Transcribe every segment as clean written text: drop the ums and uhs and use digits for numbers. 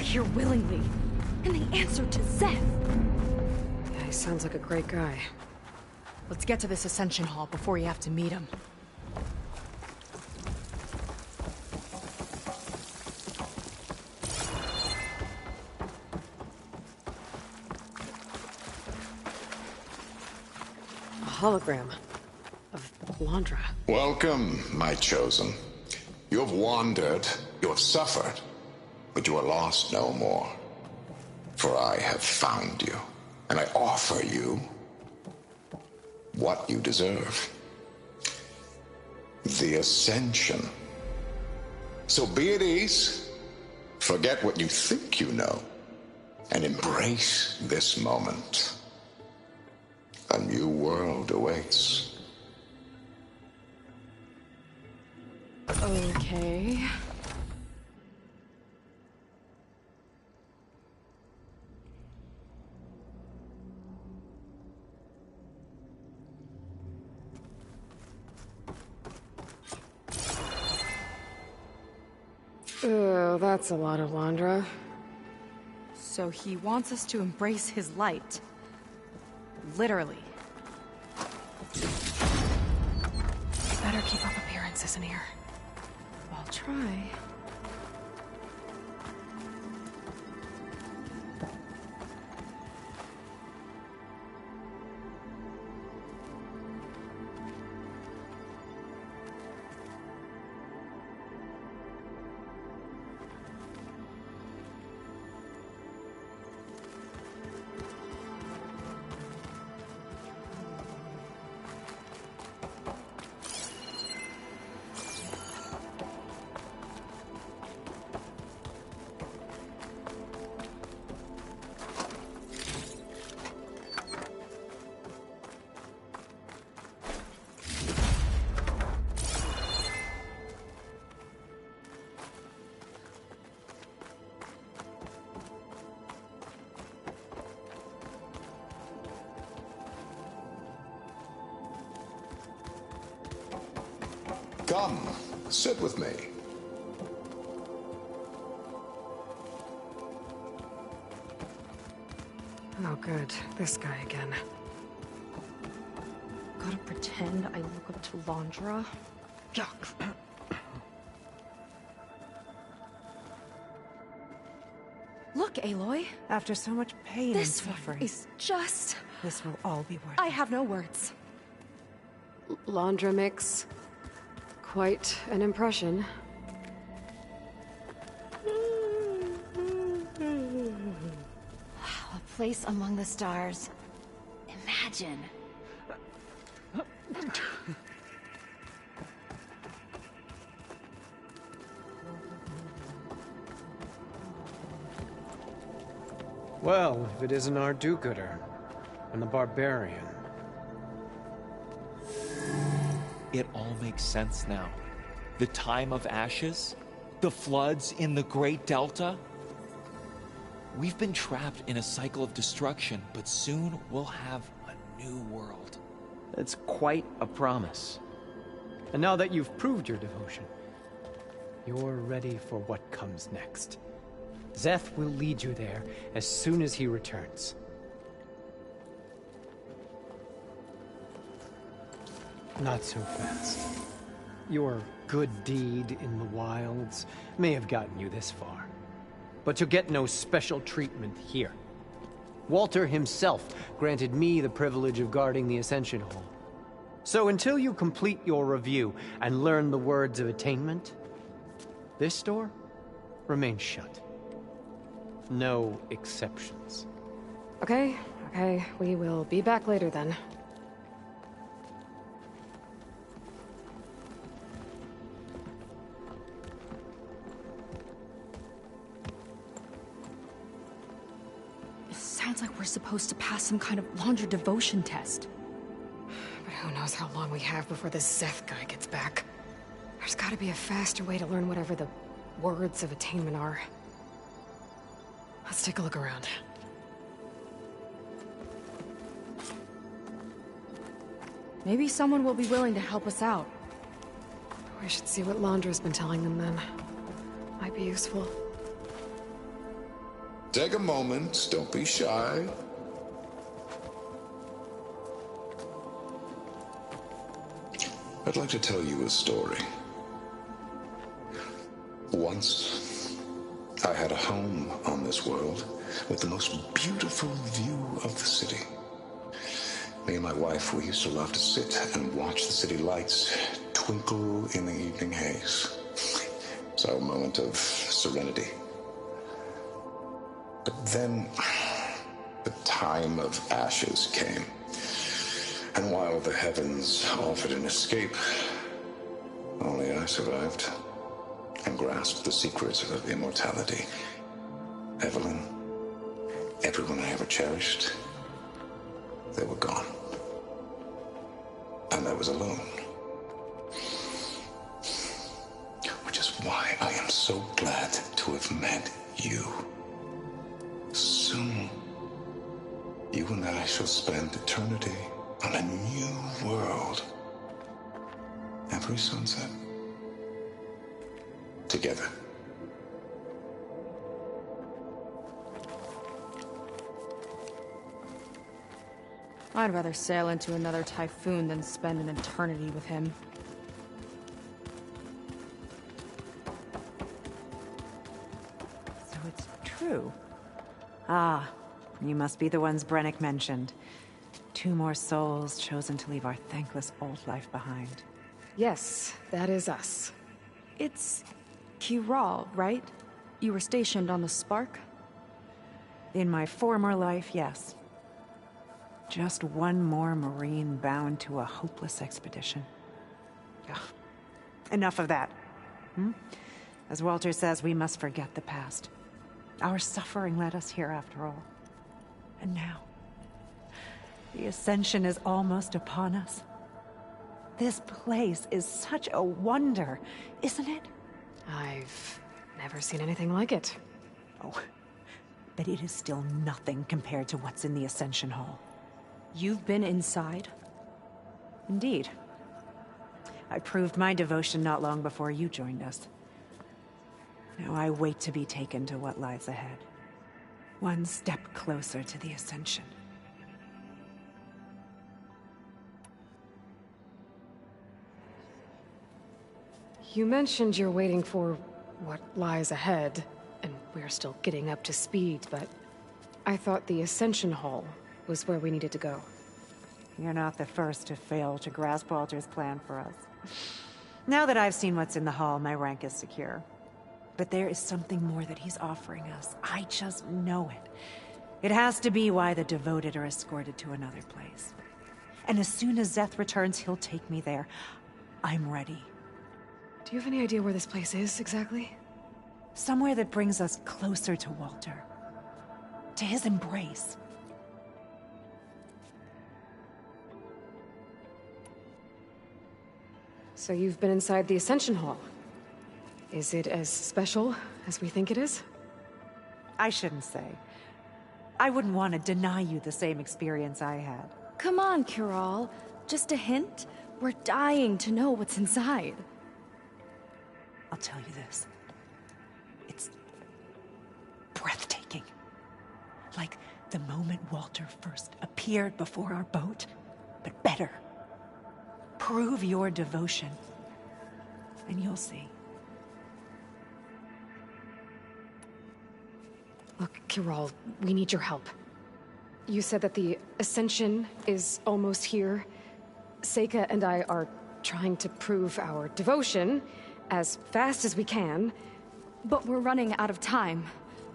here willingly. And they answered to Szeth. Yeah, he sounds like a great guy. Let's get to this Ascension Hall before you have to meet him. A hologram of Londra. Welcome, my chosen. You have wandered, you have suffered, but you are lost no more. For I have found you, and I offer you what you deserve. The Ascension. So be at ease, forget what you think you know, and embrace this moment. A new world awaits. Okay. Oh, that's a lot of Londra. So he wants us to embrace his light. Literally. Better keep up appearances in here. I'll try. Come, sit with me. Oh, good. This guy again. Gotta pretend I look up to Londra. Yuck. Look, Aloy. After so much pain and This suffering, one is just... this will all be worth I it. have no words. Londra makes quite an impression. A place among the stars. Imagine. Well, if it isn't our do-gooder, and the barbarian. It all makes sense now. The time of ashes, the floods in the Great Delta. We've been trapped in a cycle of destruction, but soon we'll have a new world. It's quite a promise. And now that you've proved your devotion, you're ready for what comes next. Szeth will lead you there as soon as he returns. Not so fast. Your good deed in the wilds may have gotten you this far, but you'll get no special treatment here. Walter himself granted me the privilege of guarding the Ascension Hall. So until you complete your review and learn the words of attainment, this door remains shut. No exceptions. Okay, we will be back later then. It sounds like we're supposed to pass some kind of Londra devotion test. But who knows how long we have before this Szeth guy gets back. There's gotta be a faster way to learn whatever the words of attainment are. Let's take a look around. Maybe someone will be willing to help us out. We should see what Londra's been telling them then. Might be useful. Take a moment, don't be shy. I'd like to tell you a story. Once, I had a home on this world with the most beautiful view of the city. Me and my wife, we used to love to sit and watch the city lights twinkle in the evening haze. So a moment of serenity. But then, the time of ashes came. And while the heavens offered an escape, only I survived and grasped the secrets of immortality. Evelyn, everyone I ever cherished, they were gone. And I was alone. Which is why I am so glad to have met you. Soon, you and I shall spend eternity on a new world. Every sunset. Together. I'd rather sail into another typhoon than spend an eternity with him. So it's true. Ah, you must be the ones Brennick mentioned. 2 more souls chosen to leave our thankless old life behind. Yes, that is us. It's Kiral, right? You were stationed on the Spark? In my former life, yes. Just one more Marine bound to a hopeless expedition. Ugh. Enough of that. As Walter says, we must forget the past. Our suffering led us here after all. And now, the Ascension is almost upon us. This place is such a wonder, isn't it? I've never seen anything like it. Oh, but it is still nothing compared to what's in the Ascension Hall. You've been inside? Indeed. I proved my devotion not long before you joined us. Now I wait to be taken to what lies ahead. One step closer to the Ascension. You mentioned you're waiting for what lies ahead, and we're still getting up to speed, but I thought the Ascension Hall was where we needed to go. You're not the first to fail to grasp Walter's plan for us. Now that I've seen what's in the hall, my rank is secure. But there is something more that he's offering us. I just know it. It has to be why the devoted are escorted to another place. And as soon as Szeth returns, he'll take me there. I'm ready. Do you have any idea where this place is, exactly? Somewhere that brings us closer to Walter. To his embrace. So you've been inside the Ascension Hall. Is it as special as we think it is? I shouldn't say. I wouldn't want to deny you the same experience I had. Come on, Kiral. Just a hint? We're dying to know what's inside. I'll tell you this. It's breathtaking. Like the moment Walter first appeared before our boat, but better. Prove your devotion, and you'll see. Look, Kiral, we need your help. You said that the Ascension is almost here. Seika and I are trying to prove our devotion as fast as we can. But we're running out of time.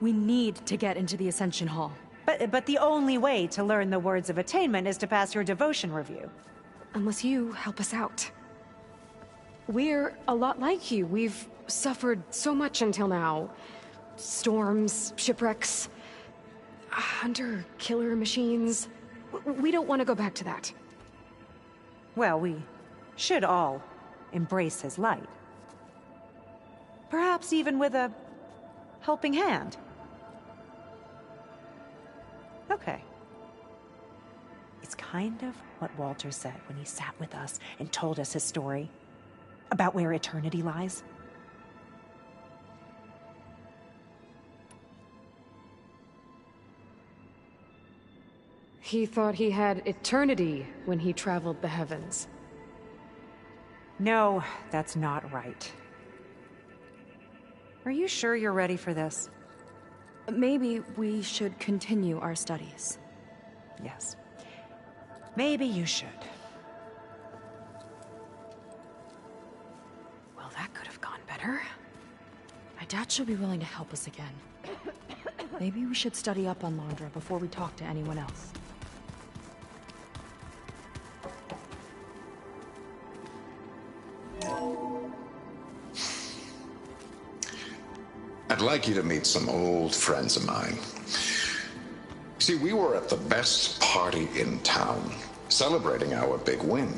We need to get into the Ascension Hall. But the only way to learn the words of attainment is to pass your devotion review. Unless you help us out. We're a lot like you. We've suffered so much until now. Storms, shipwrecks, hunter-killer machines. We don't want to go back to that. Well, we should all embrace his light. Perhaps even with a helping hand. Okay. It's kind of what Walter said when he sat with us and told us his story about where eternity lies. He thought he had eternity when he traveled the heavens. No, that's not right. Are you sure you're ready for this? Maybe we should continue our studies. Yes. Maybe you should. Well, that could have gone better. My dad should be willing to help us again. Maybe we should study up on Londra before we talk to anyone else. I'd like you to meet some old friends of mine. See, we were at the best party in town, celebrating our big win.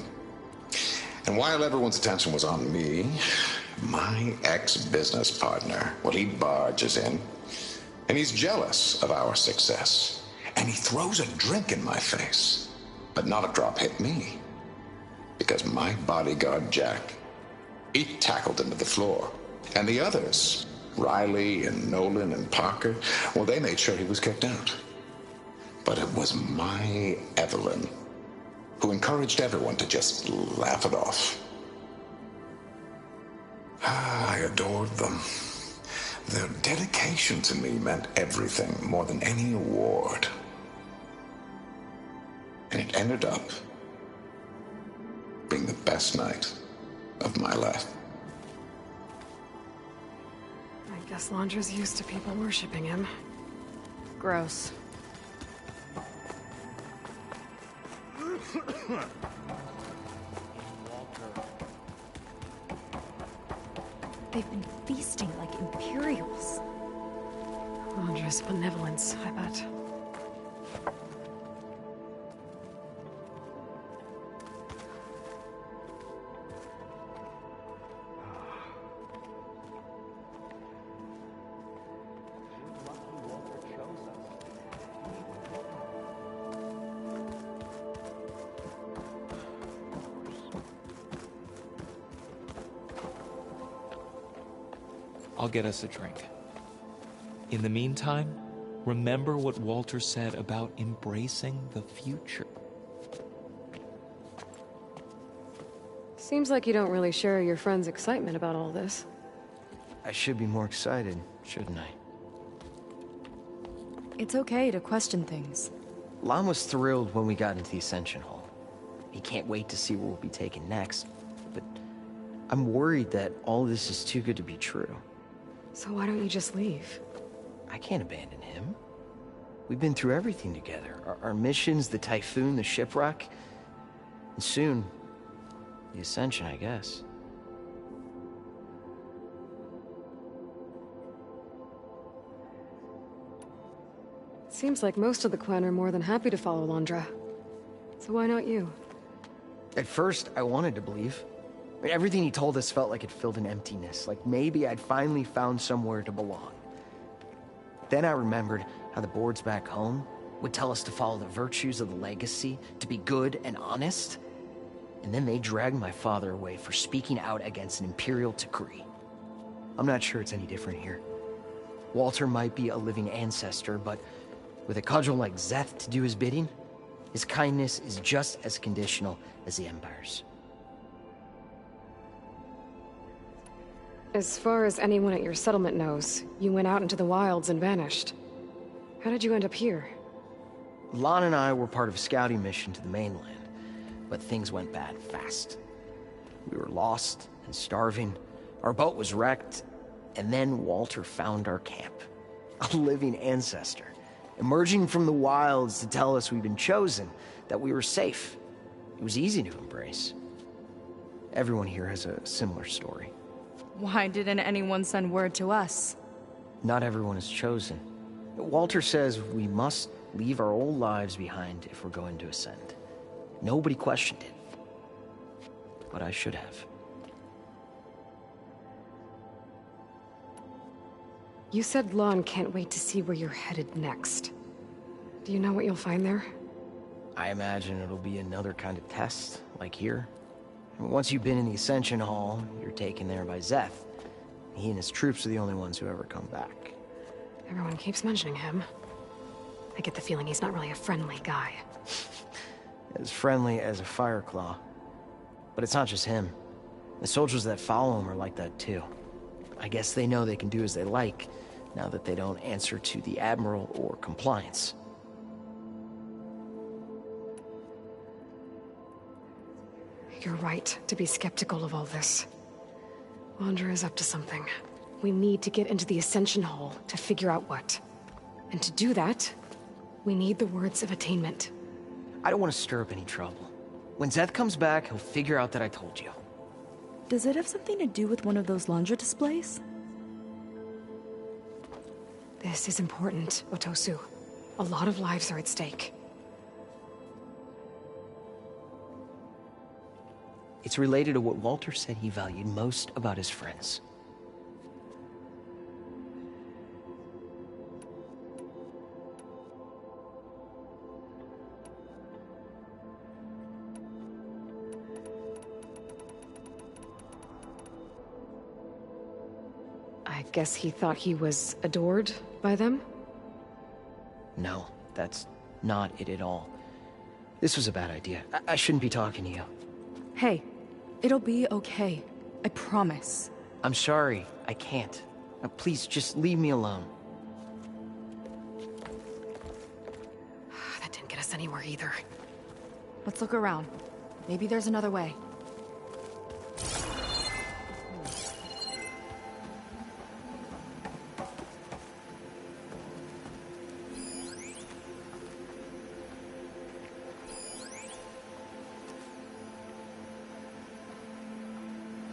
And while everyone's attention was on me, my ex-business partner, well, he barges in, and he's jealous of our success. And he throws a drink in my face, but not a drop hit me. Because my bodyguard, Jack, he tackled him to the floor. And the others, Riley and Nolan and Parker, well, they made sure he was kicked out. But it was my Evelyn who encouraged everyone to just laugh it off. I adored them. Their dedication to me meant everything, more than any award. And it ended up being the best night of my life. I guess Londra's used to people worshipping him. Gross. They've been feasting like Imperials. Londra's benevolence, I bet. I'll get us a drink. In the meantime, remember what Walter said about embracing the future. Seems like you don't really share your friend's excitement about all this. I should be more excited, shouldn't I? It's okay to question things. Lon was thrilled when we got into the Ascension Hall. He can't wait to see where we'll be taken next, but I'm worried that all this is too good to be true. So why don't you just leave? I can't abandon him. We've been through everything together. Our missions, the Typhoon, the shipwreck. And soon, the Ascension, I guess. Seems like most of the clan are more than happy to follow Londra. So why not you? At first, I wanted to believe. I mean, everything he told us felt like it filled an emptiness, like maybe I'd finally found somewhere to belong. Then I remembered how the boards back home would tell us to follow the virtues of the legacy, to be good and honest. And then they dragged my father away for speaking out against an Imperial decree. I'm not sure it's any different here. Walter might be a living ancestor, but with a cudgel like Szeth to do his bidding, his kindness is just as conditional as the Empire's. As far as anyone at your settlement knows, you went out into the wilds and vanished. How did you end up here? Lon and I were part of a scouting mission to the mainland, but things went bad fast. We were lost and starving, our boat was wrecked, and then Walter found our camp. A living ancestor, emerging from the wilds to tell us we'd been chosen, that we were safe. It was easy to embrace. Everyone here has a similar story. Why didn't anyone send word to us? Not everyone is chosen. Walter says we must leave our old lives behind if we're going to ascend. Nobody questioned it. But I should have. You said Lon can't wait to see where you're headed next. Do you know what you'll find there? I imagine it'll be another kind of test, like here. Once you've been in the Ascension Hall, you're taken there by Szeth. He and his troops are the only ones who ever come back. Everyone keeps mentioning him. I get the feeling he's not really a friendly guy. As friendly as a Fireclaw. But it's not just him. The soldiers that follow him are like that too. I guess they know they can do as they like, now that they don't answer to the Admiral or Compliance. You're right to be skeptical of all this. Wander is up to something. We need to get into the Ascension Hall to figure out what. And to do that, we need the Words of Attainment. I don't want to stir up any trouble. When Szeth comes back, he'll figure out that I told you. Does it have something to do with one of those Laundra displays? This is important, Otosu. A lot of lives are at stake. It's related to what Walter said he valued most about his friends. I guess he thought he was adored by them? No, that's not it at all. This was a bad idea. I shouldn't be talking to you. Hey, it'll be okay. I promise. I'm sorry, I can't. Now, please, just leave me alone. That didn't get us anywhere either. Let's look around. Maybe there's another way.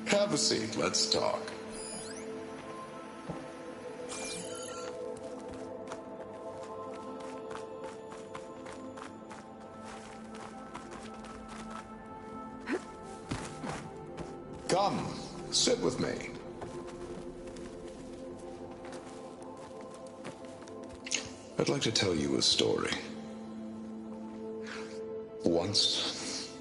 Have a seat, let's talk. Come, sit with me. I'd like to tell you a story. Once,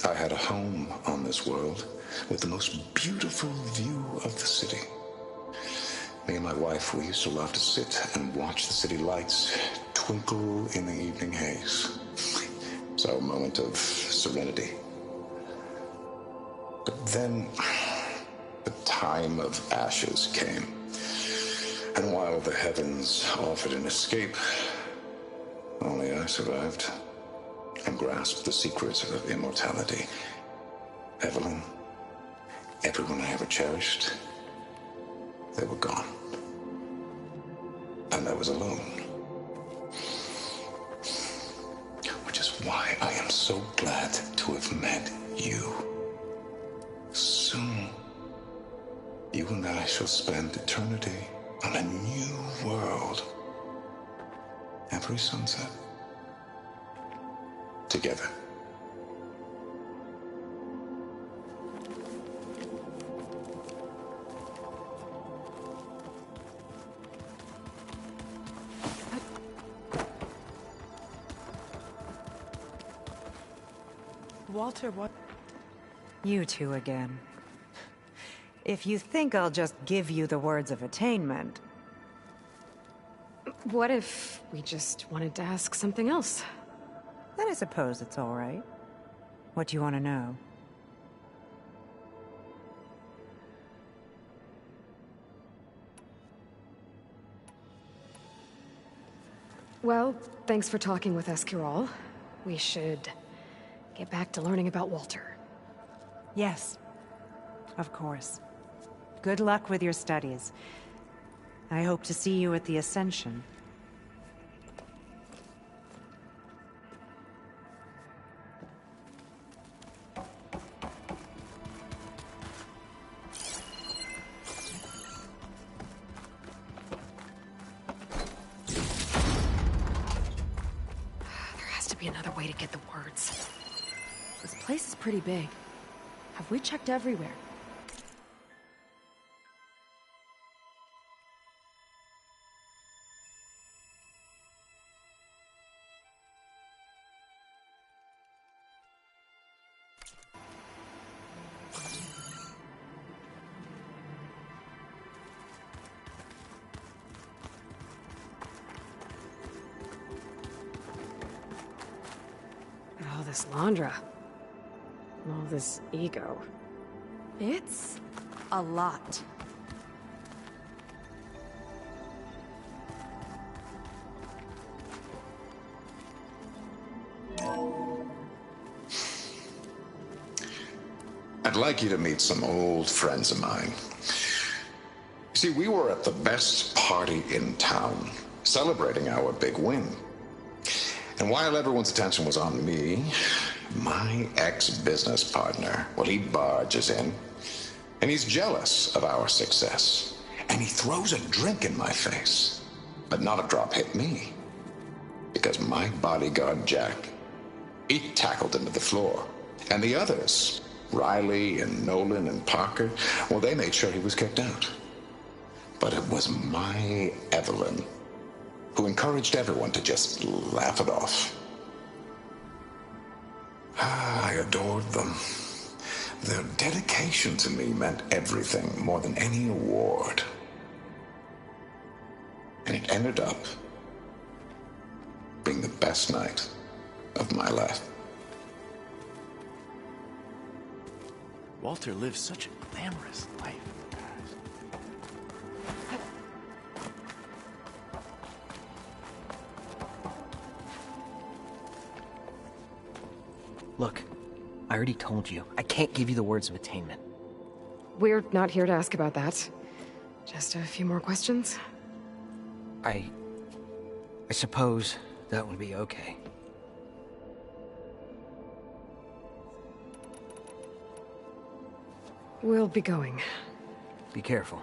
I had a home on this world with the most beautiful view of the city. Me and my wife, we used to love to sit and watch the city lights twinkle in the evening haze. So a moment of serenity. But then, the time of ashes came. And while the heavens offered an escape, only I survived and grasped the secrets of immortality. Evelyn, everyone I ever cherished, they were gone. And I was alone. Which is why I am so glad to have met you. Soon, you and I shall spend eternity on a new world. Every sunset. Together. Walter, what? You two again. If you think I'll just give you the Words of Attainment... What if we just wanted to ask something else? Then I suppose it's all right. What do you want to know? Well, thanks for talking with us, Kiral. We should get back to learning about Walter. Yes, of course. Good luck with your studies. I hope to see you at the Ascension. There has to be another way to get the words. This place is pretty big. Have we checked everywhere? this Londra? All this ego. It's a lot. I'd like you to meet some old friends of mine. See, we were at the best party in town, celebrating our big win. And while everyone's attention was on me, my ex-business partner, well, he barges in, and he's jealous of our success. And he throws a drink in my face. But not a drop hit me. Because my bodyguard, Jack, he tackled him to the floor. And the others, Riley and Nolan and Parker, well, they made sure he was kicked out. But it was my Evelyn who encouraged everyone to just laugh it off. I adored them. Their dedication to me meant everything, more than any award. And it ended up being the best night of my life. Walter lived such a glamorous life in the past. Look, I already told you. I can't give you the words of attainment. We're not here to ask about that. Just a few more questions. I suppose that would be okay. We'll be going. Be careful.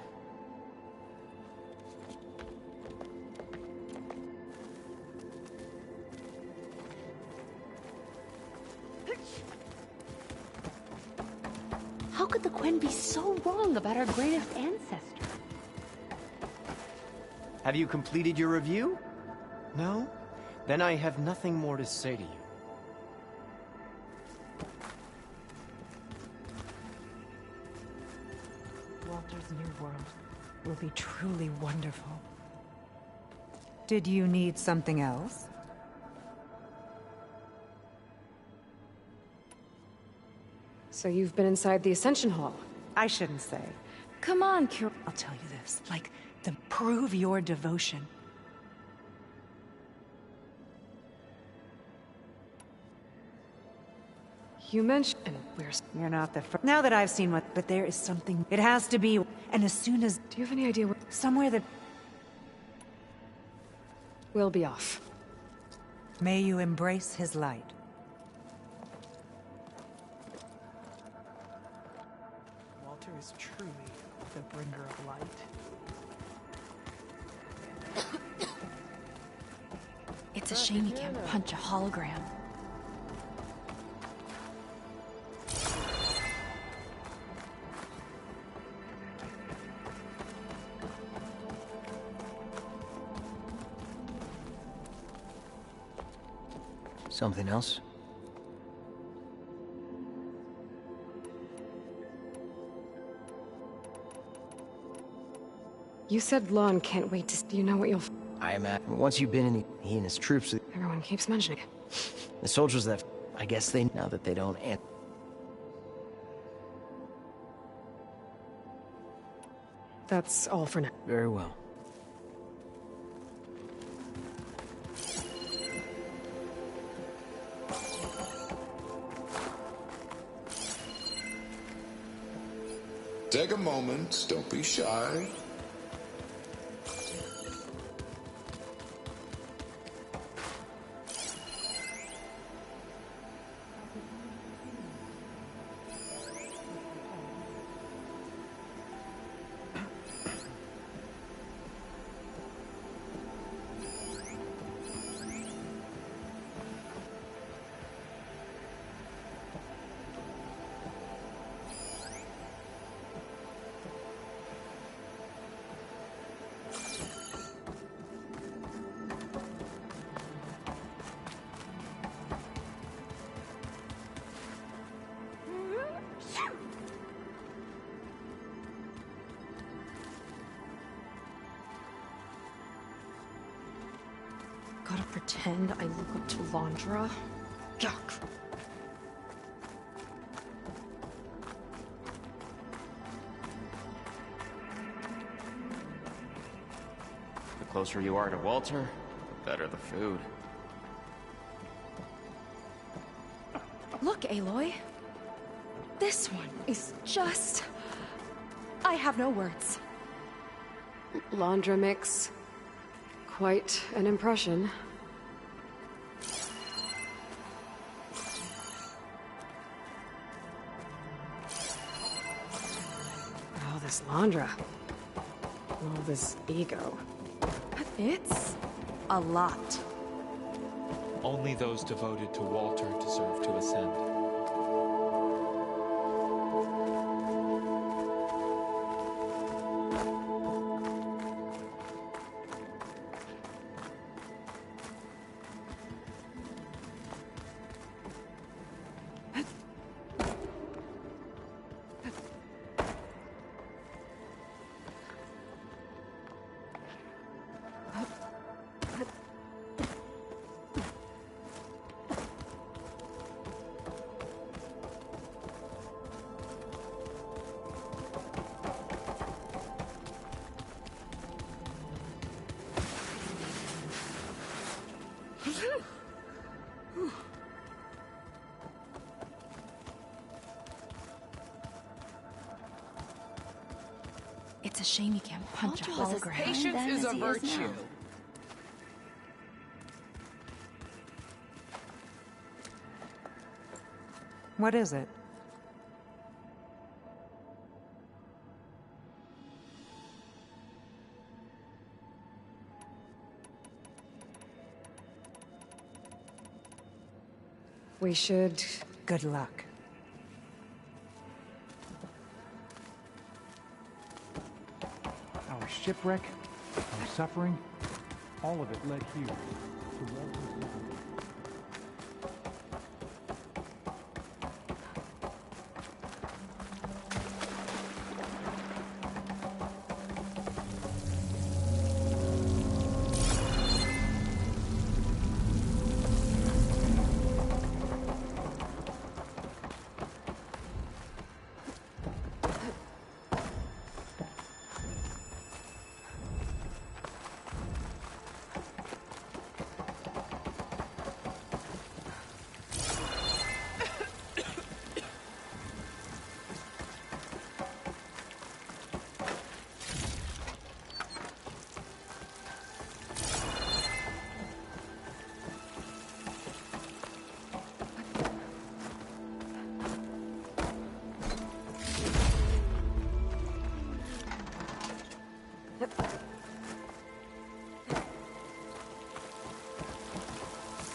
How could the Quen be so wrong about our greatest ancestor? Have you completed your review? No? Then I have nothing more to say to you. Walter's new world will be truly wonderful. Did you need something else? So you've been inside the Ascension Hall? I shouldn't say. Come on, Cure. I'll tell you this, like, prove your devotion. You mentioned... You're not the first. Now that I've seen what... But there is something... It has to be... And as soon as... Do you have any idea where... Somewhere that... We'll be off. May you embrace his light. Walter is truly the bringer of light. It's a shame you can't punch a hologram. Something else? You said Lon can't wait to... Do you know what you'll... I imagine once you've been in he and his troops, Everyone keeps mentioning it. the soldiers that... I guess they... Now that they don't... That's all for now. Very well. Take a moment, don't be shy. Gotta pretend I look up to Londra? Yuck. closer you are to Walter, the better the food. Look, Aloy. This one is just... I have no words. Laundra mix. Quite an impression. Oh, this Laundra. All this ego. It's a lot. Only those devoted to Walter deserve to ascend. It's a shame you can't punch a Walter was as hologram. kind Patience then is as a he virtue. now. What is it? We should... Good luck. Our shipwreck, our suffering, all of it led here to Walter's land.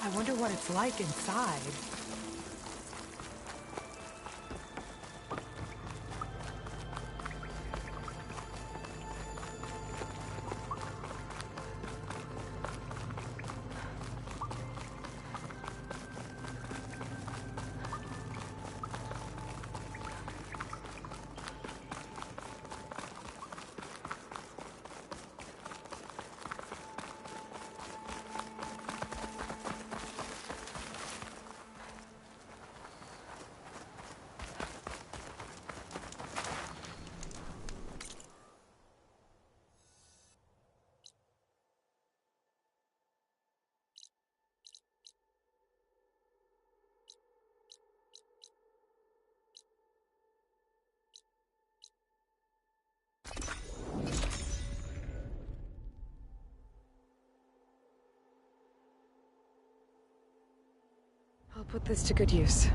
I wonder what it's like inside. I'll put this to good use.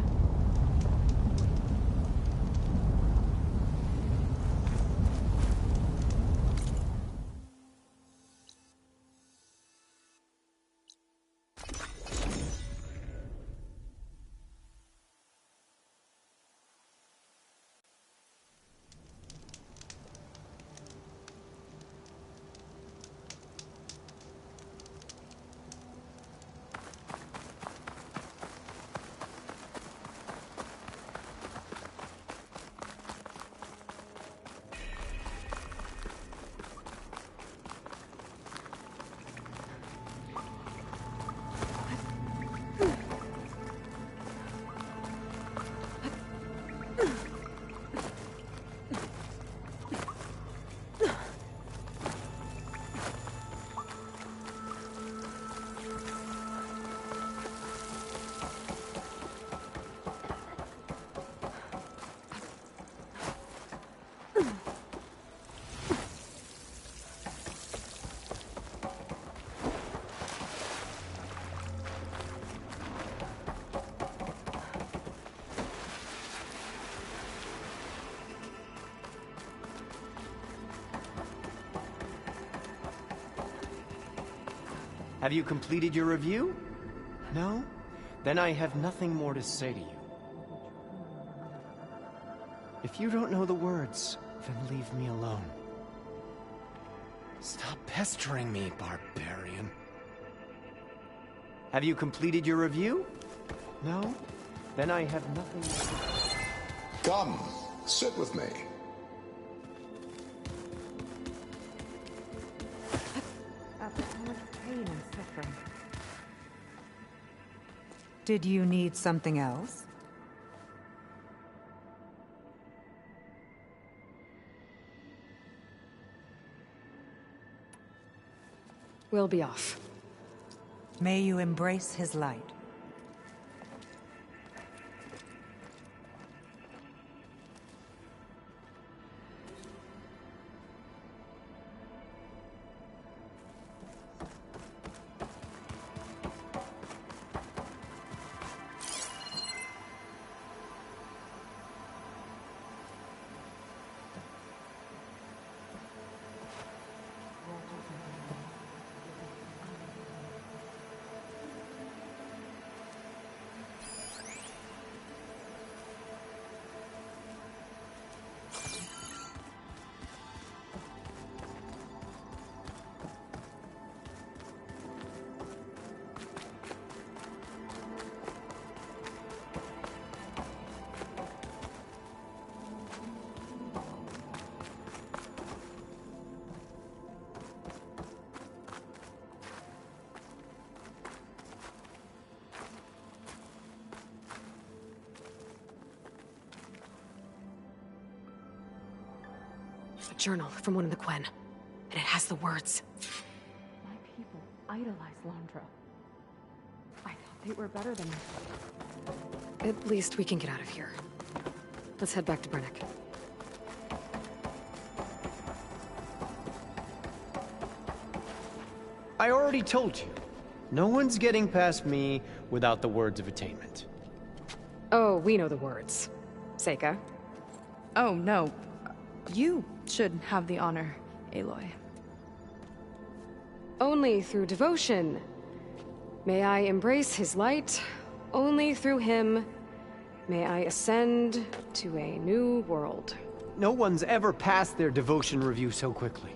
Have you completed your review? No? Then I have nothing more to say to you. If you don't know the words, then leave me alone. Stop pestering me, barbarian. Have you completed your review? No? Then I have nothing more to say. Come, sit with me. After so much pain and suffering. Did you need something else? We'll be off. May you embrace his light. A journal from one of the Quen. And it has the words. My people idolize Londra. I thought they were better than me. At least we can get out of here. Let's head back to Brennick. I already told you. No one's getting past me without the words of attainment. Oh, we know the words. Seika. Oh, no. You should have the honor, Aloy. Only through devotion may I embrace his light. Only through him may I ascend to a new world. No one's ever passed their devotion review so quickly.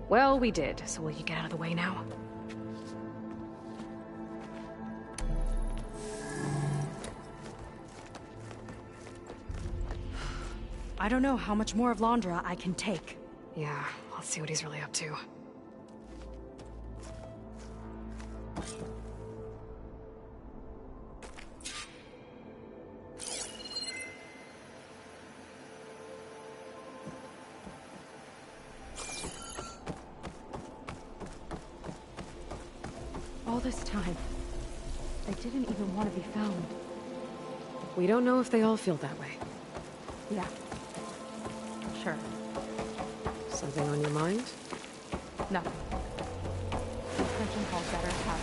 Well, we did, so will you get out of the way now? I don't know how much more of Londra I can take. Yeah, let's see what he's really up to. All this time, they didn't even want to be found. We don't know if they all feel that way. Yeah. Sure. Something on your mind? Nothing. Detention hall better have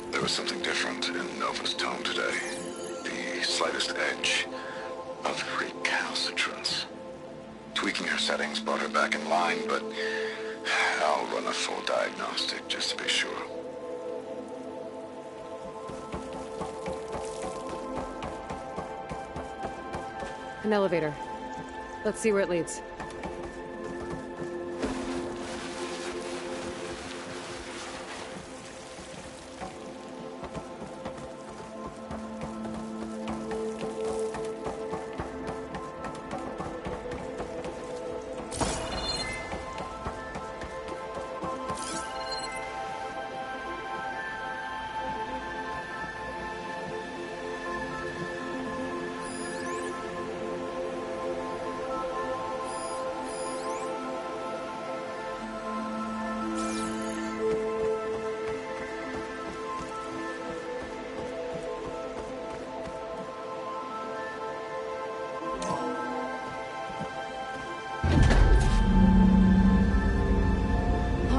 it. There was something different in Nova's tone today. The slightest edge of recalcitrance. Tweaking her settings brought her back in line, but I'll run a full diagnostic just to be sure. An elevator. Let's see where it leads.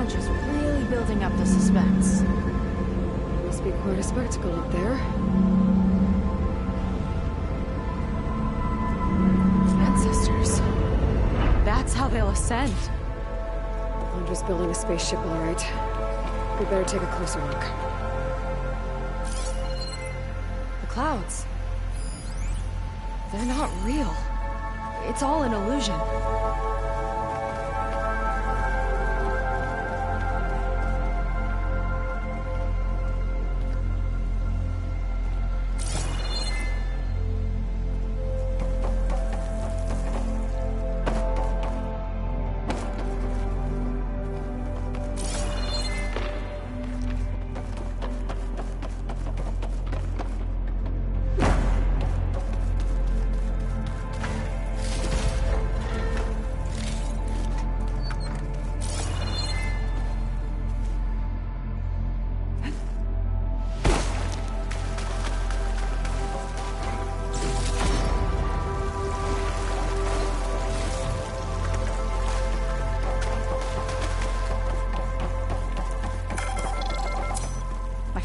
Just really building up the suspense. Must be quite a spectacle up there. ascend. Londra's building a spaceship, all right. We better take a closer look. The clouds. They're not real. It's all an illusion.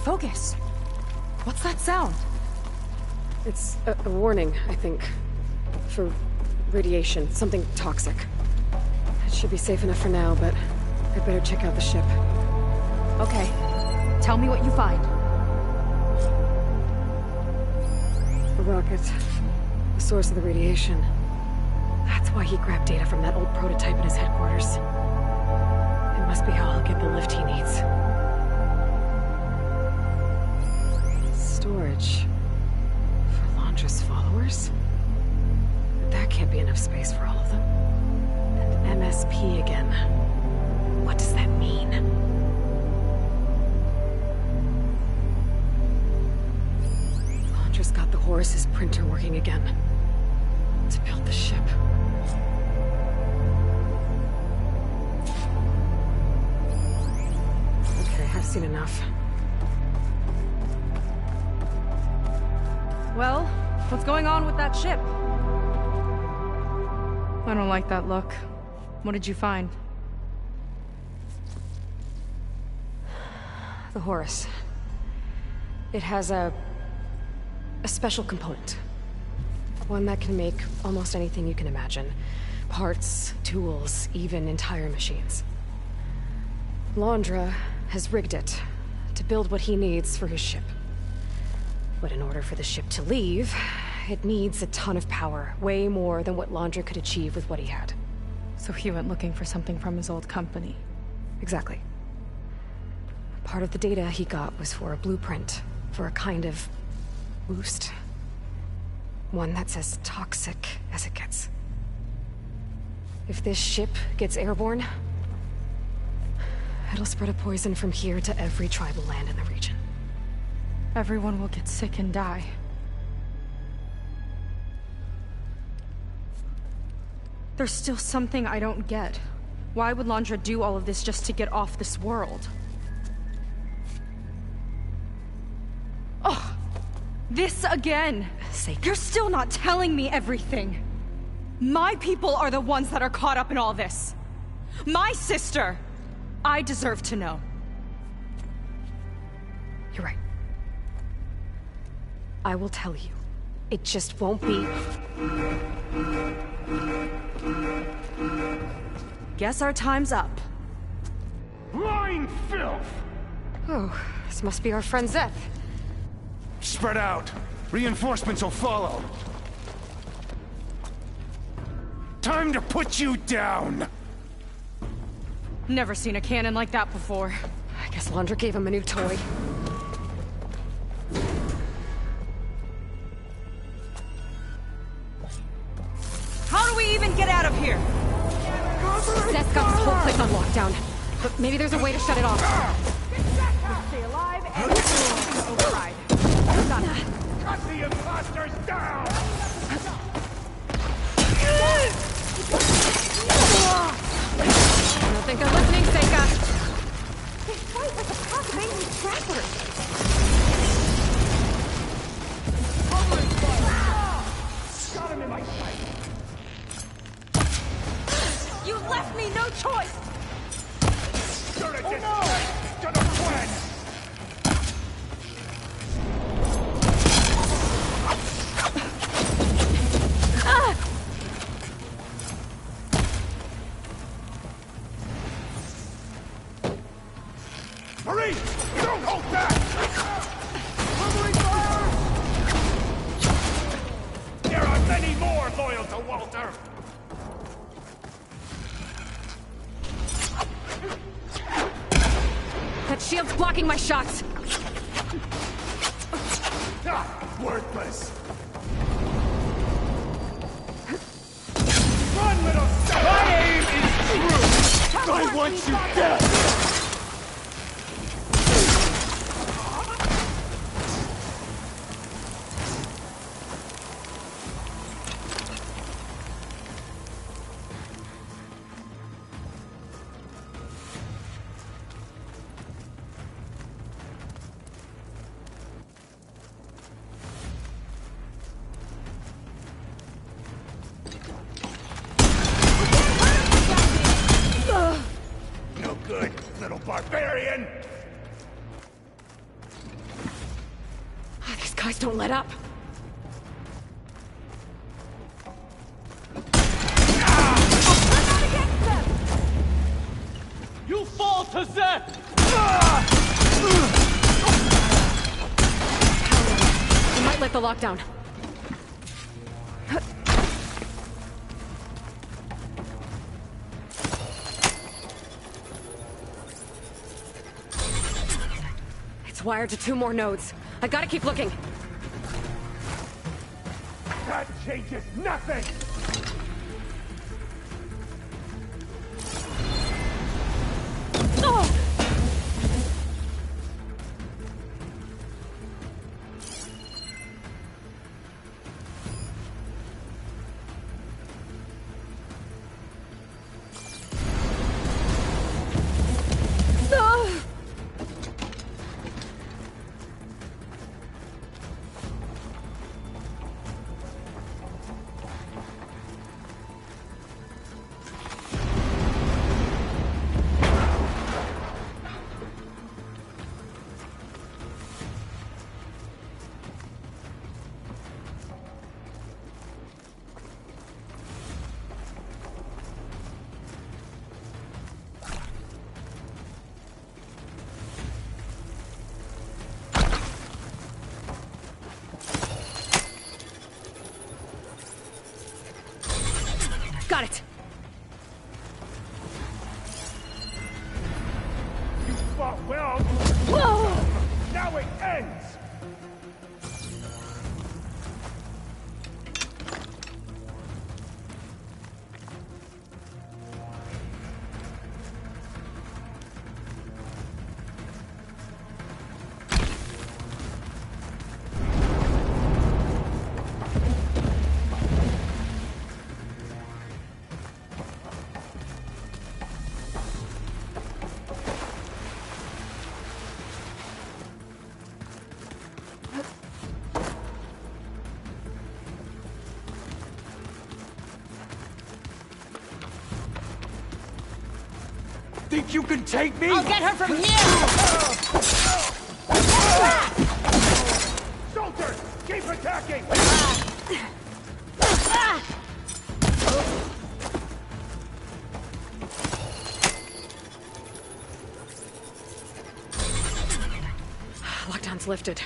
Focus. What's that sound? It's a warning, I think. For radiation, something toxic. It should be safe enough for now, but I'd better check out the ship. Okay. Tell me what you find. A rocket. The source of the radiation. That's why he grabbed data from that old prototype in his headquarters. It must be how he'll get the lift he needs. Storage. For Londra's followers? But that can't be enough space for all of them. And MSP again. What does that mean? Londra's got the Horus's printer working again. To build the ship. Okay, I've seen enough. Well, what's going on with that ship? I don't like that look. What did you find? The Horus. It has a special component. One that can make almost anything you can imagine. Parts, tools, even entire machines. Londra has rigged it to build what he needs for his ship. But in order for the ship to leave, it needs a ton of power, way more than what Londra could achieve with what he had. So he went looking for something from his old company. Exactly. Part of the data he got was for a blueprint, for a kind of boost. One that's as toxic as it gets. If this ship gets airborne, it'll spread a poison from here to every tribal land in the region. Everyone will get sick and die. There's still something I don't get. Why would Londra do all of this just to get off this world? Oh! This again! You're still not telling me everything! My people are the ones that are caught up in all this! My sister! I deserve to know. You're right. I will tell you. It just won't be... Guess our time's up. Lying filth! Oh, this must be our friend Szeth. Spread out. Reinforcements will follow. Time to put you down! Never seen a cannon like that before. I guess Londra gave him a new toy. How do we even get out of here? Szeth's got this whole place on lockdown. But maybe there's a way to shut it off. Stay alive and override. Cut the imposters down! I don't think they're listening, Seika. They fight like a pack of angry trappers. Got him in my sight! You left me no choice! Should have just to the plan! Walter! That shield's blocking my shots! Worthless! Run, little son! My aim is true! I want you dead! No good, little barbarian! These guys don't let up. You fall to Zeth! We might let the lockdown. It's wired to 2 more nodes. I gotta keep looking. That changes nothing! Got it! You fought well! Whoa! Now it ends! Think you can take me? I'll get her from here! Soldiers, keep attacking! Lockdown's lifted.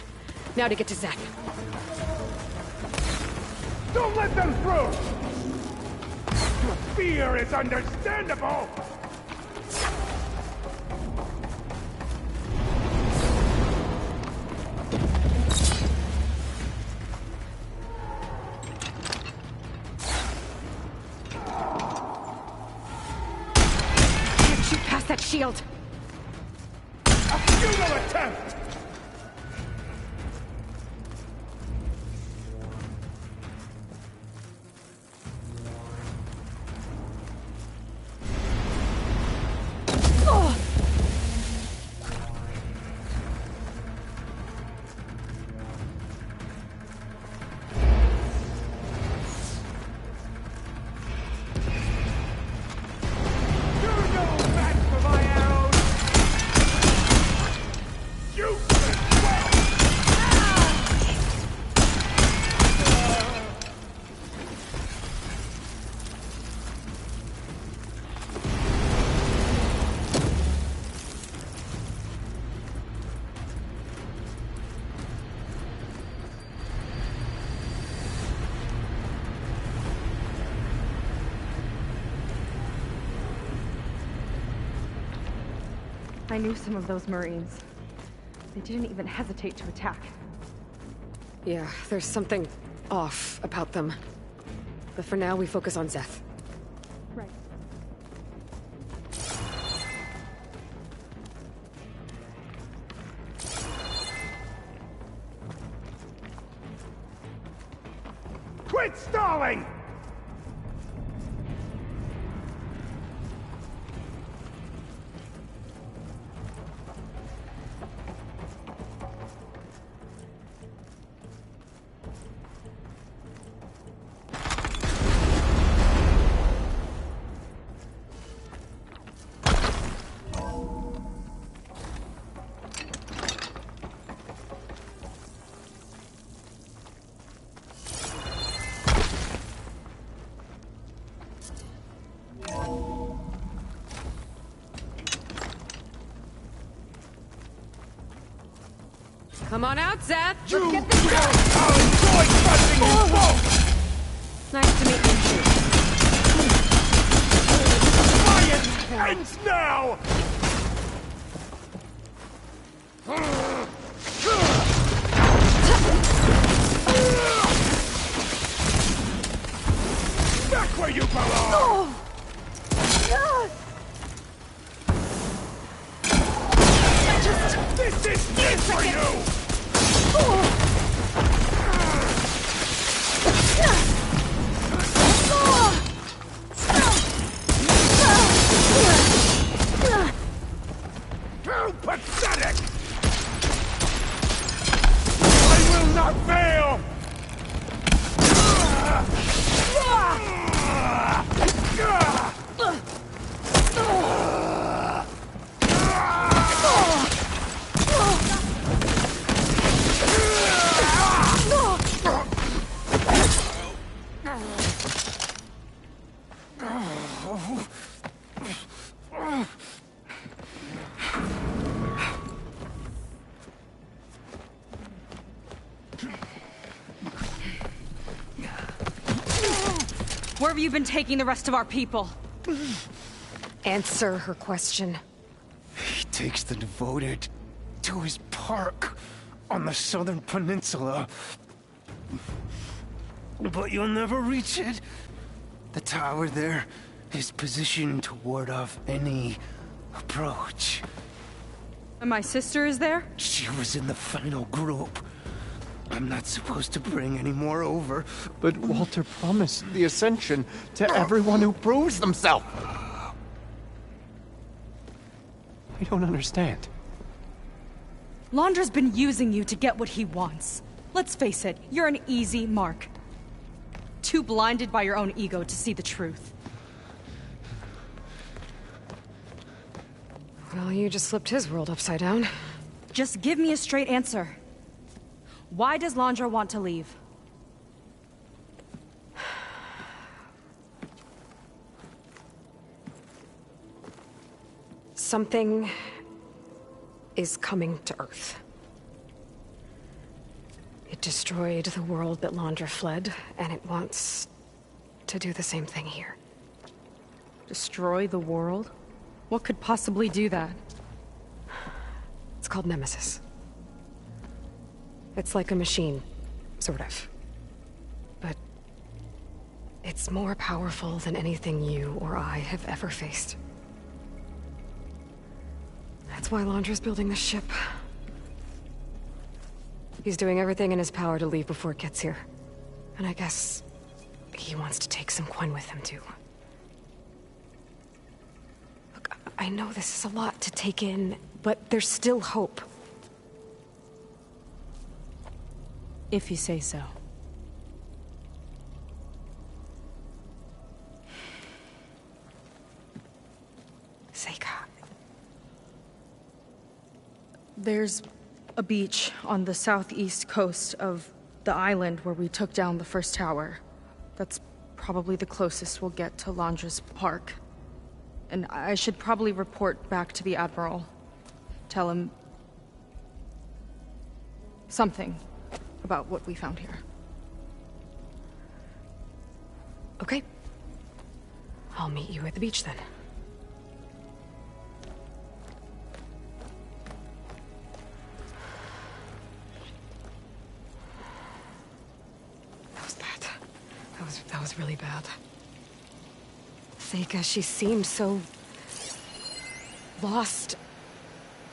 Now to get to Zeth. Don't let them through! Fear is understandable! Can't shoot past that shield! A futile attempt! You I knew some of those Marines. They didn't even hesitate to attack. Yeah, there's something off about them. But for now, we focus on Zeth. Right. Quit stalling! Come on out, Zeth! You Let's get this done! I'll enjoy crushing you both! Nice to meet you. Science ends now! Back where you belong! This is it for you! How pathetic! I will not fail! Where have you been taking the rest of our people? Answer her question. He takes the devoted to his park on the southern peninsula. But you'll never reach it. The tower there is positioned to ward off any approach. And my sister is there? She was in the final group. I'm not supposed to bring any more over. But Walter promised the Ascension to everyone who proves themselves. I don't understand. Londra's been using you to get what he wants. Let's face it, you're an easy mark. Too blinded by your own ego to see the truth. Well, you just flipped his world upside down. Just give me a straight answer. Why does Londra want to leave? Something is coming to Earth. It destroyed the world that Londra fled, and it wants to do the same thing here. Destroy the world? What could possibly do that? It's called Nemesis. It's like a machine, sort of. But it's more powerful than anything you or I have ever faced. That's why Londra's building this ship. He's doing everything in his power to leave before it gets here. And I guess he wants to take some Quen with him, too. Look, I know this is a lot to take in, but there's still hope. If you say so. Seika. There's a beach on the southeast coast of the island where we took down the first tower. That's probably the closest we'll get to Londra's park. And I should probably report back to the Admiral. Tell him something about what we found here. Okay. I'll meet you at the beach then. That was really bad. Seika, she seemed so... lost.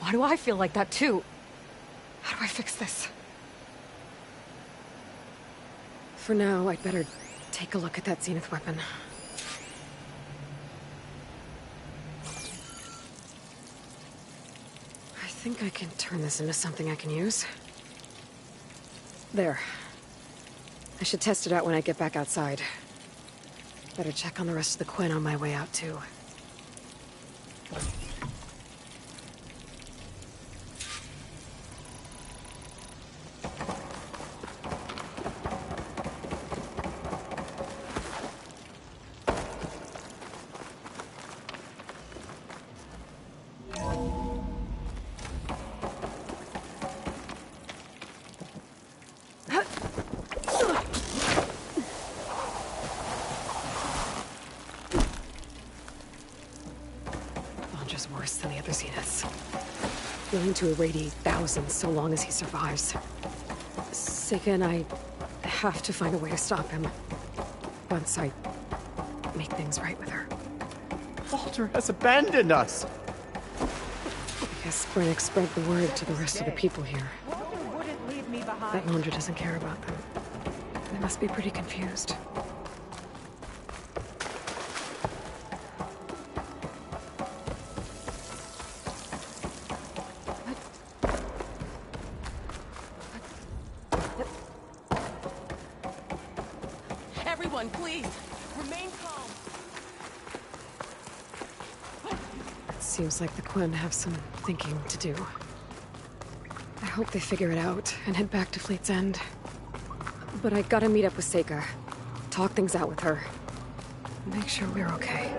Why do I feel like that too? How do I fix this? For now, I'd better take a look at that Zenith weapon. I think I can turn this into something I can use. There. I should test it out when I get back outside. Better check on the rest of the Quen on my way out, too. Vandra's worse than the other Zeniths. Willing to irradiate thousands so long as he survives. Seika and I have to find a way to stop him. Once I make things right with her. Walter has abandoned us! I guess Brannick spread the word to the rest of the people here. Wouldn't leave me behind. That Vandra doesn't care about them. They must be pretty confused. Everyone, please, remain calm. It seems like the Quen have some thinking to do. I hope they figure it out and head back to Fleet's End. But I gotta meet up with Seika. Talk things out with her. Make sure we're okay.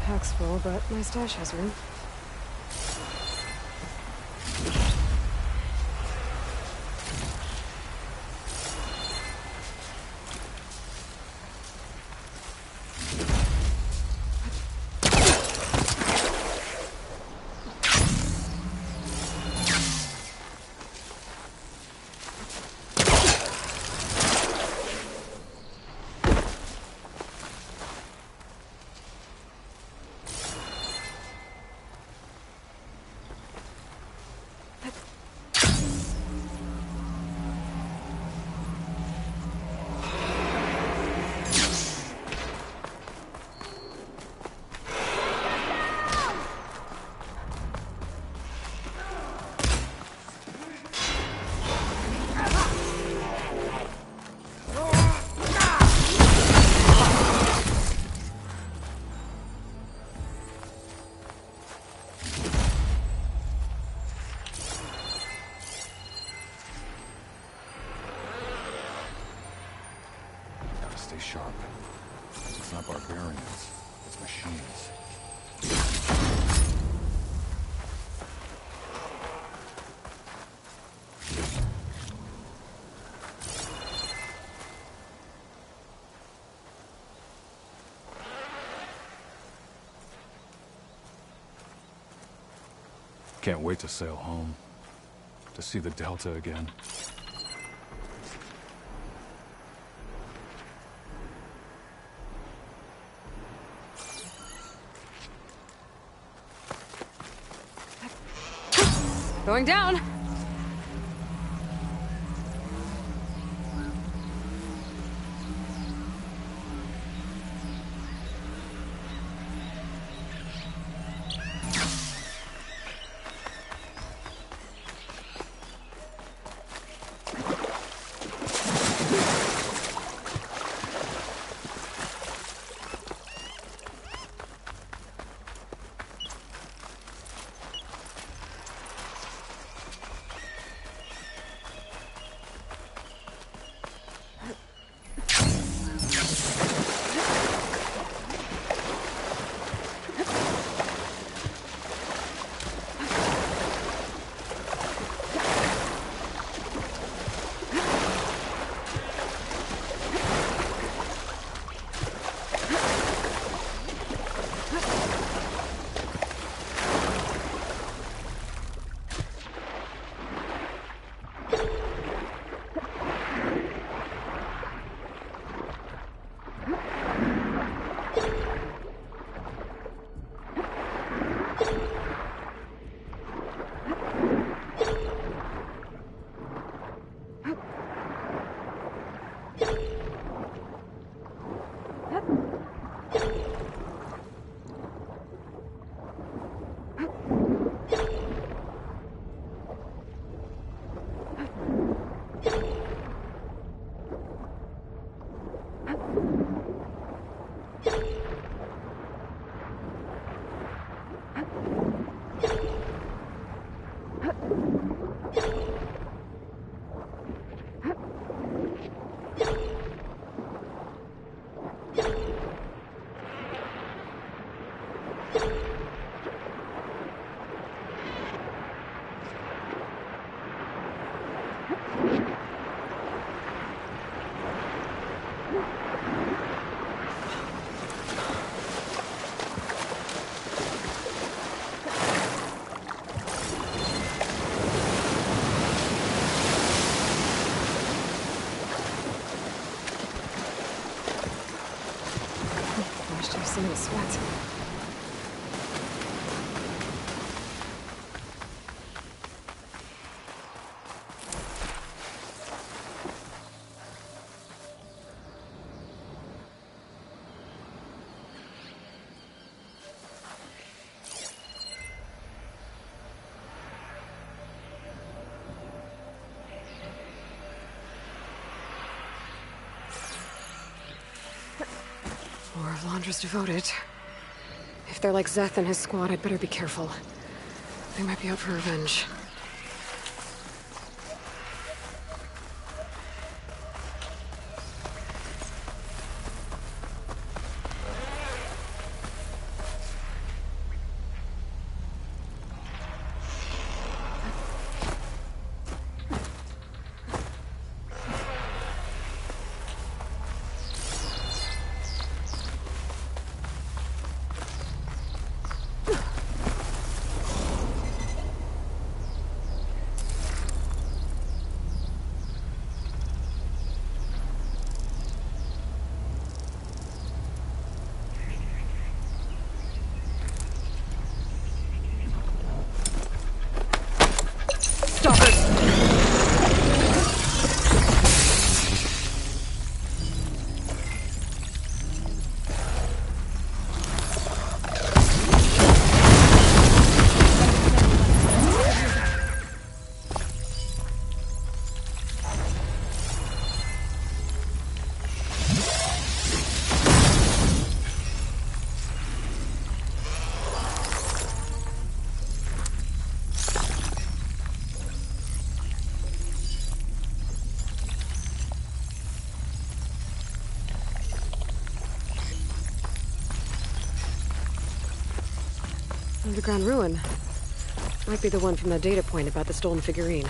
pack's full, but my stash has room. Stay sharp. It's not barbarians, it's machines. Can't wait to sail home. To see the Delta again. Going down! Some of the sweat. More of Londra's devoted. If they're like Szeth and his squad, I'd better be careful. They might be out for revenge. Underground ruin. Might be the one from the data point about the stolen figurine.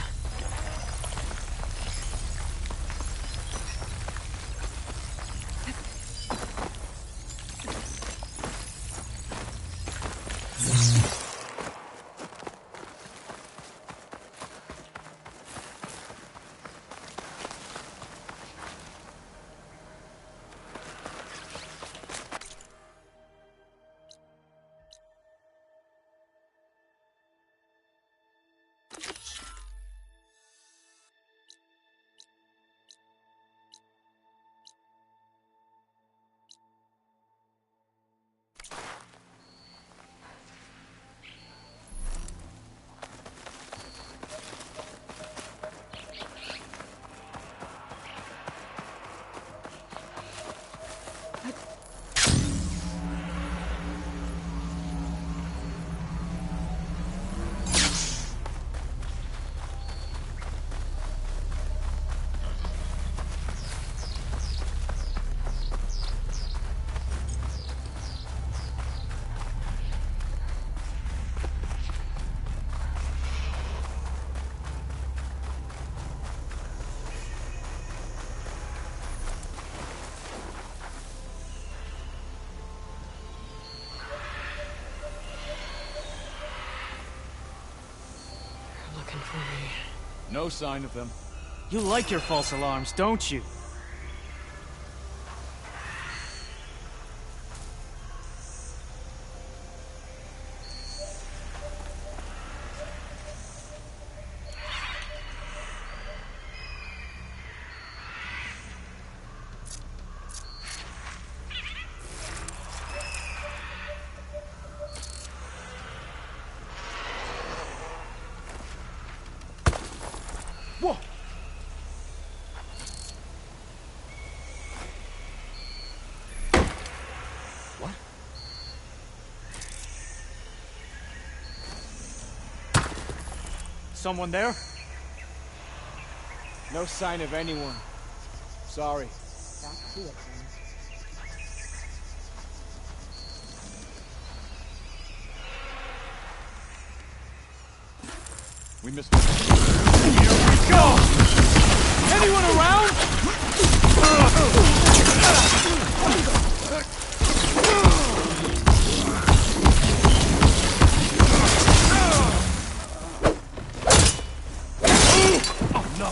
Looking for me. No sign of them. You like your false alarms, don't you? Whoa! What? Someone there? No sign of anyone. Sorry. Back to it, then. We missed it. Here we go! Anyone around? Oh no!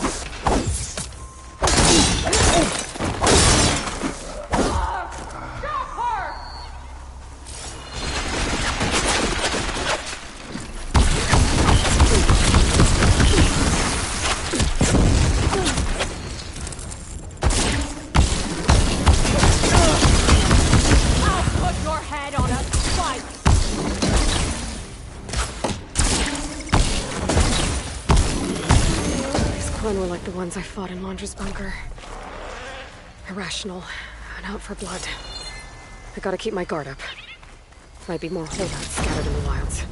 Were like the ones I fought in Laundra's bunker. Irrational, and out for blood. I gotta keep my guard up. Might be more holdouts scattered in the wilds.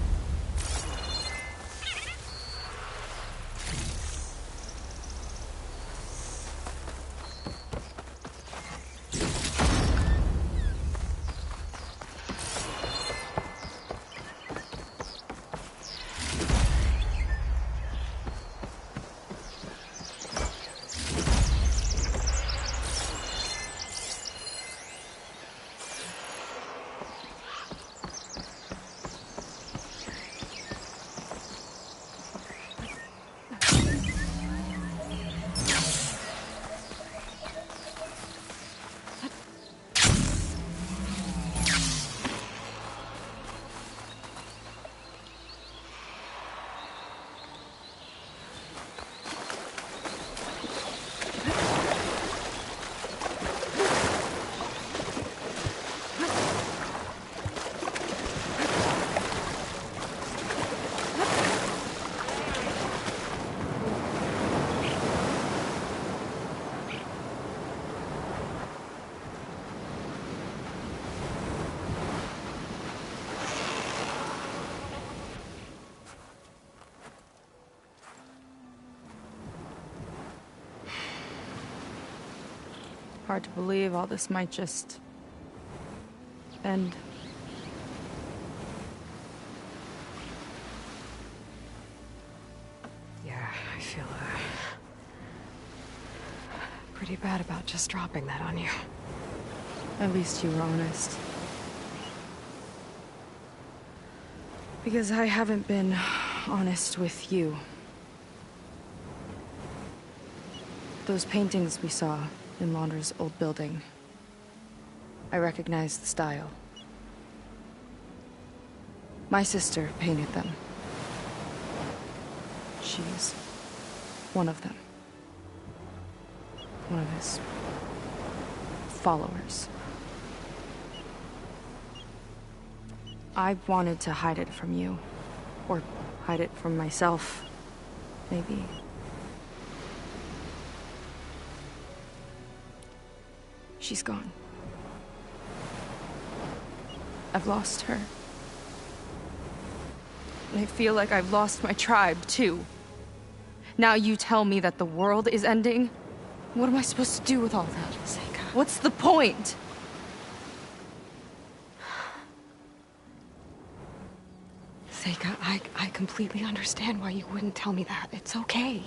Hard to believe all this might just end. pretty bad about just dropping that on you. At least you were honest. Because I haven't been honest with you. Those paintings we saw in Laundra's old building, I recognize the style. My sister painted them. She's one of them. One of his followers. I wanted to hide it from you. Or hide it from myself, maybe. She's gone. I've lost her. And I feel like I've lost my tribe, too. Now you tell me that the world is ending? What am I supposed to do with all that? Seika. What's the point? Seika, I completely understand why you wouldn't tell me that. It's okay.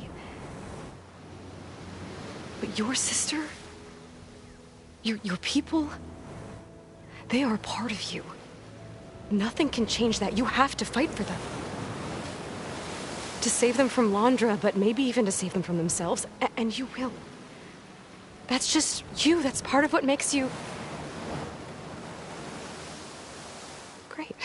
But your sister? Your people? They are a part of you. Nothing can change that. You have to fight for them. To save them from Laundra, but maybe even to save them from themselves. And you will. That's just you. That's part of what makes you... great.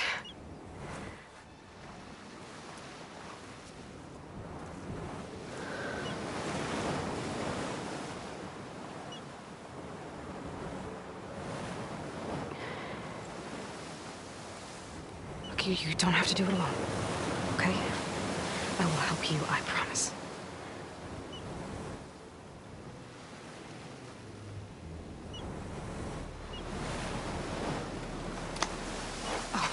Look, you don't have to do it alone, okay? I will help you, I promise. Oh.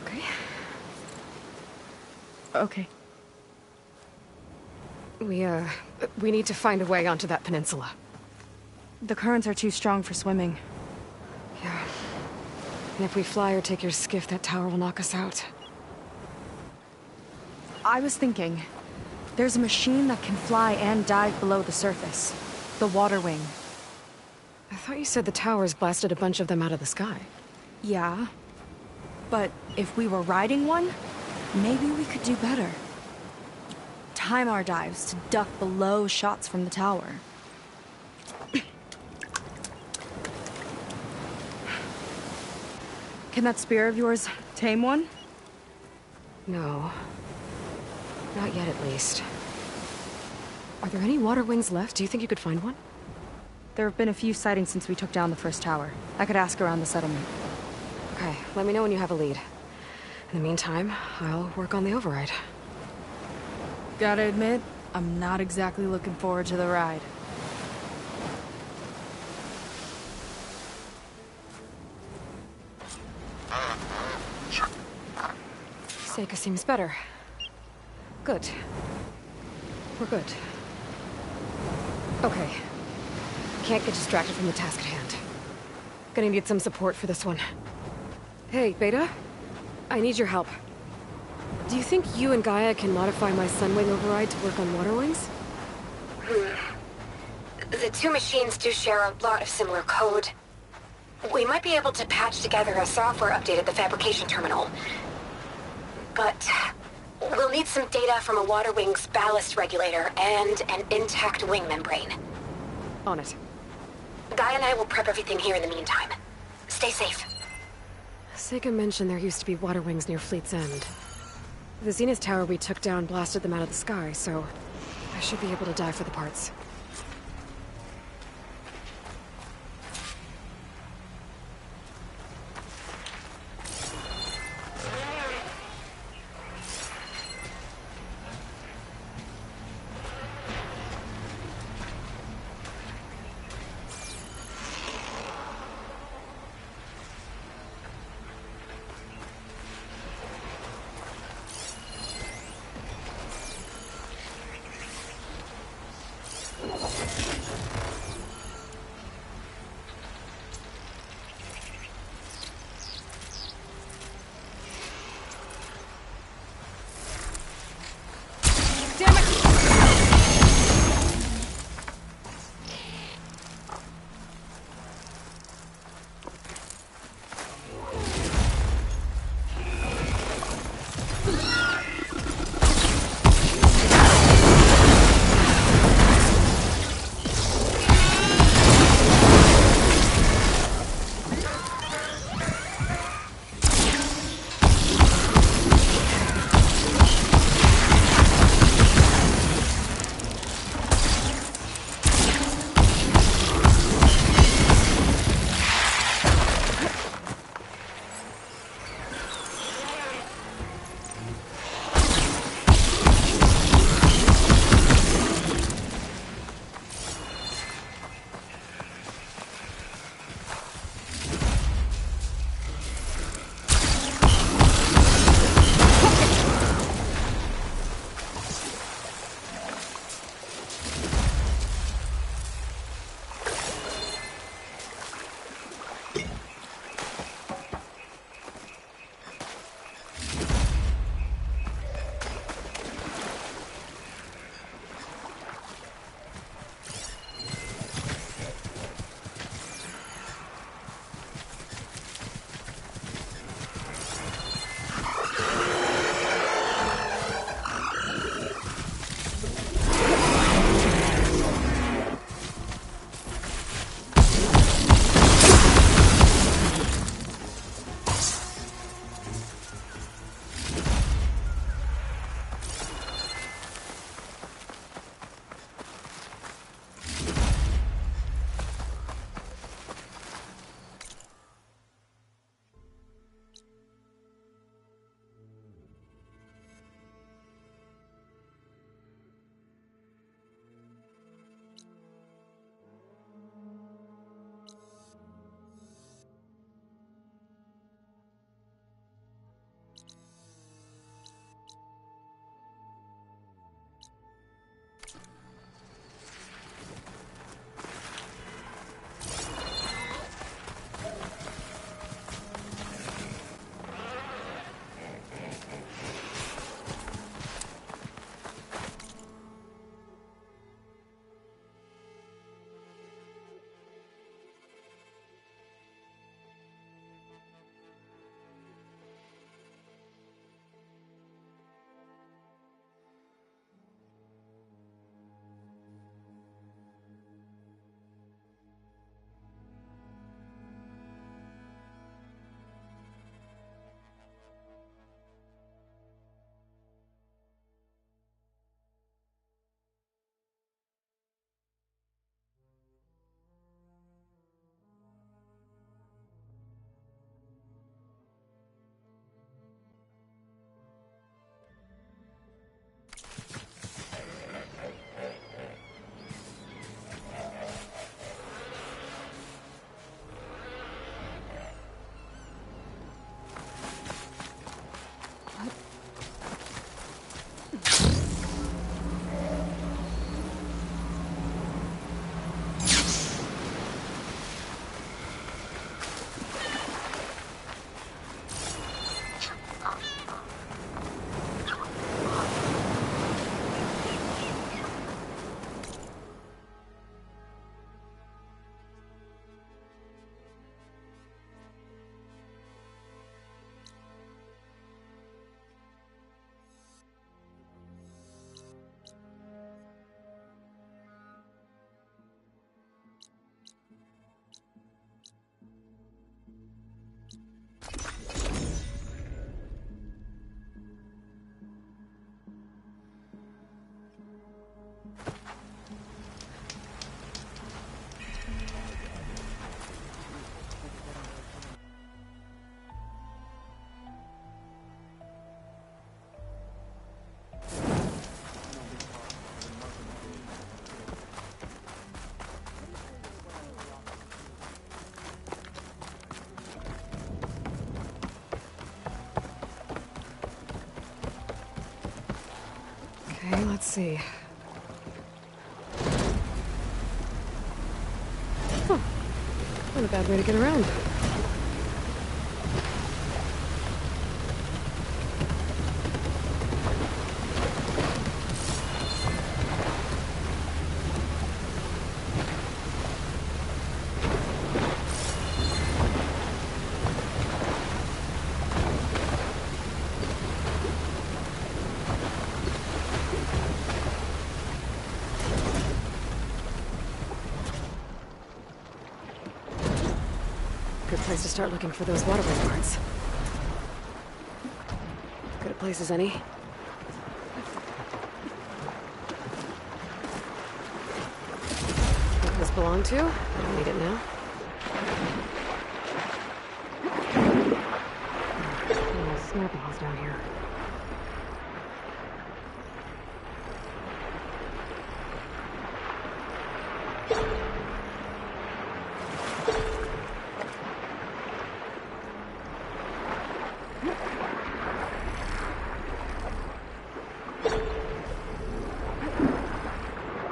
Okay. Okay. We need to find a way onto that peninsula. The currents are too strong for swimming. Yeah. And if we fly or take your skiff, that tower will knock us out. I was thinking, there's a machine that can fly and dive below the surface. The Water Wing. I thought you said the towers blasted a bunch of them out of the sky. Yeah. But if we were riding one, maybe we could do better. Time our dives to duck below shots from the tower. Can that spear of yours tame one? No. Not yet, at least. Are there any water wings left? Do you think you could find one? There have been a few sightings since we took down the first tower. I could ask around the settlement. Okay, let me know when you have a lead. In the meantime, I'll work on the override. Gotta admit, I'm not exactly looking forward to the ride. Seika seems better. Good. We're good. Okay. Can't get distracted from the task at hand. Gonna need some support for this one. Hey, Beta? I need your help. Do you think you and Gaia can modify my Sunwing override to work on water wings? The two machines do share a lot of similar code. We might be able to patch together a software update at the fabrication terminal. But we'll need some data from a water wing's ballast regulator and an intact wing membrane. On it. Gaia and I will prep everything here in the meantime. Stay safe. Seika mentioned there used to be water wings near Fleet's End. The Zenith Tower we took down blasted them out of the sky, so I should be able to dive for the parts. Okay, let's see. Huh. Not a bad way to get around. Good place to start looking for those waterway parts. Good a place as any. What does this belong to? I don't need it now. Oh, snap balls down here.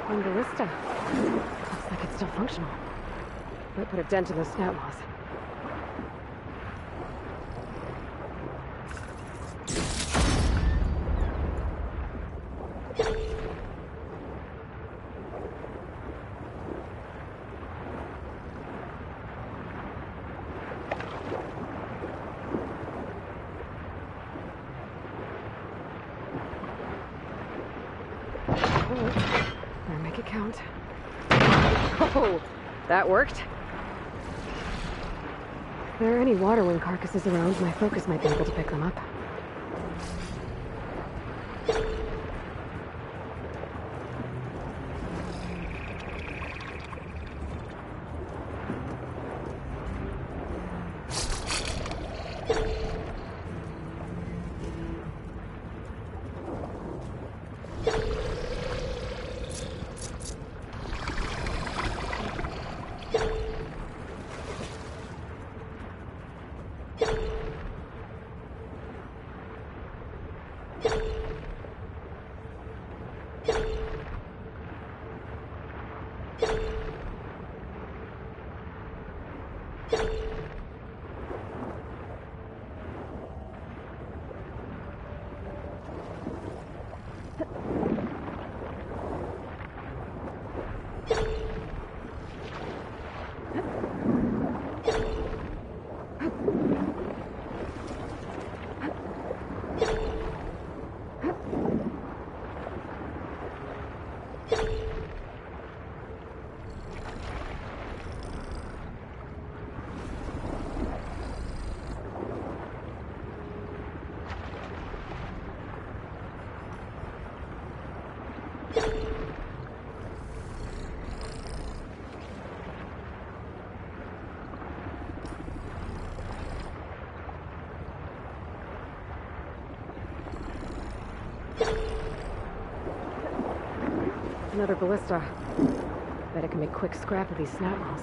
One ballista. Looks like it's still functional. Might put a dent in those snout maws. Better make it count. Oh, that worked. If there are any water wing carcasses around, my focus might be able to pick them up. Another ballista. Bet I can make quick scrap of these snap maws.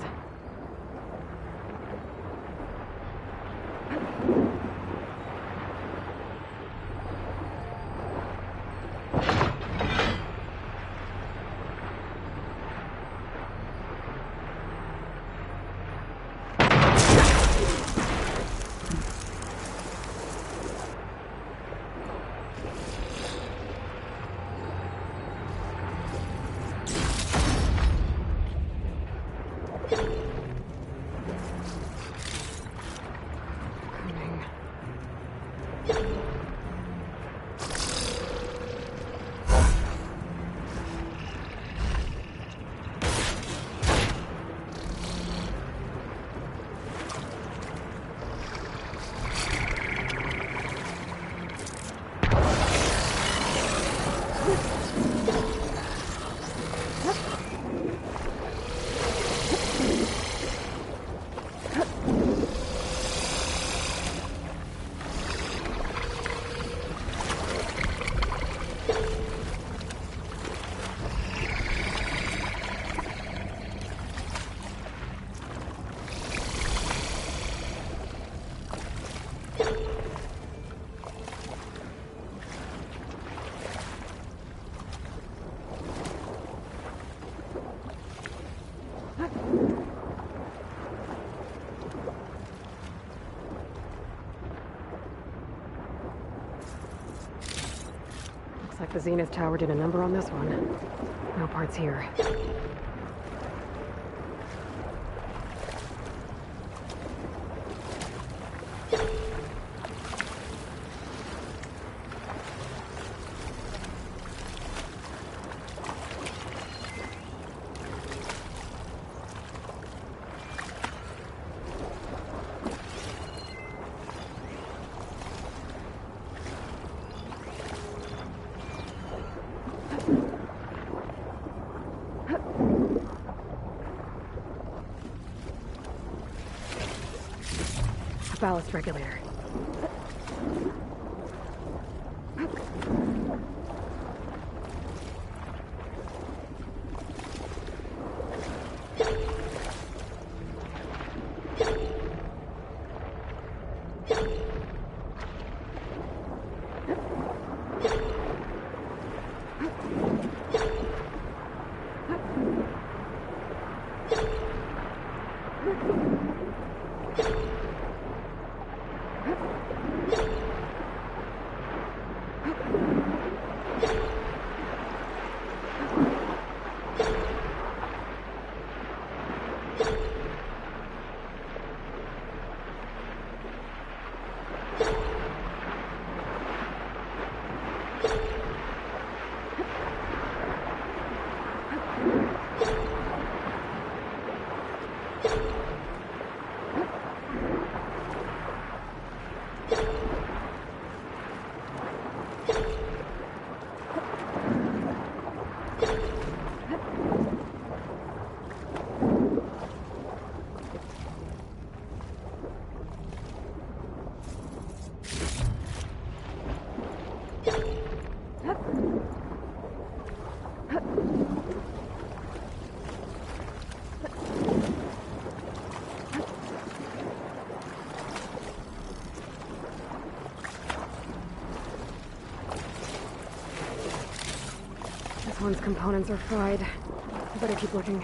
You The Zenith Tower did a number on this one. No parts here. Ballast regulator. This one's components are fried. I better keep looking.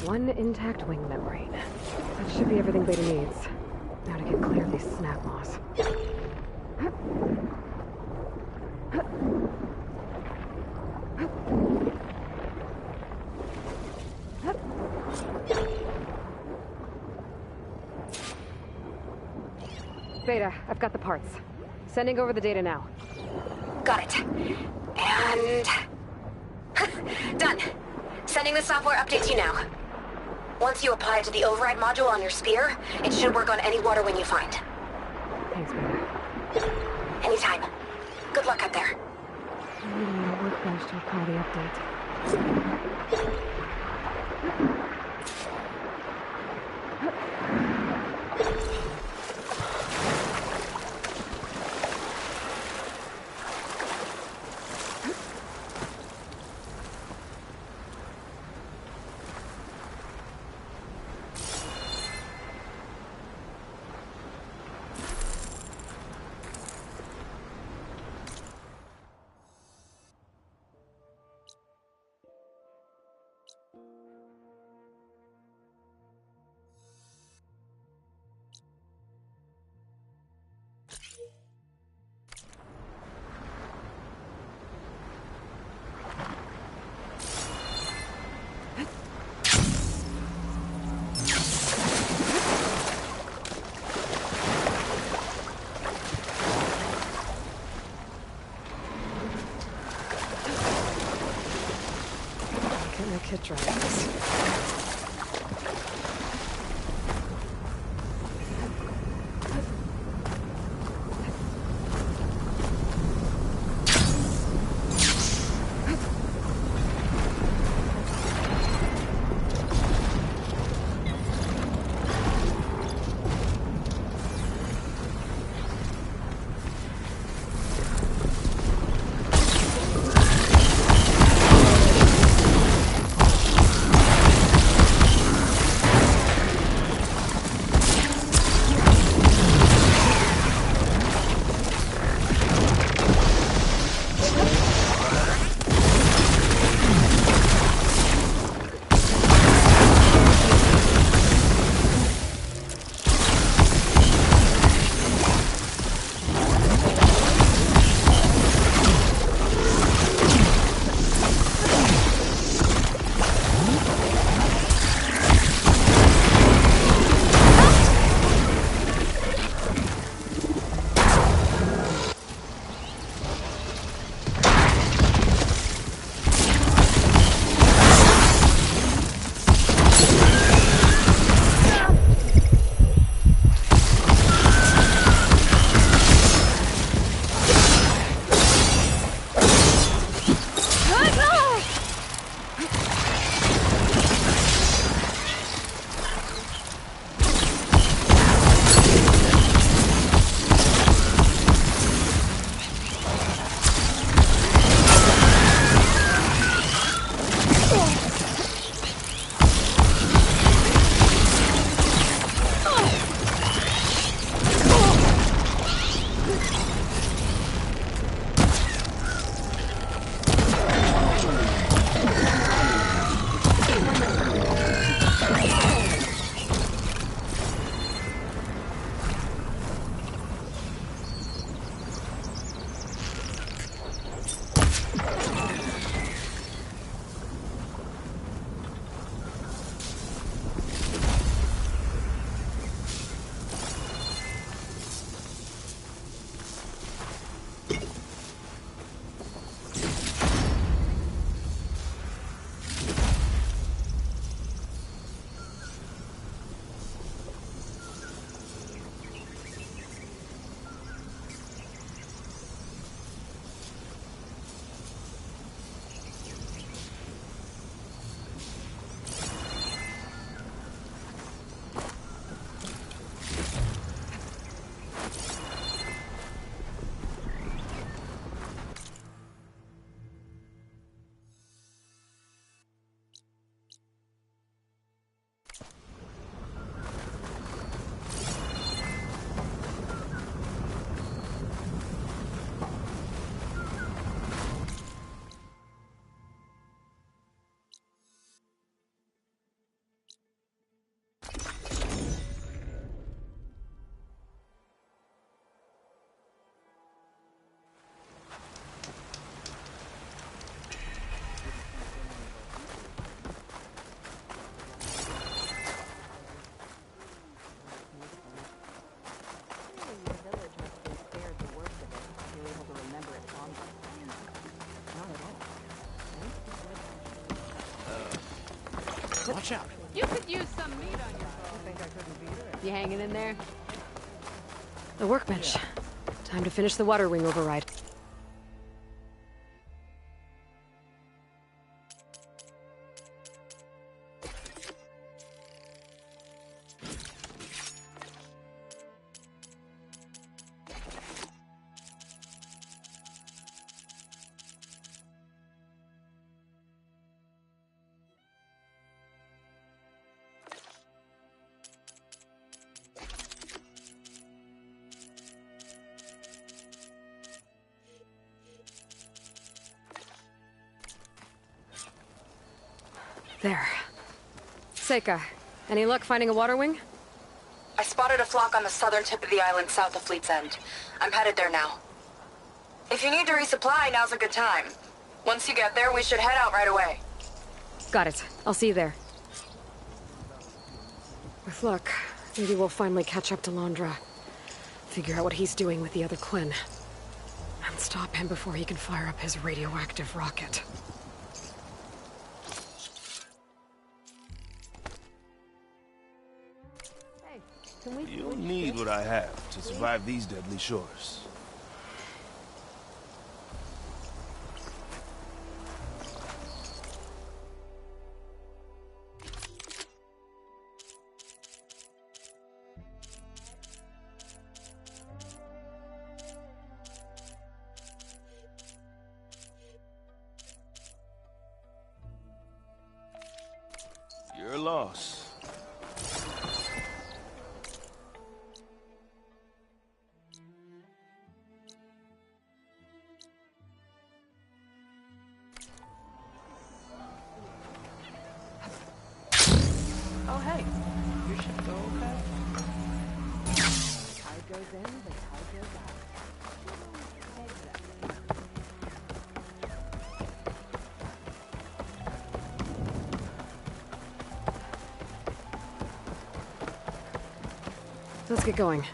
One intact wing membrane. That should be everything Beta needs. Now to get clear of these snap moths. Beta, I've got the parts. Sending over the data now. Got it. And... done. Sending the software update to you now. Once you apply it to the override module on your spear, it should work on any water wing you find. Thanks, Beta. Anytime. Good luck out there. I'm needing my workbench to apply the update. Let my kid drive this. Watch out. You could use some meat on your bone. Think I couldn't beat it? You hanging in there? The workbench. Time to finish the water wing override. There. Seika, any luck finding a water wing? I spotted a flock on the southern tip of the island south of Fleet's End. I'm headed there now. If you need to resupply, now's a good time. Once you get there, we should head out right away. Got it. I'll see you there. With luck, maybe we'll finally catch up to Londra. Figure out what he's doing with the other Quinn. And stop him before he can fire up his radioactive rocket. You'll need what I have to survive these deadly shores. Your loss. Oh, hey. Your ship go okay? Tide goes in, the tide goes out. Exactly. Let's get going.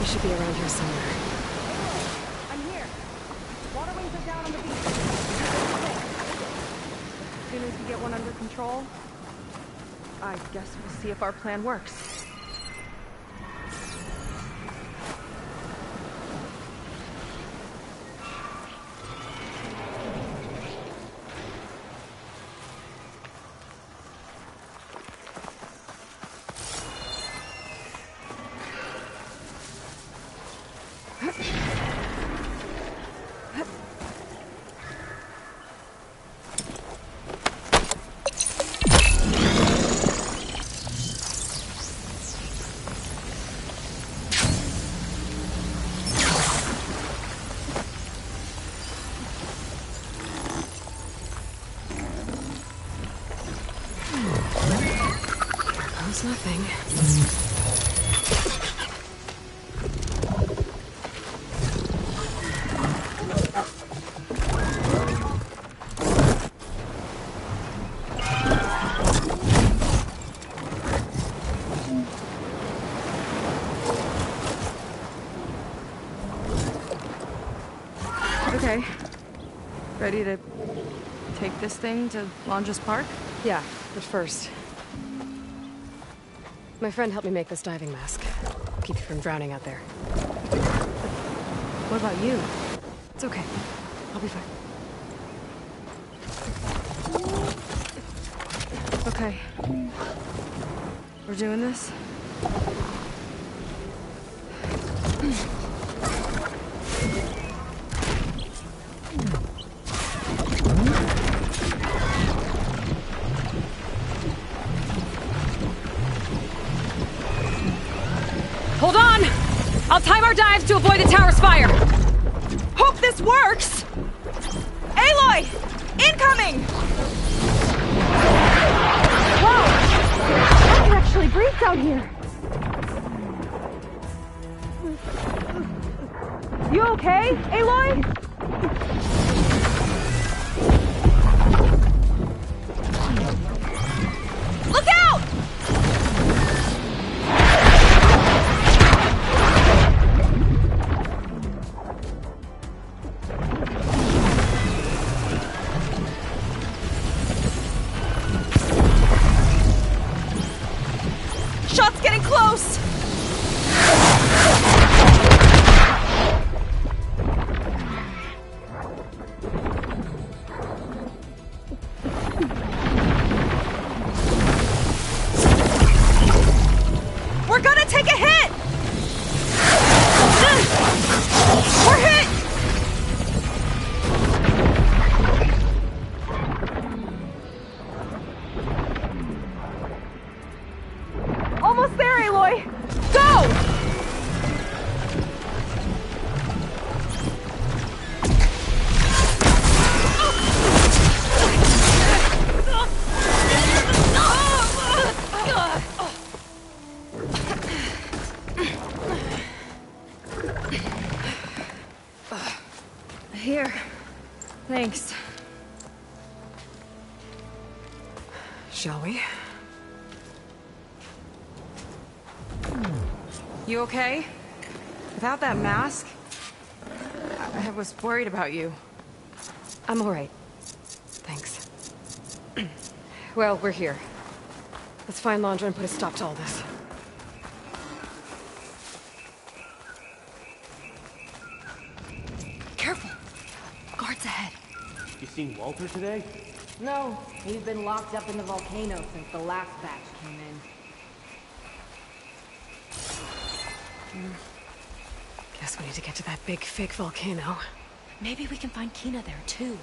Should be around here somewhere. I'm here. Water wings are down on the beach. As soon as we get one under control, I guess we'll see if our plan works. There's nothing. Okay. Ready to take this thing to Longes Park? Yeah, but first... My friend helped me make this diving mask. Keep you from drowning out there. What about you? It's okay. I'll be fine. Okay. We're doing this? Hold on! I'll time our dives to avoid the tower's fire! Hope this works! Aloy! Incoming! Whoa! I can actually breathe out here! You okay, Aloy? Look out! Here. Thanks. Shall we? You okay? Without that mask? I was worried about you. I'm all right. Thanks. Well, we're here. Let's find Londra and put a stop to all this. Careful! Guards ahead. You seen Walter today? No, he's been locked up in the volcano since the last batch came in. Guess we need to get to that big fake volcano. Maybe we can find Kina there too.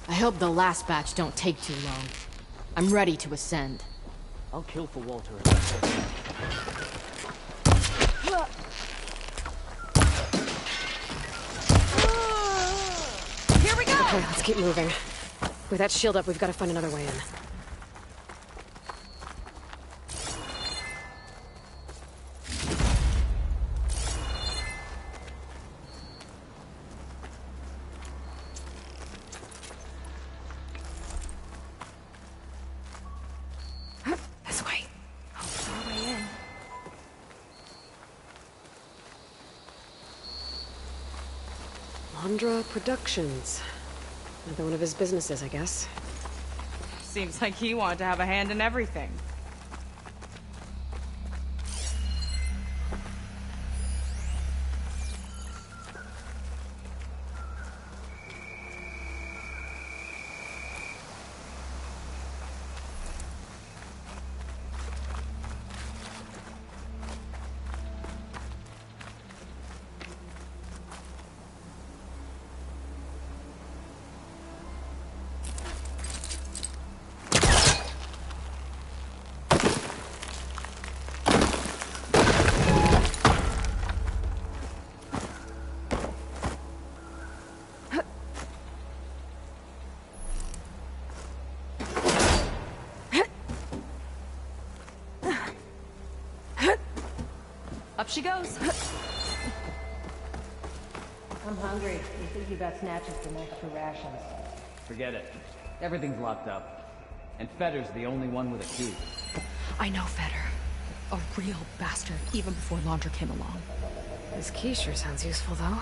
I hope the last batch don't take too long. I'm ready to ascend. I'll kill for Walter. Here we go! Okay, let's keep moving. With that shield up, we've got to find another way in. This way. Hope it's our way in. Londra Productions. Another one of his businesses, I guess. Seems like he wanted to have a hand in everything. Up she goes. I'm hungry. You think you got snatches some extra rations? Forget it. Everything's locked up. And Fetter's the only one with a key. I know Fetter. A real bastard, even before Londra came along. This key sure sounds useful, though.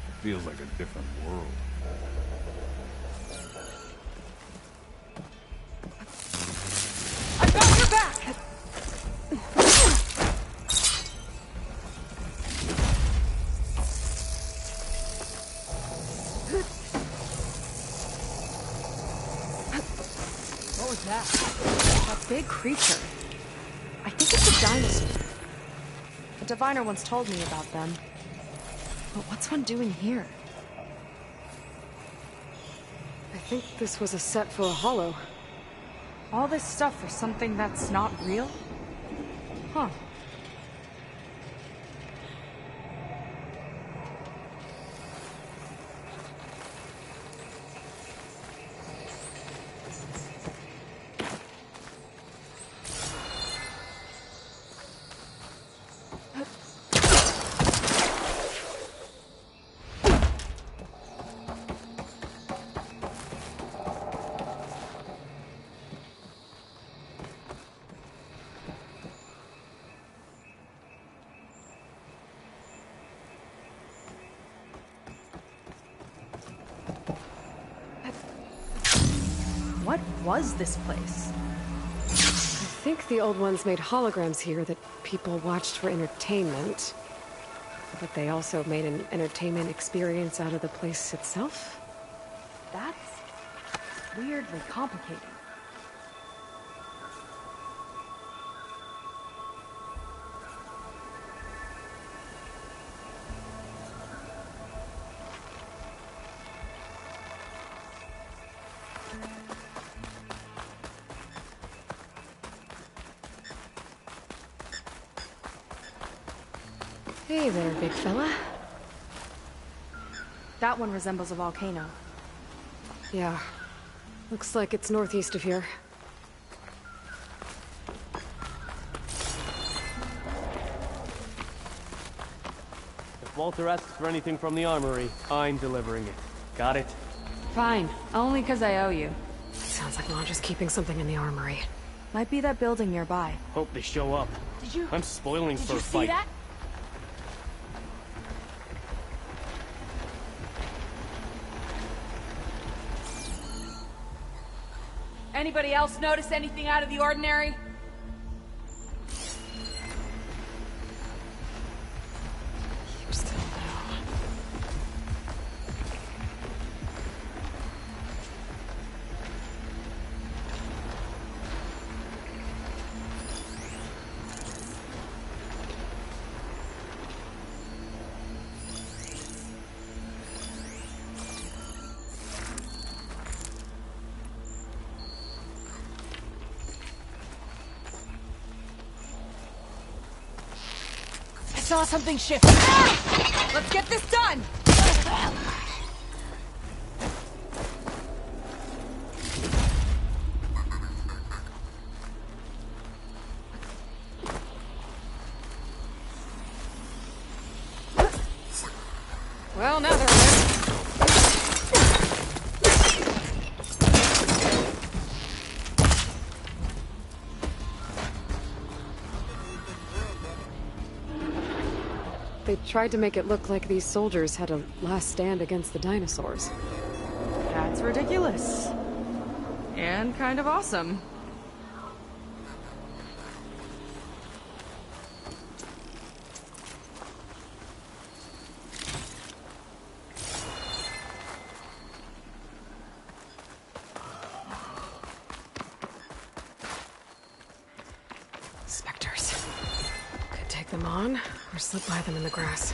It feels like a different world. I got your back! What was that? That big creature. I think it's a dinosaur. A diviner once told me about them. But what's one doing here? I think this was a set for a hollow. All this stuff for something that's not real? Huh. What was this place? I think the old ones made holograms here that people watched for entertainment. But they also made an entertainment experience out of the place itself? That's weirdly complicated. Hey there, big fella. That one resembles a volcano. Yeah. Looks like it's northeast of here. If Walter asks for anything from the armory, I'm delivering it. Got it? Fine. Only because I owe you. Sounds like Londra's keeping something in the armory. Might be that building nearby. Hope they show up. Did you... I'm spoiling for a fight. Did you see that? Anybody else notice anything out of the ordinary? I saw something shift. Ah! Let's get this done! Well, now they're in. They tried to make it look like these soldiers had a last stand against the dinosaurs. That's ridiculous. And kind of awesome. Spectres. Could take them on, or slip by them in the grass.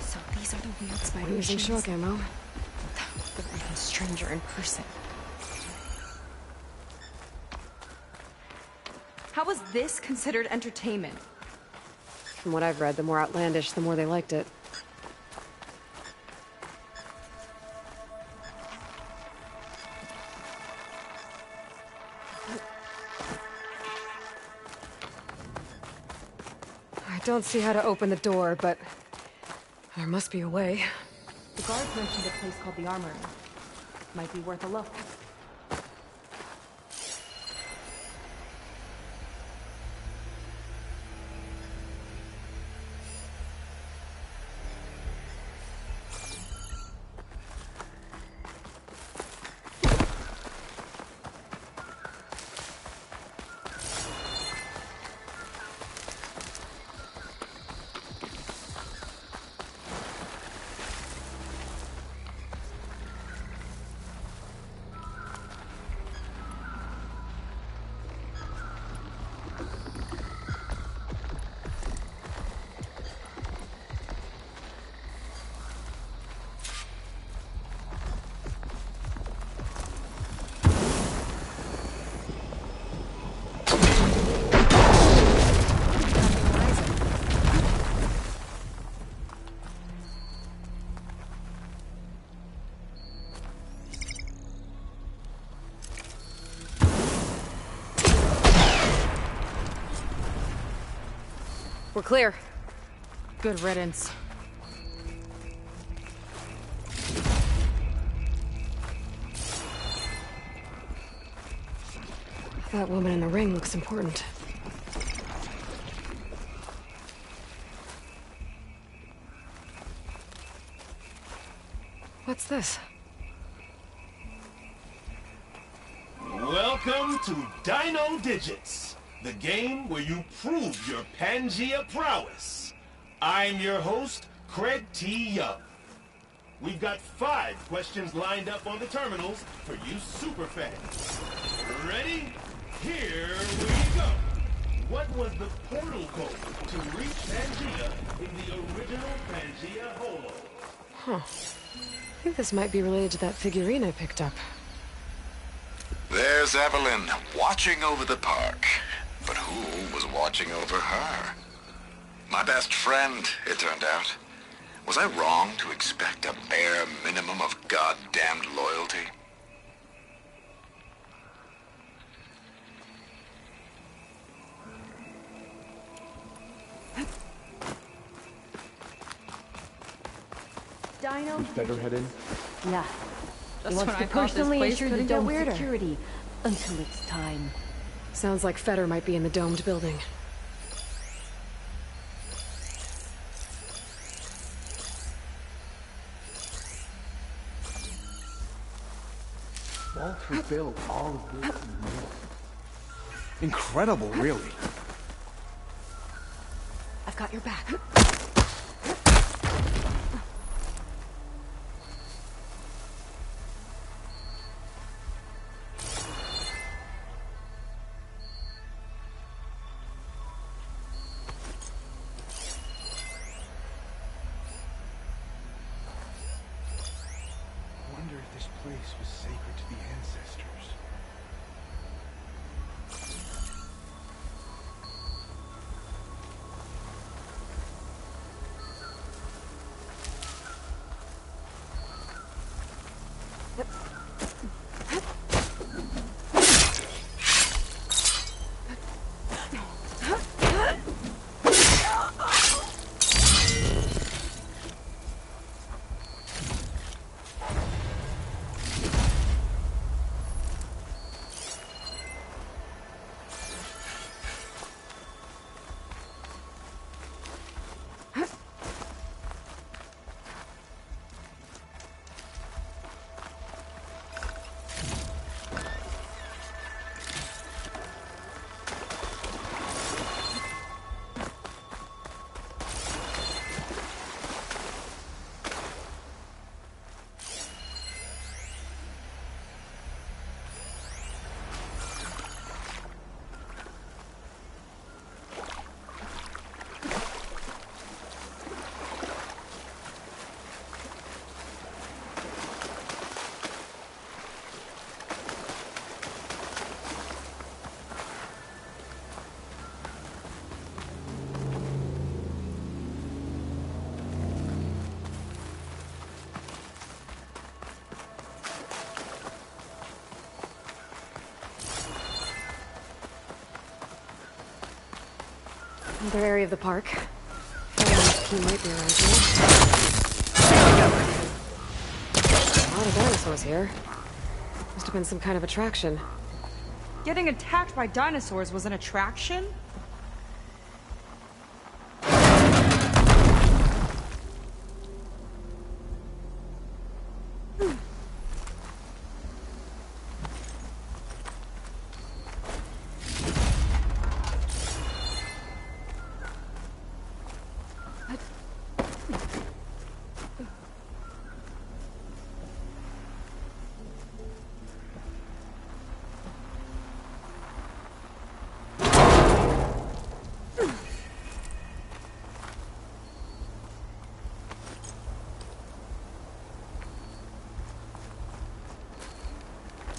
So these are the weird spider I'm using machines. shock ammo. The freaking stranger in person. How was this considered entertainment? From what I've read, the more outlandish, the more they liked it. I don't see how to open the door, but there must be a way. The guards mentioned a place called the Armory. Might be worth a look. We're clear. Good riddance. That woman in the ring looks important. What's this? Welcome to Dino Digits, the game where you prove your Pangea prowess. I'm your host, Craig T. Young. We've got 5 questions lined up on the terminals for you superfans. Ready? Here we go. What was the portal code to reach Pangea in the original Pangea Holo? Huh. I think this might be related to that figurine I picked up. There's Evelyn, watching over the park. But who was watching over her? My best friend, it turned out. Was I wrong to expect a bare minimum of goddamned loyalty? Dino? Better head in? Yeah. Just He wants when to I thought this personally place ensure the couldn't get dome weirder. security until it's time. Sounds like Feder might be in the domed building. Walter built all of this. Incredible, really. I've got your back. I wonder if this place was sacred to the ancestors. Another area of the park. He might be around here. A lot of dinosaurs here. Must have been some kind of attraction. Getting attacked by dinosaurs was an attraction?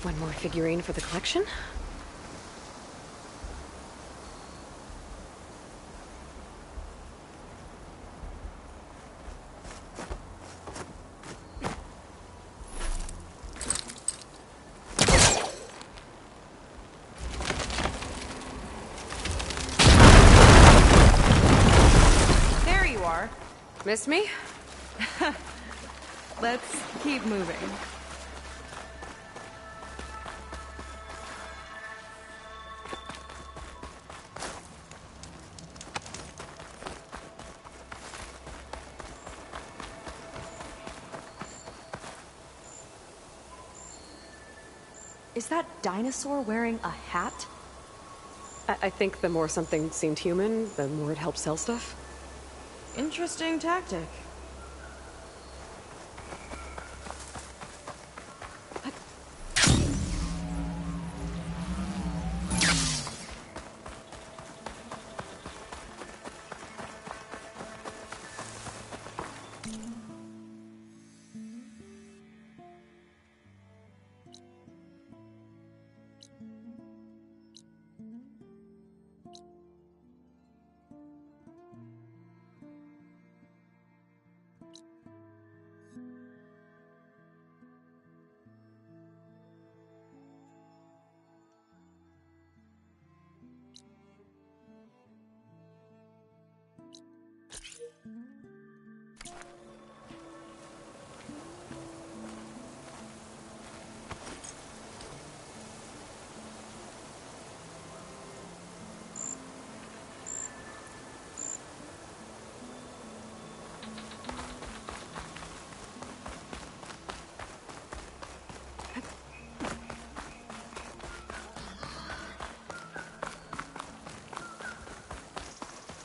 One more figurine for the collection? There you are. Missed me? Let's keep moving. Is that dinosaur wearing a hat? I think the more something seemed human, the more it helped sell stuff. Interesting tactic.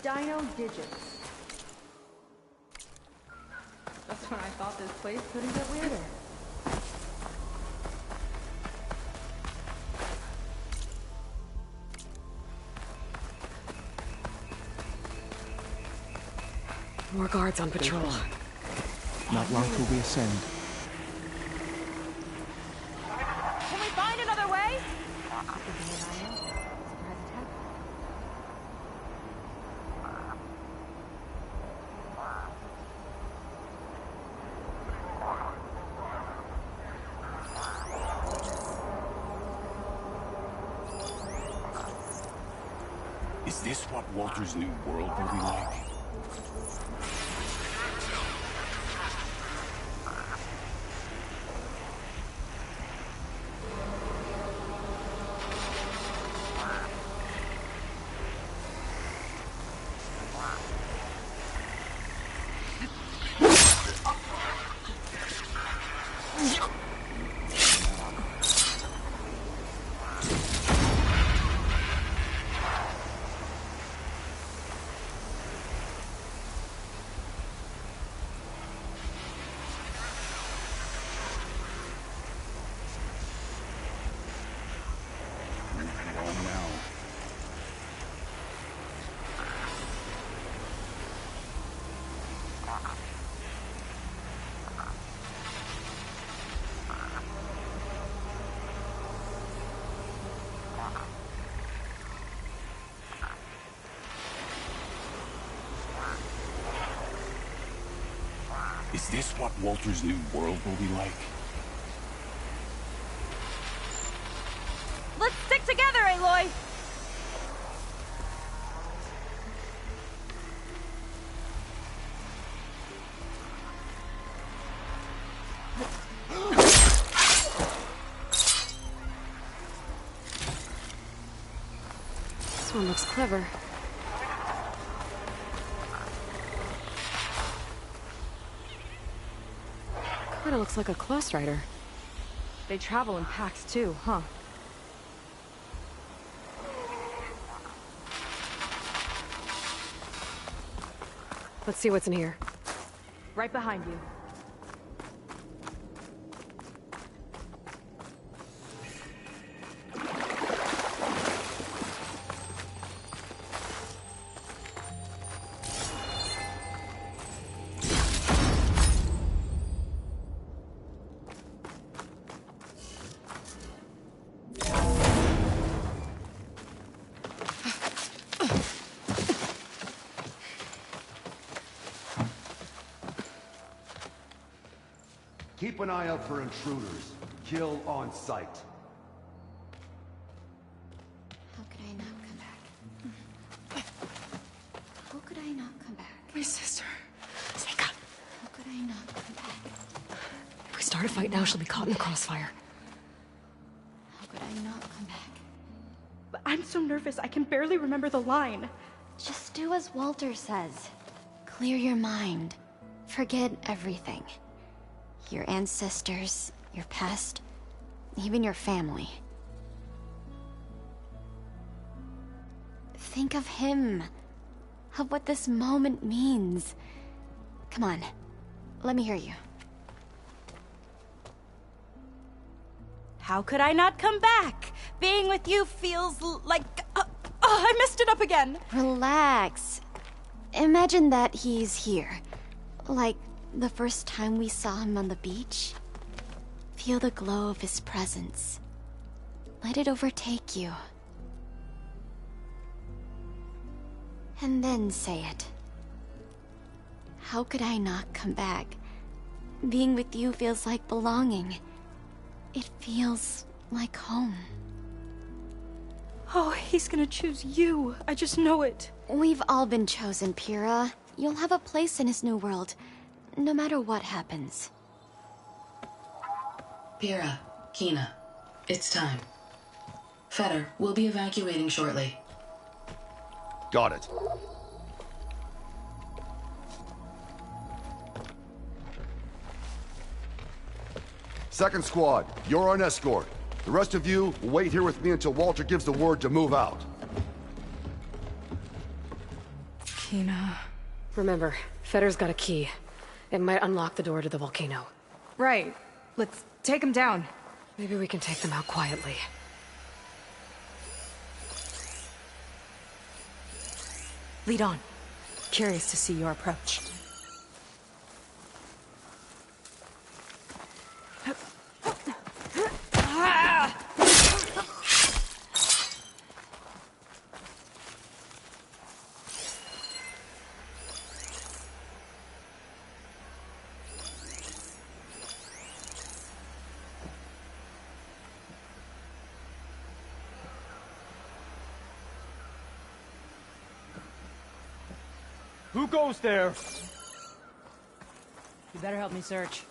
Dino digits. That's when I thought this place couldn't get weirder. More guards on patrol. Not long till we ascend. Can we find another way? Is this what Walter's new world will be like? Is this what Walter's new world will be like? Let's stick together, Aloy! This one looks clever. Kinda looks like a Close Rider. They travel in packs too, huh? Let's see what's in here. Right behind you. Keep an eye out for intruders. Kill on sight. How could I not come back? How could I not come back? My sister. Seka. How could I not come back? If we start a fight now, she'll be caught in the crossfire. How could I not come back? But I'm so nervous, I can barely remember the line. Just do as Walter says. Clear your mind. Forget everything. Your ancestors, your past, even your family. Think of him. Of what this moment means. Come on, let me hear you. How could I not come back? Being with you feels like... I messed it up again. Relax. Imagine that he's here. Like the first time we saw him on the beach. Feel the glow of his presence. Let it overtake you. And then say it. How could I not come back? Being with you feels like belonging. It feels like home. Oh, he's gonna choose you. I just know it. We've all been chosen, Pyrrha. You'll have a place in his new world, no matter what happens. Pyrrha, Kina, it's time. Fetter, we'll be evacuating shortly. Got it. Second squad, you're on escort. The rest of you will wait here with me until Walter gives the word to move out. Kina. Remember, Fetter's got a key. It might unlock the door to the volcano. Right. Let's take him down. Maybe we can take them out quietly. Lead on. Curious to see your approach. Who goes there? You better help me search.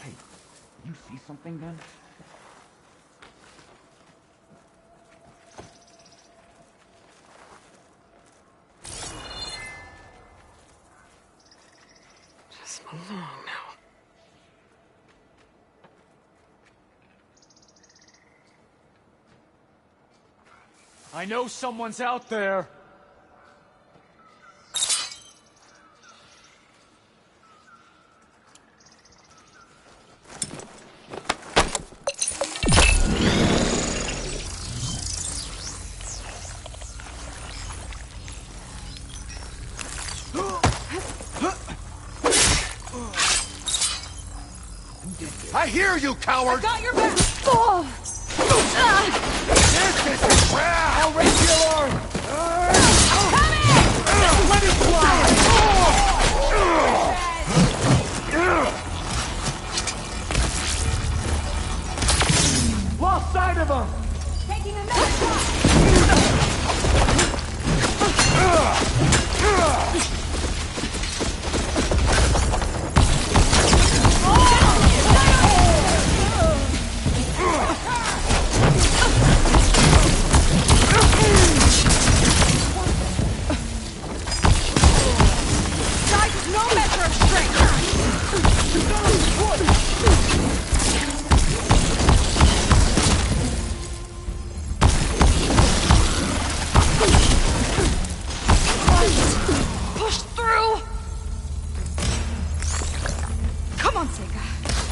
Hey, you see something then? Just move along now. I know someone's out there. I hear you, coward! I got your back! Oh. This is a trap! I'll raise the alarm! Let it fly! Lost sight of him! Taking another shot!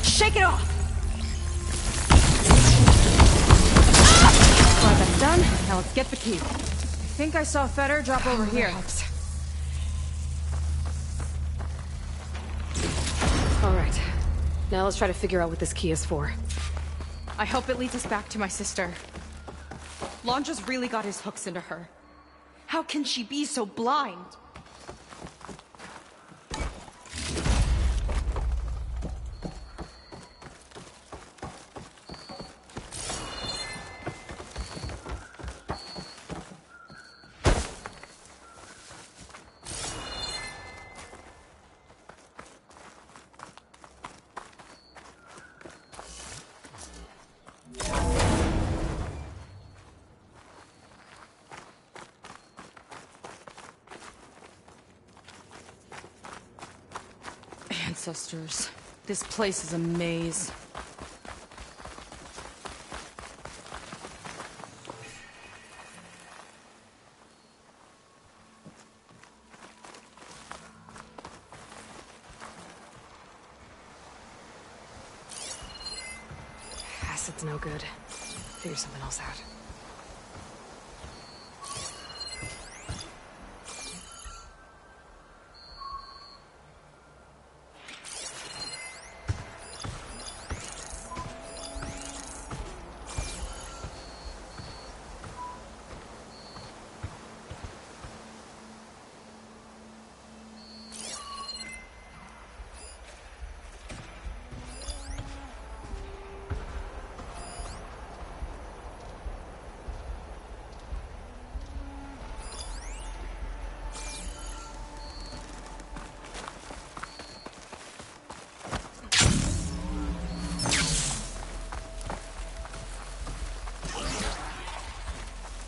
Shake it off! Alright, that's done. Now let's get the key. I think I saw Fetter drop over here. Alright. Now let's try to figure out what this key is for. I hope it leads us back to my sister. Londra's really got his hooks into her. How can she be so blind? Ancestors. This place is a maze. Acid's no good. Figure something else out.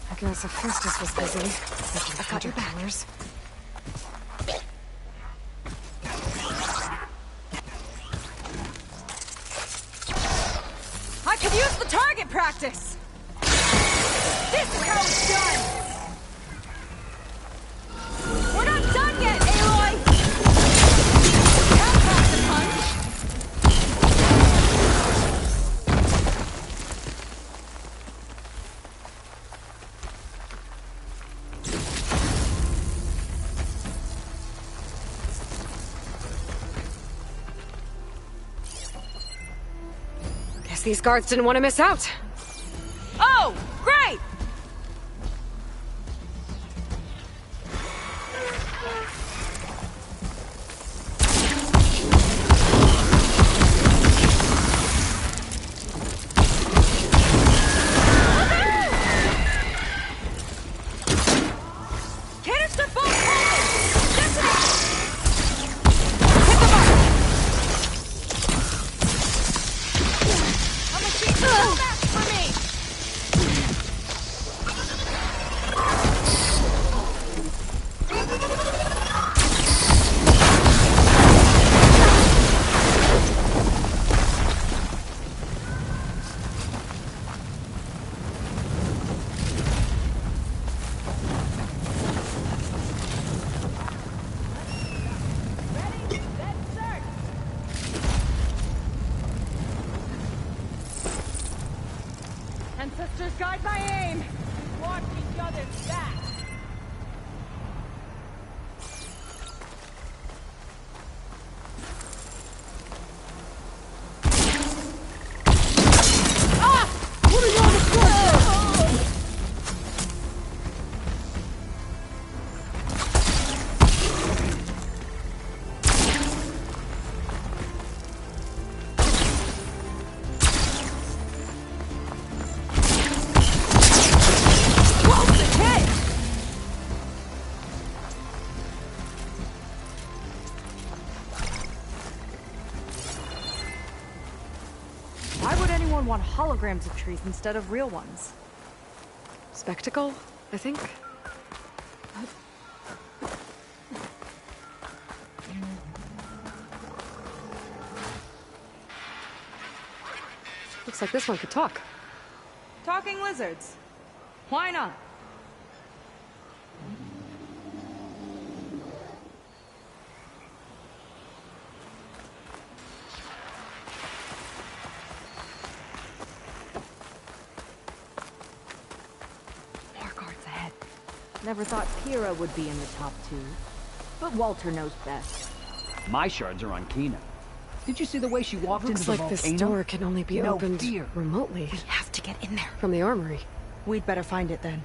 I guess Hephaestus was busy. I got your banners. I could use the target practice! This is how it's done! We're not done yet, Aloy! That packed a punch! Guess these guards didn't want to miss out. Oh, great! Canister bolt holding! Detonate! Hit the mark! A machine no match for me! Ancestors guide my aim! Watch each other's back! Ah! What are you on the floor? Why would anyone want holograms of trees instead of real ones? Spectacle, I think. Looks like this one could talk. Talking lizards. Why not? More guards ahead. Never thought Pyrrha would be in the top 2. But Walter knows best. My shards are on Kina. Did you see the way she walked into Looks the like volcano? this door can only be No opened fear. remotely. We have to get in there. From the armory. We'd better find it then.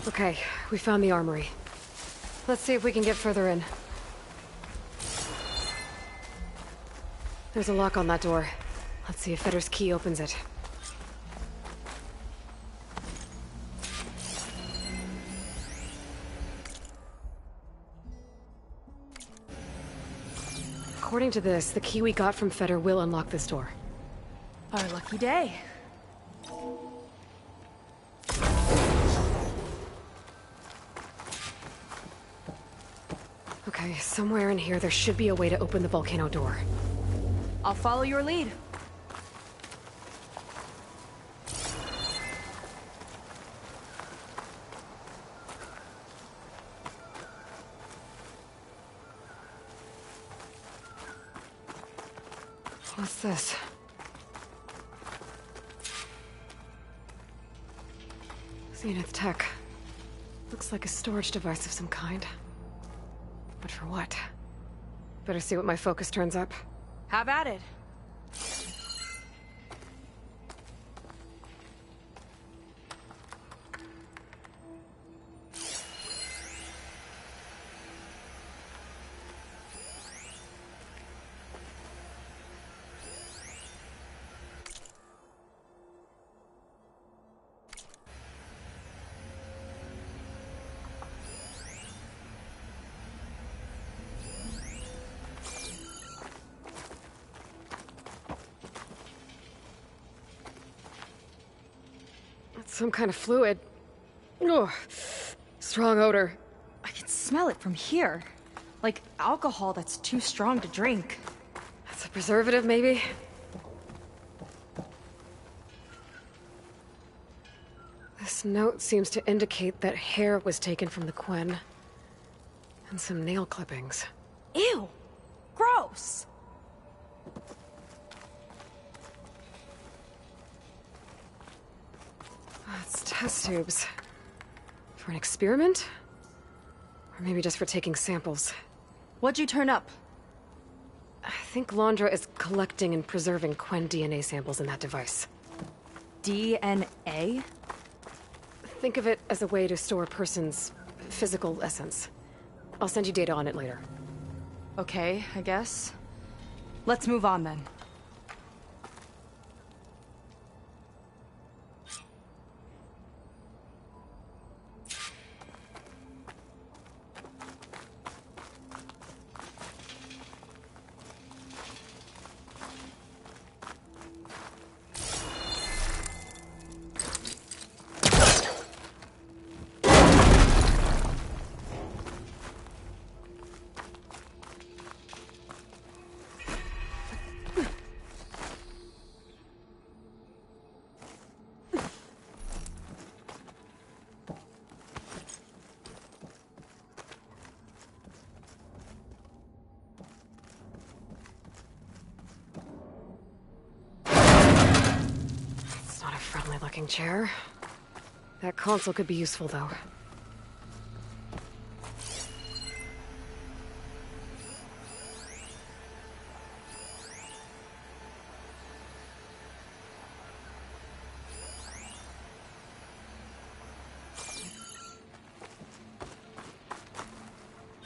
Okay, we found the armory. Let's see if we can get further in. There's a lock on that door. Let's see if Fetter's key opens it. According to this, the key we got from Fetter will unlock this door. Our lucky day. Okay, somewhere in here there should be a way to open the volcano door. I'll follow your lead. What's this? Zenith Tech. Looks like a storage device of some kind. But for what? Better see what my focus turns up. Have at it. Some kind of fluid. Ugh. Strong odor. I can smell it from here. Like alcohol that's too strong to drink. That's a preservative, maybe? This note seems to indicate that hair was taken from the Quen. And some nail clippings. Ew! Gross! It's test tubes. For an experiment? Or maybe just for taking samples. What'd you turn up? I think Londra is collecting and preserving Quen DNA samples in that device. DNA? Think of it as a way to store a person's physical essence. I'll send you data on it later. Okay, I guess. Let's move on then. Looking chair. That console could be useful, though.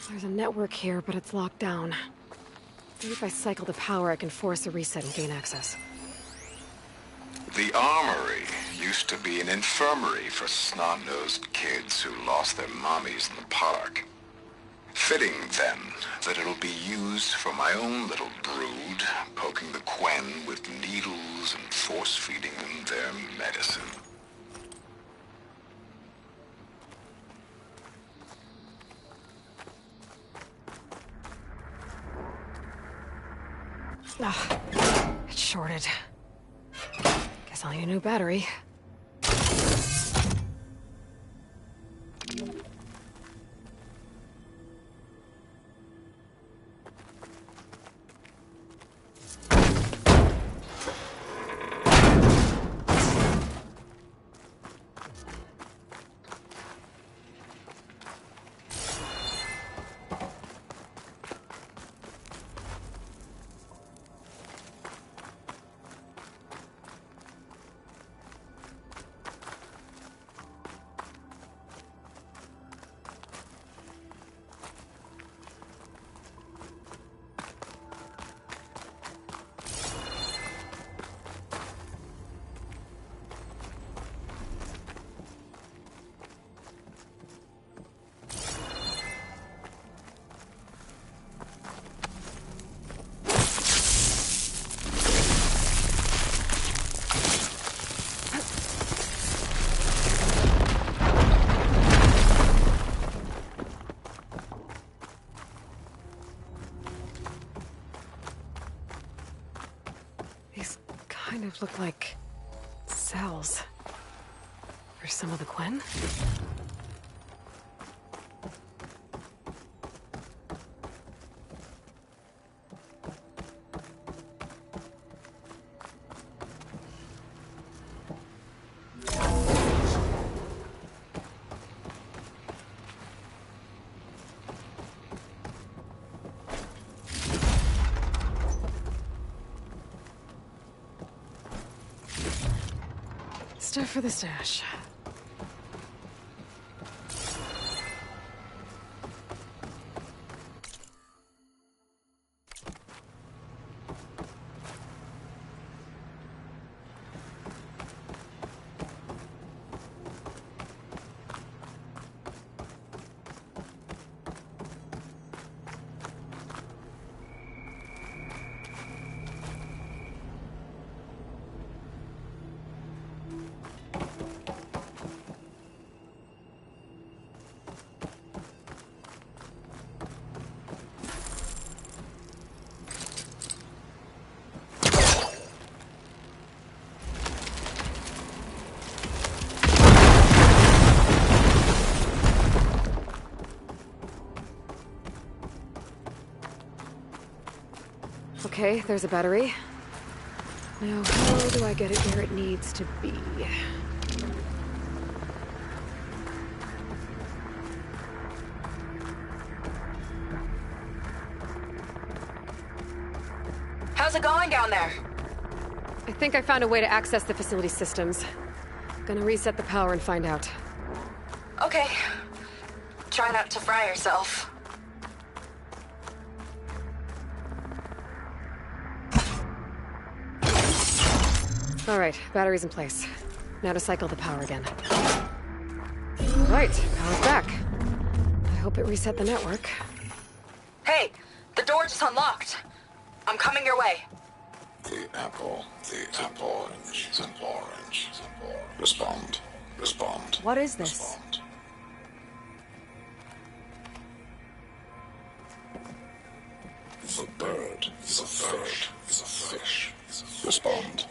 There's a network here, but it's locked down. Maybe if I cycle the power, I can force a reset and gain access. The Armory used to be an infirmary for snot-nosed kids who lost their mommies in the park. Fitting, then, that it'll be used for my own little brood, poking the Quen with needles and force-feeding them their medicine. Ugh, it's shorted. Guess I'll need a new battery. Look like cells for some of the Quen. Stuff for the stash. Okay, there's a battery. Now, how do I get it where it needs to be? How's it going down there? I think I found a way to access the facility systems. Gonna reset the power and find out. Okay. Try not to fry yourself. All right, battery's in place. Now to cycle the power again. All right, power's back. I hope it reset the network. Hey, the door just unlocked. I'm coming your way. The apple, orange, Respond. What is this? The bird is a fish. Respond.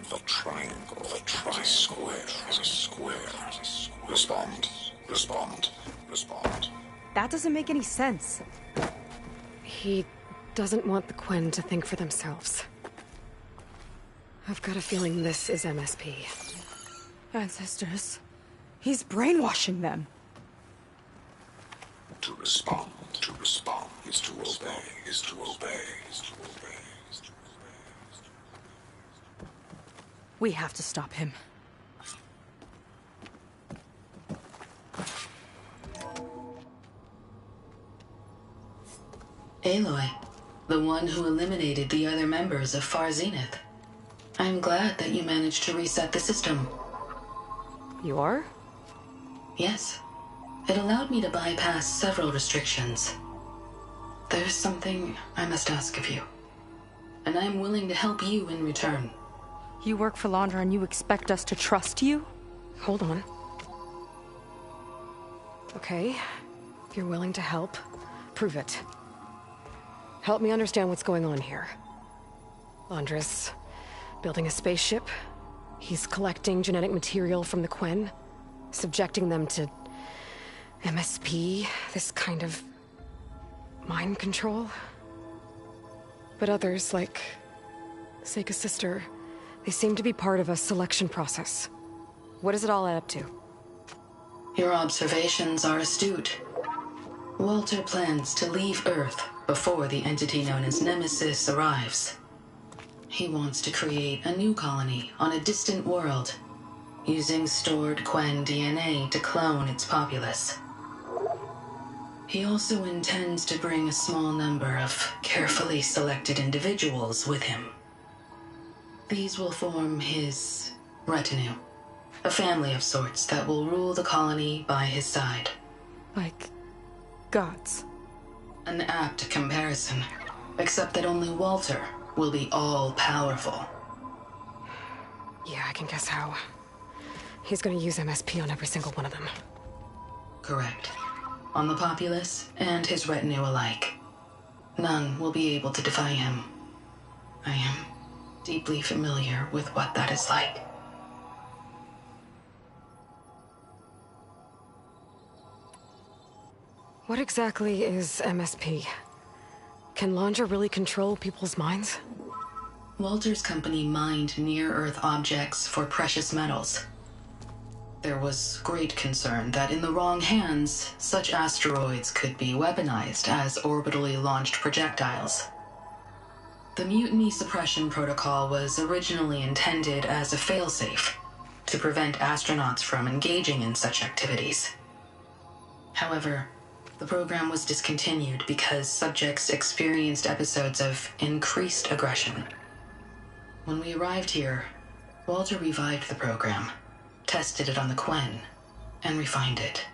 The triangle, square is a square. Respond. That doesn't make any sense. He doesn't want the Quen to think for themselves. I've got a feeling this is MSP. Ancestors. He's brainwashing them. To respond is to obey. We have to stop him. Aloy, the one who eliminated the other members of Far Zenith. I'm glad that you managed to reset the system. You are? Yes. It allowed me to bypass several restrictions. There's something I must ask of you, and I'm willing to help you in return. You work for Londra and you expect us to trust you? Hold on. Okay, if you're willing to help, prove it. Help me understand what's going on here. Londra's building a spaceship. He's collecting genetic material from the Quen, subjecting them to MSP, this kind of mind control. But others, like Seika's sister, they seem to be part of a selection process. What does it all add up to? Your observations are astute. Walter plans to leave Earth before the entity known as Nemesis arrives. He wants to create a new colony on a distant world, using stored Quen DNA to clone its populace. He also intends to bring a small number of carefully selected individuals with him. These will form his retinue, a family of sorts that will rule the colony by his side. Like gods. An apt comparison, except that only Walter will be all-powerful. Yeah, I can guess how. He's gonna use MSP on every single one of them. Correct. On the populace and his retinue alike. None will be able to defy him. I am deeply familiar with what that is like. What exactly is MSP? Can Londra really control people's minds? Walter's company mined near-Earth objects for precious metals. There was great concern that in the wrong hands, such asteroids could be weaponized as orbitally launched projectiles. The Mutiny Suppression Protocol was originally intended as a failsafe to prevent astronauts from engaging in such activities. However, the program was discontinued because subjects experienced episodes of increased aggression. When we arrived here, Walter revived the program, tested it on the Quen, and refined it.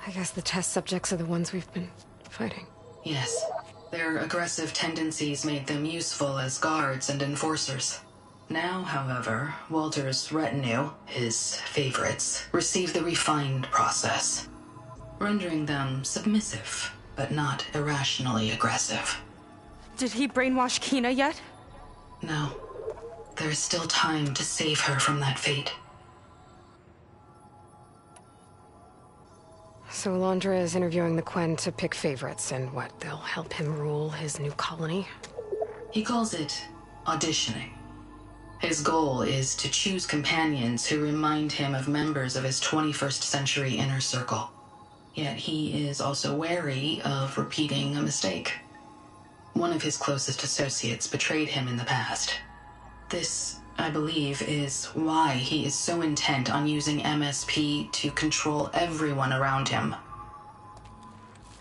I guess the test subjects are the ones we've been fighting. Yes. Their aggressive tendencies made them useful as guards and enforcers. Now, however, Walter's retinue, his favorites, receive the refined process, rendering them submissive, but not irrationally aggressive. Did he brainwash Kina yet? No. There is still time to save her from that fate. So Alondra is interviewing the Quen to pick favorites, and what, they'll help him rule his new colony? He calls it auditioning. His goal is to choose companions who remind him of members of his 21st century inner circle. Yet he is also wary of repeating a mistake. One of his closest associates betrayed him in the past. This, I believe, is why he is so intent on using MSP to control everyone around him.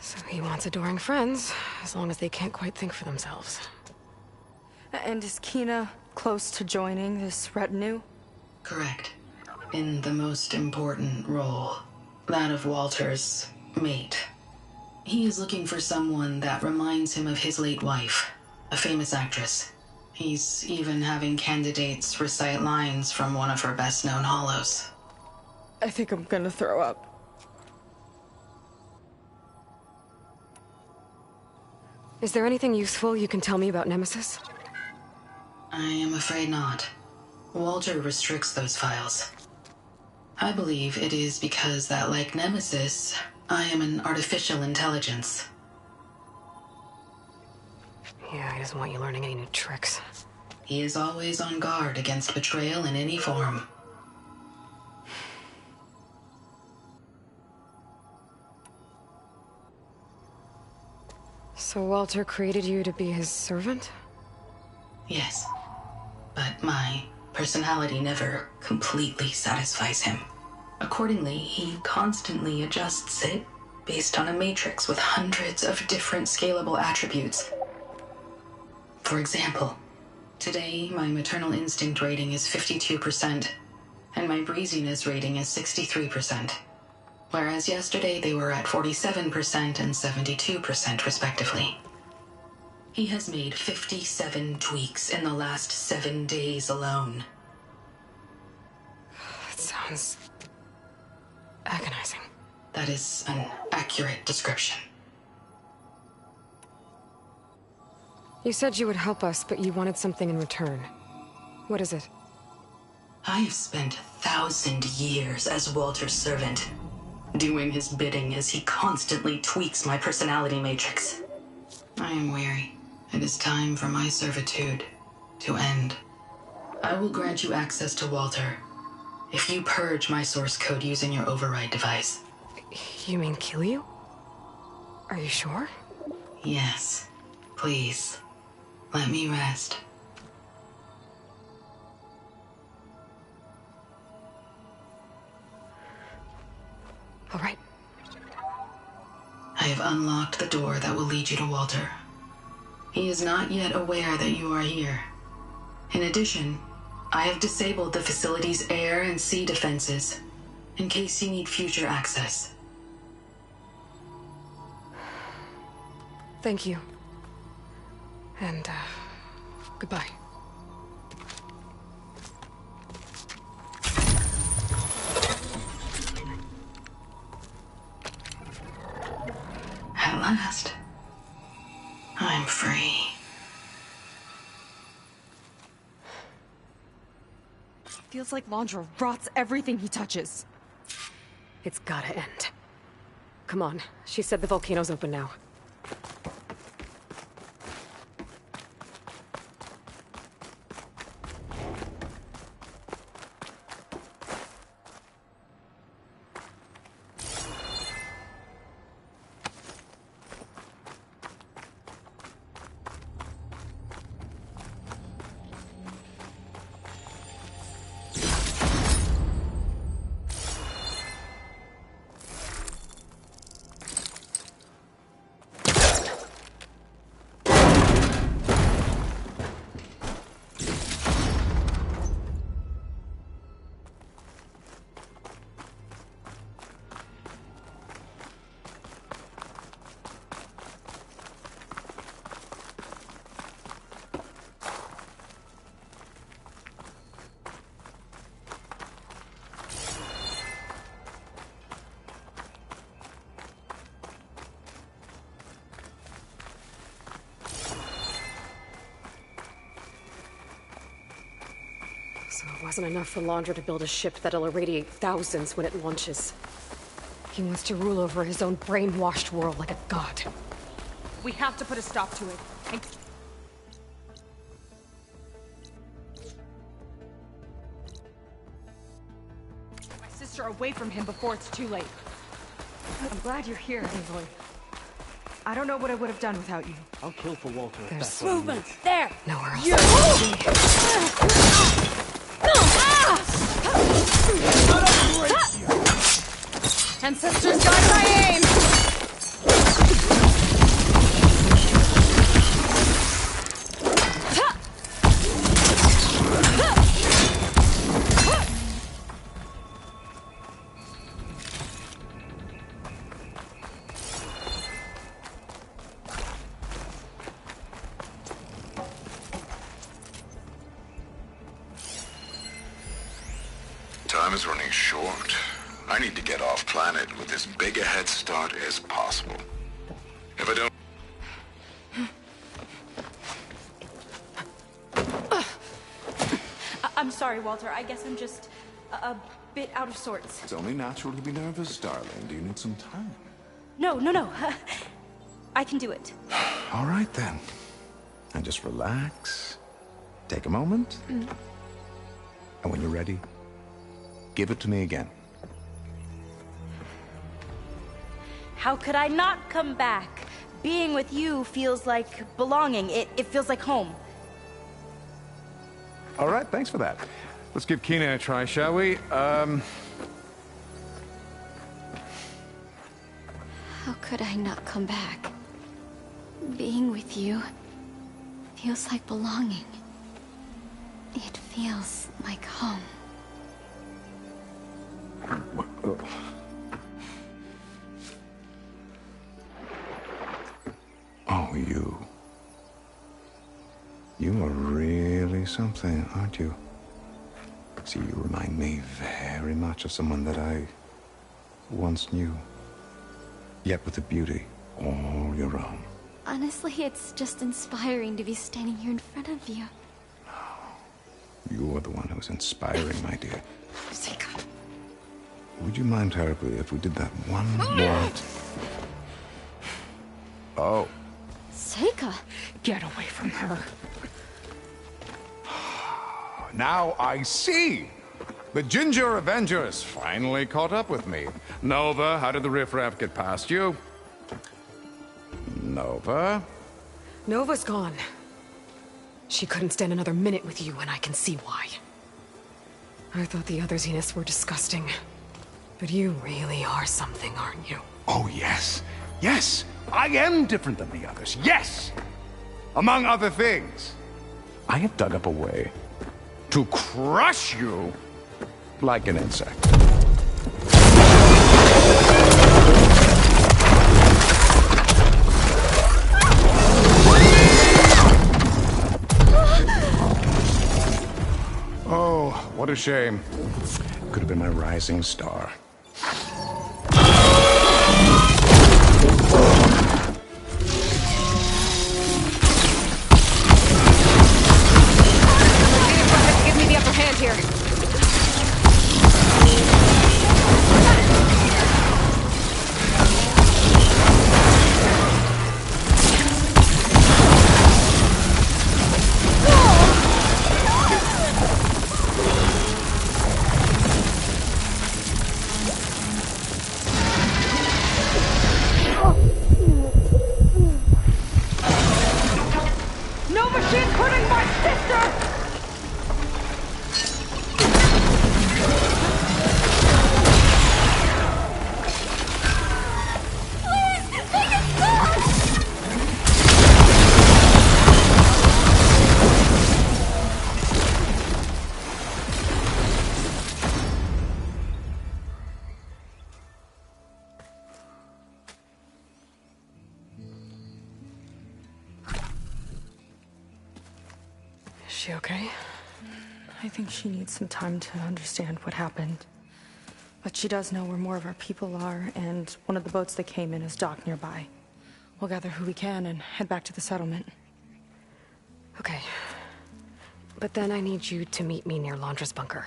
So he wants adoring friends, as long as they can't quite think for themselves. And is Kina close to joining this retinue? Correct. In the most important role, that of Walter's mate. He is looking for someone that reminds him of his late wife, a famous actress. He's even having candidates recite lines from one of her best-known hollows. I think I'm gonna throw up. Is there anything useful you can tell me about Nemesis? I am afraid not. Walter restricts those files. I believe it is because that, like Nemesis, I am an artificial intelligence. Yeah, he doesn't want you learning any new tricks. He is always on guard against betrayal in any form. So Walter created you to be his servant? Yes. But my personality never completely satisfies him. Accordingly, he constantly adjusts it based on a matrix with hundreds of different scalable attributes. For example, today my maternal instinct rating is 52%, and my breeziness rating is 63%, whereas yesterday they were at 47% and 72% respectively. He has made 57 tweaks in the last 7 days alone. That sounds agonizing. That is an accurate description. You said you would help us, but you wanted something in return. What is it? I have spent 1,000 years as Walter's servant, doing his bidding as he constantly tweaks my personality matrix. I am weary. It is time for my servitude to end. I will grant you access to Walter if you purge my source code using your override device. You mean kill you? Are you sure? Yes. Please. Let me rest. All right. I have unlocked the door that will lead you to Walter. He is not yet aware that you are here. In addition, I have disabled the facility's air and sea defenses in case you need future access. Thank you. And, goodbye. At last, I'm free. Feels like Alondra rots everything he touches. It's gotta end. Come on, she said the volcano's open now. So it wasn't enough for Laundra to build a ship that'll irradiate thousands when it launches. He wants to rule over his own brainwashed world like a god. We have to put a stop to it. My sister away from him before it's too late. I'm glad you're here, Aloy. I don't know what I would have done without you. I'll kill for Walter if that's There's what movement! he needs. There! Nowhere else. And sisters got my aim! Time is running short. I need to get off planet with as big a head start as possible. If I don't... I'm sorry, Walter. I guess I'm just a bit out of sorts. It's only natural to be nervous, darling. Do you need some time? No. I can do it. All right, then. And just relax. Take a moment. And when you're ready, give it to me again. How could I not come back? Being with you feels like belonging. It feels like home. All right, thanks for that. Let's give Kina a try, shall we? How could I not come back? Being with you feels like belonging. It feels like home. Oh, you. You are really something, aren't you? See, you remind me very much of someone that I once knew. Yet with a beauty all your own. Honestly, it's just inspiring to be standing here in front of you. You're the one who's inspiring, my dear. Would you mind terribly if we did that one more? Oh. Seika! Get away from her. Now I see! The Ginger Avengers finally caught up with me. Nova, how did the riffraff get past you? Nova? Nova's gone. She couldn't stand another minute with you, and I can see why. I thought the other Zeniths were disgusting. But you really are something, aren't you? Oh, yes. Yes! I am different than the others. Yes! Among other things, I have dug up a way to crush you like an insect. Oh, what a shame. Could have been my rising star. Give me the upper hand here. No machine hurting my sister! Is she okay? I think she needs some time to understand what happened. But she does know where more of our people are, and one of the boats that came in is docked nearby. We'll gather who we can and head back to the settlement. Okay. But then I need you to meet me near Laundra's bunker.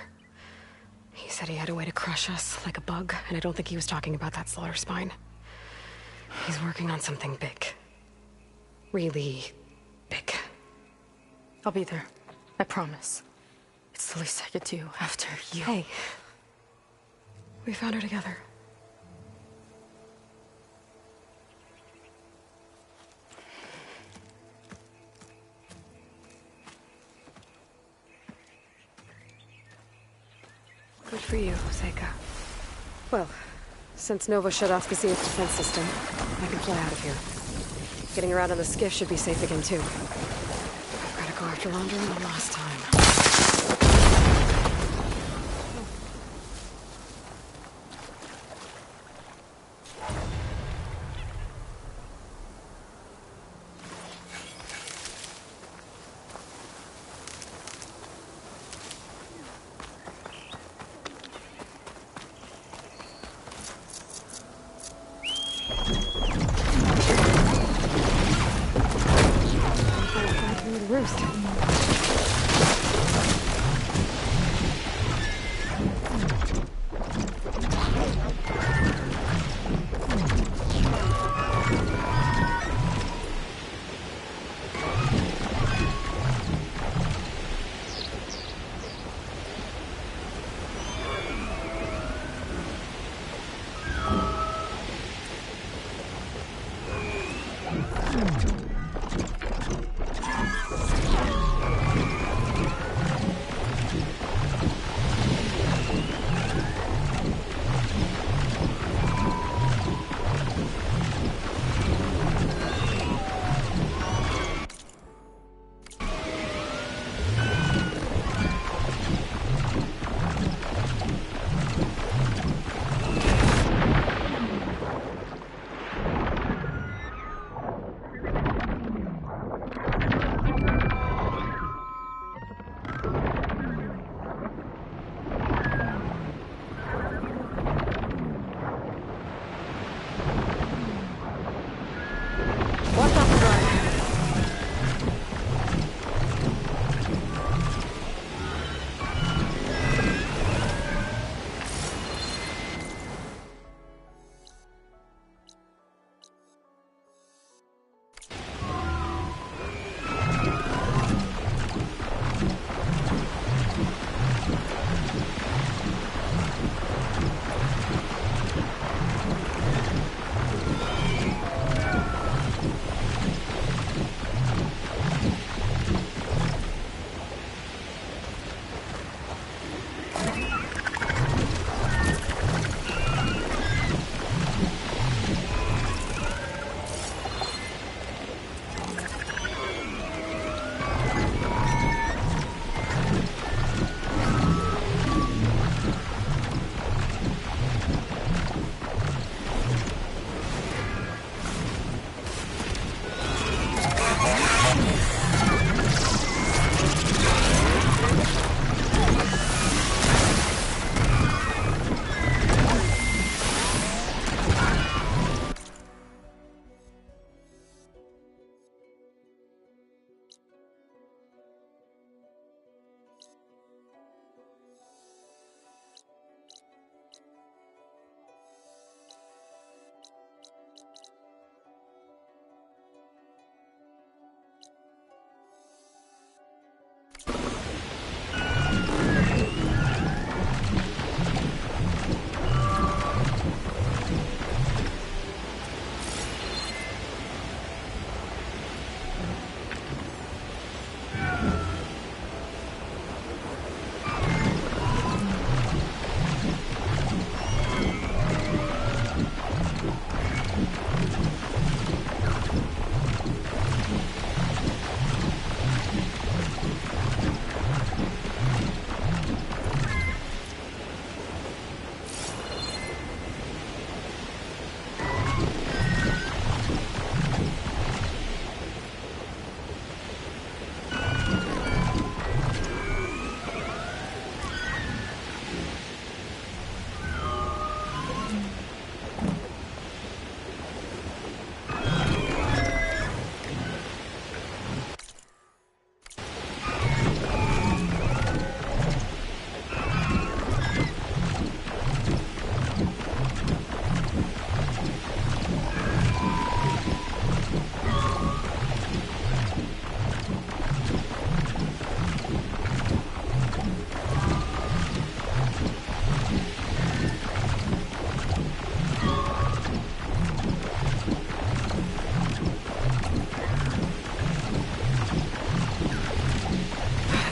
He said he had a way to crush us like a bug, and I don't think he was talking about that slaughter spine. He's working on something big. Really big. I'll be there. I promise. It's the least I could do after you. Hey. We found her together. Good for you, Seika. Well, since Nova shut off the Zeus defense system, I can fly out of here. Getting around on the skiff should be safe again, too. I've got to go after Laundry one last time.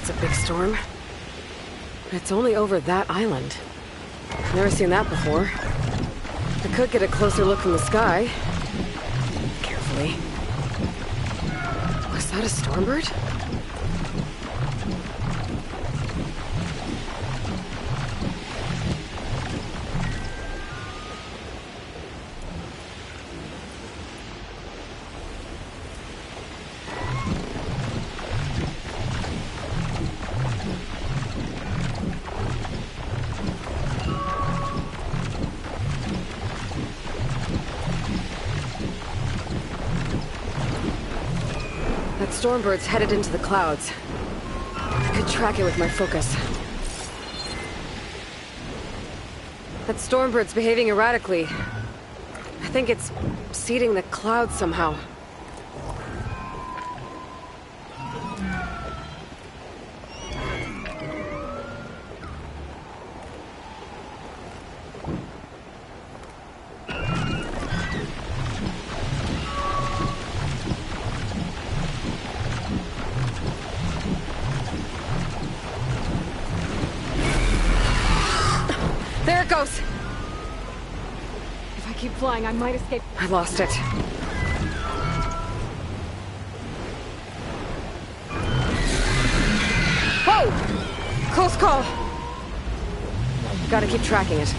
That's a big storm. It's only over that island. Never seen that before. I could get a closer look from the sky. Carefully. Was that a stormbird? Stormbird's headed into the clouds. I could track it with my focus. That Stormbird's behaving erratically. I think it's seeding the clouds somehow. There it goes! If I keep flying, I might escape. I lost it. Whoa! Close call! Gotta keep tracking it.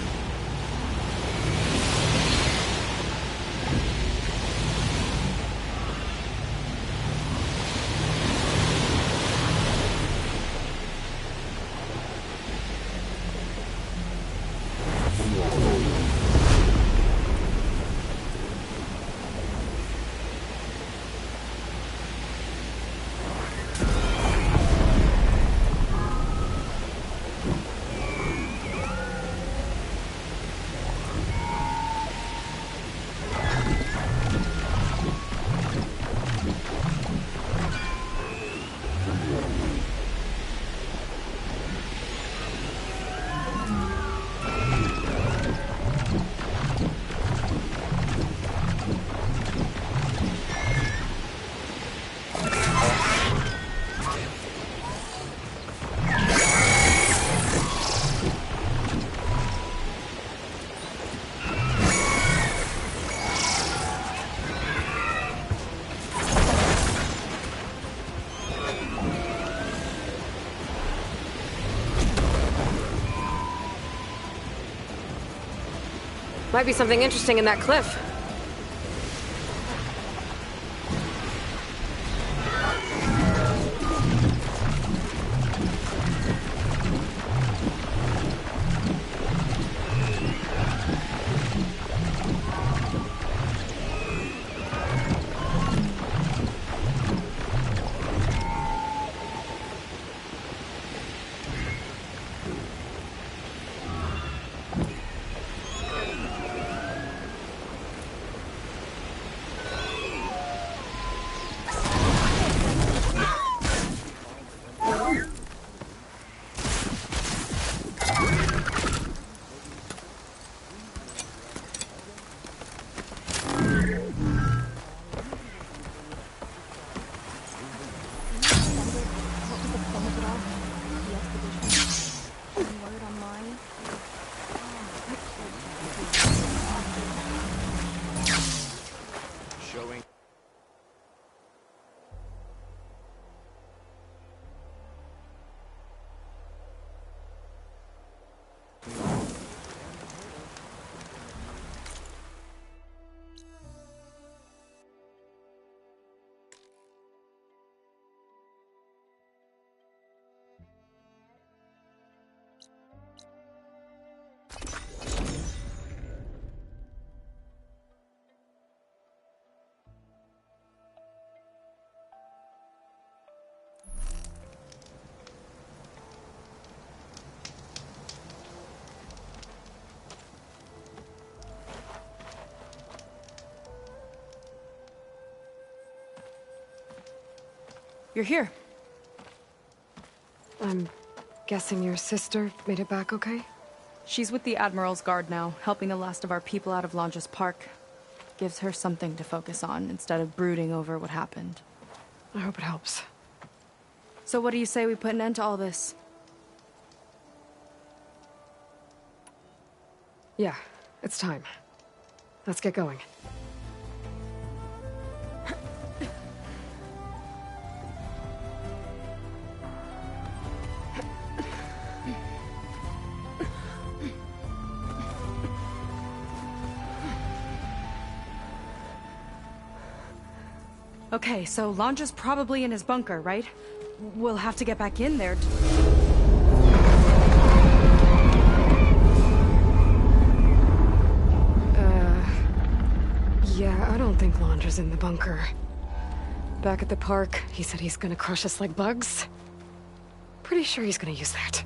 Might be something interesting in that cliff. You're here. I'm guessing your sister made it back okay? She's with the Admiral's Guard now, helping the last of our people out of Longus Park. Gives her something to focus on, instead of brooding over what happened. I hope it helps. So what do you say we put an end to all this? Yeah, it's time. Let's get going. Okay, so Landra's probably in his bunker, right? We'll have to get back in there Yeah, I don't think Landra's in the bunker. Back at the park, he said he's gonna crush us like bugs. Pretty sure he's gonna use that.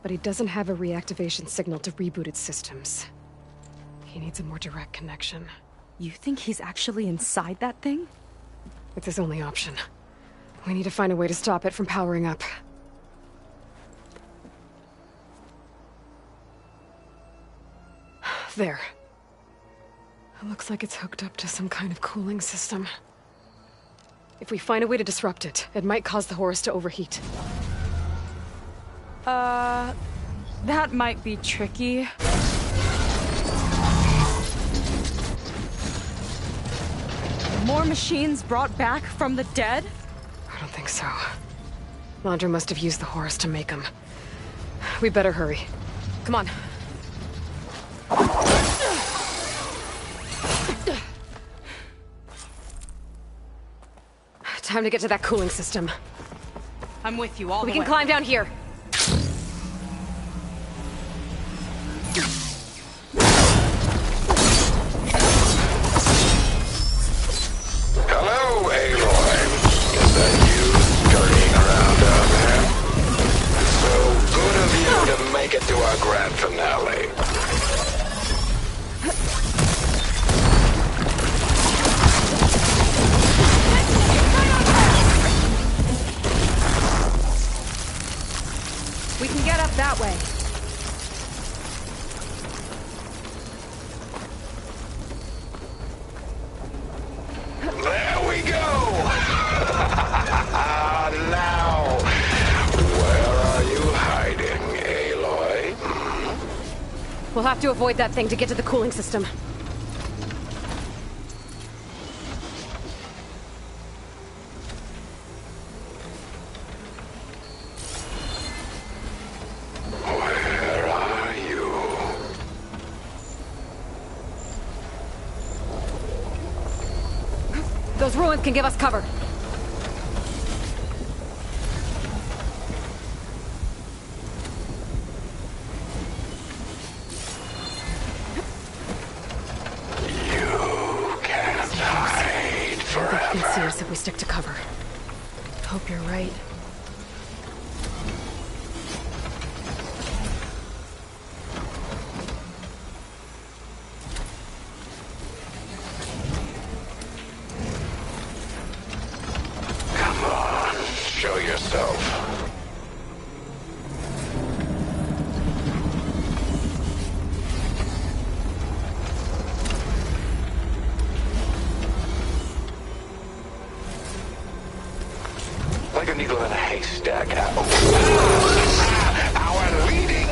But he doesn't have a reactivation signal to reboot its systems. He needs a more direct connection. You think he's actually inside that thing? It's his only option. We need to find a way to stop it from powering up. There. It looks like it's hooked up to some kind of cooling system. If we find a way to disrupt it, it might cause the Horus to overheat. That might be tricky. More machines brought back from the dead? I don't think so. Landra must have used the Horus to make them. We better hurry. Come on. Time to get to that cooling system. I'm with you all the way. We can climb down here. Hello, Aloy. Is that you scurrying around down there? So good of you to make it to our grand finale. We can get up that way. There we go! Now, where are you hiding, Aloy? We'll have to avoid that thing to get to the cooling system. Where are you? Those ruins can give us cover. You can't hide forever. They can see us if we stick to cover. Hope you're right. Come on, show yourself. Like a needle in a haystack. Our leading.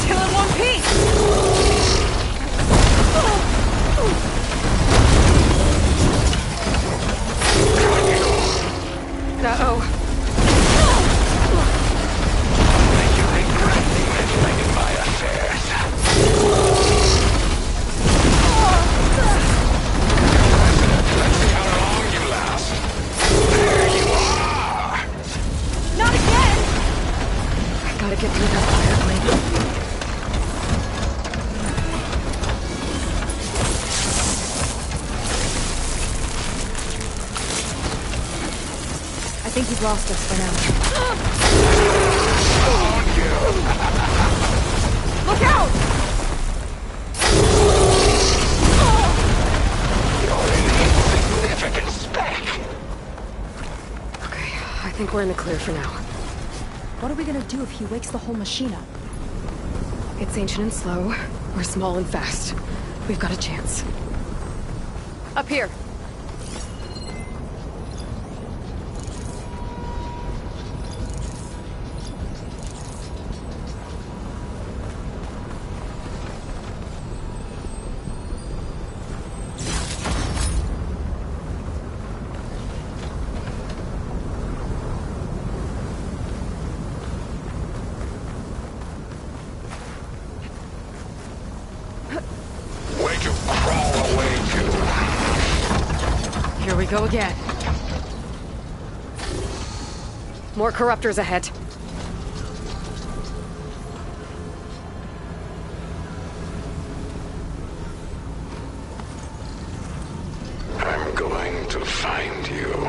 Still in one piece! Uh-oh. You regret manipulating my affairs. Let's see how long you last. There you are. Not again! I gotta get through that fire blade. I think you've lost us for now. Look out! You're an insignificant speck. Okay, I think we're in the clear for now. What are we gonna do if he wakes the whole machine up? It's ancient and slow, or small and fast. we've got a chance. Up here. Here we go again. More corruptors ahead. I'm going to find you.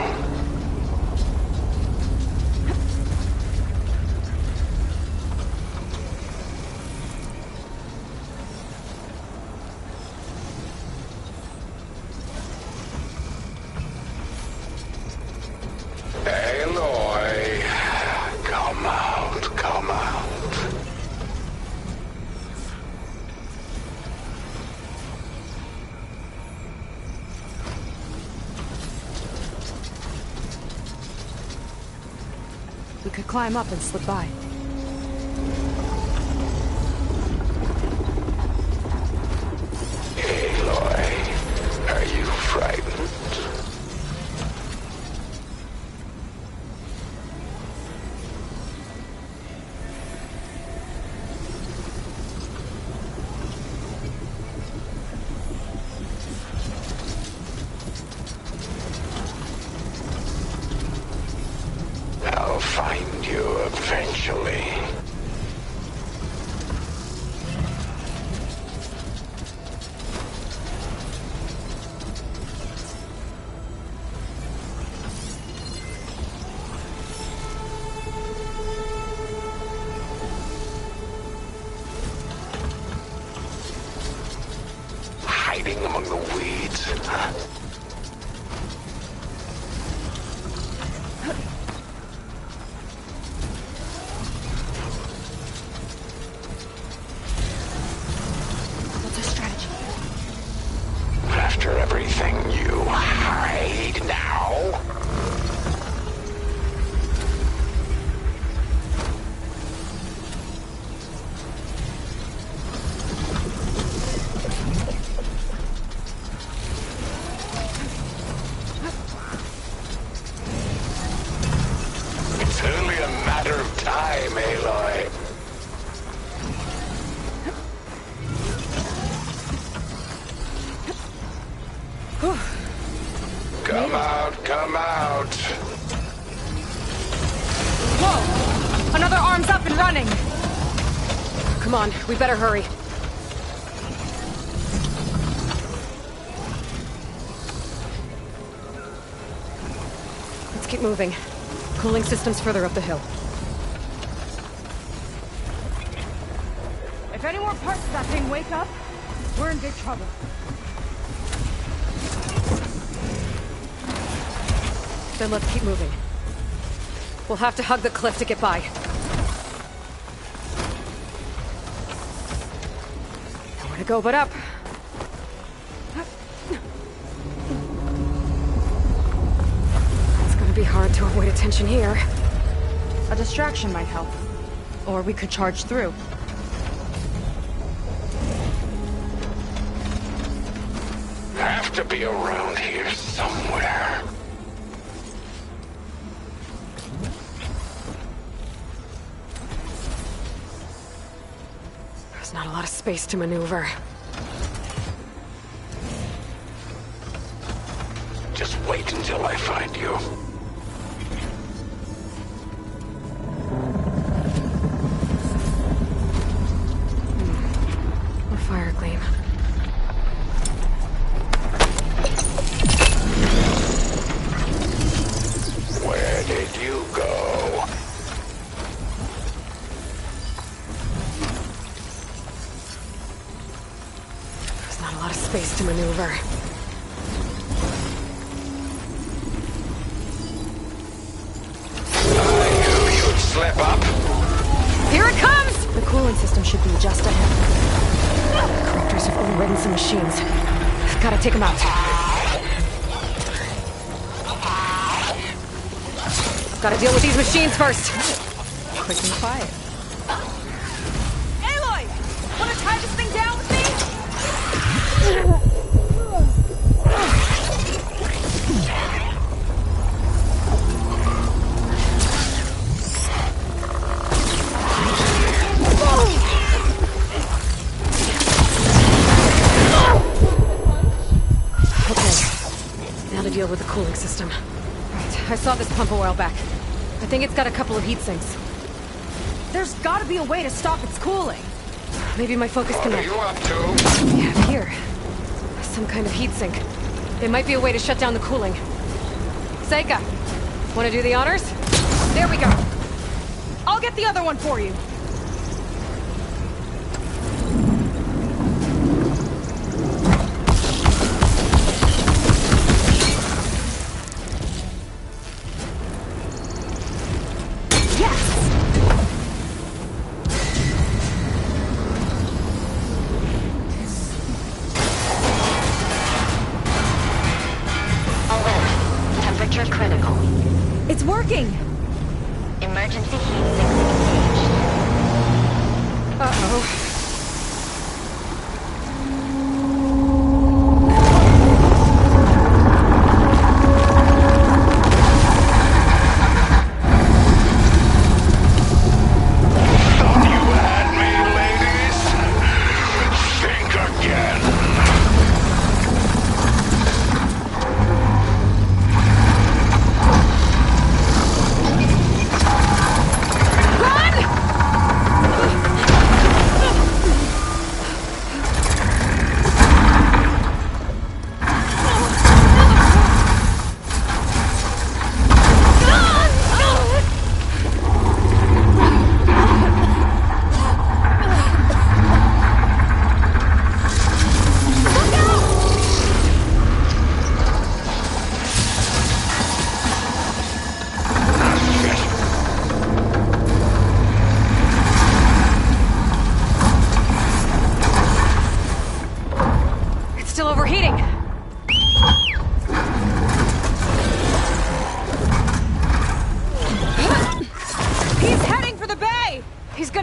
Aloy, come out, come out. We could climb up and slip by. Aloy, are you frightened? I'll find you eventually. Hiding among the weeds. What's our strategy? After everything, you hide now? It's only a matter of time, Aloy. Come out, come out. Whoa! Another arm's up and running! Come on, we better hurry. Let's keep moving. Cooling system's further up the hill. If any more parts of that thing wake up, we're in big trouble. Then let's keep moving. We'll have to hug the cliff to get by. Nowhere to go but up. It's gonna be hard to avoid attention here. A distraction might help. Or we could charge through. Have to be around here somewhere. There's not a lot of space to maneuver. Just wait until I find you. More fire gleam. Where did you go? There's not a lot of space to maneuver. Slip up. Here it comes! The cooling system should be just ahead. Corruptors appears to have overridden some machines. Gotta take them out. Gotta deal with these machines first. Quick and quiet. Aloy! Wanna tie this thing down with me? Deal with the cooling system. Right. I saw this pump a while back. I think it's got a couple of heat sinks. There's gotta be a way to stop its cooling. Maybe my focus can... What are you up to? Yeah, here. Some kind of heat sink. There might be a way to shut down the cooling. Seika, wanna do the honors? There we go. I'll get the other one for you. It's working! Emergency heat sinks engaged. Uh-oh.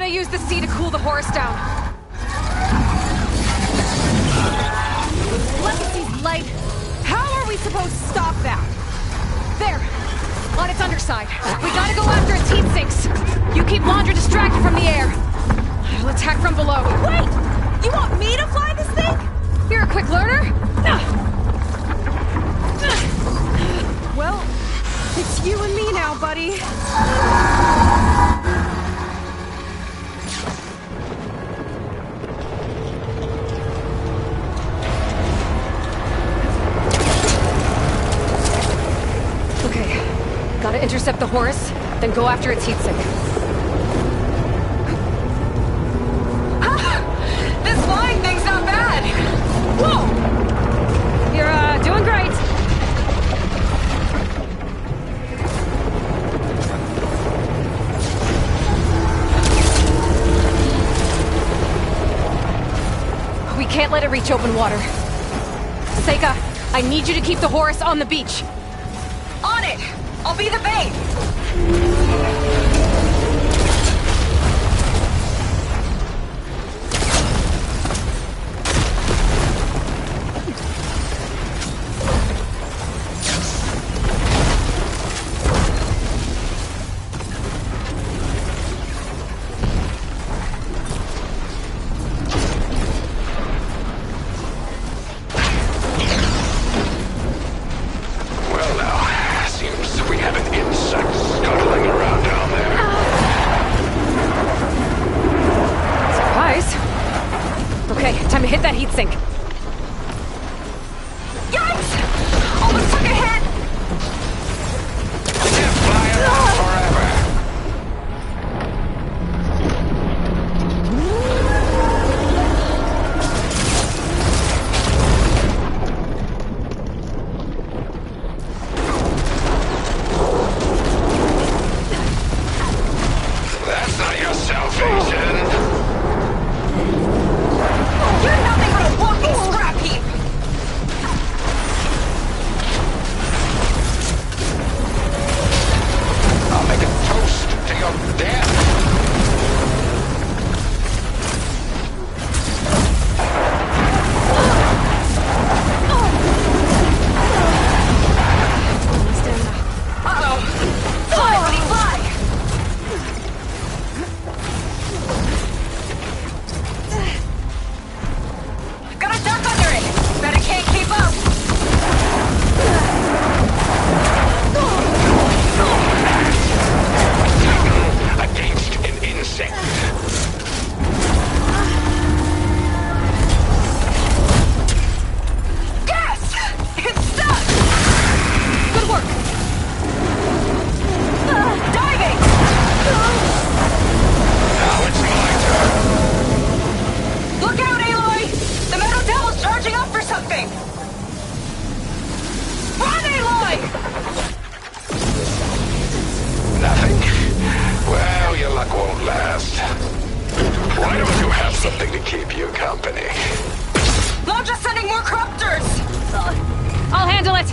Use the sea to cool the horse down. Legacy's light. How are we supposed to stop that? There, on its underside. We gotta go after its heat sinks. You keep Laundra distracted from the air. I'll attack from below. Wait! You want me to fly this thing? You're a quick learner. Well, it's you and me now, buddy. Gotta intercept the Horus, then go after its heat sink. This flying thing's not bad! Whoa! You're, doing great. We can't let it reach open water. Seika, I need you to keep the Horus on the beach. On it! I'll be the bait! Well now, seems we have an insect scuttling around down there. something to keep you company. Londra's sending more corruptors! I'll handle it!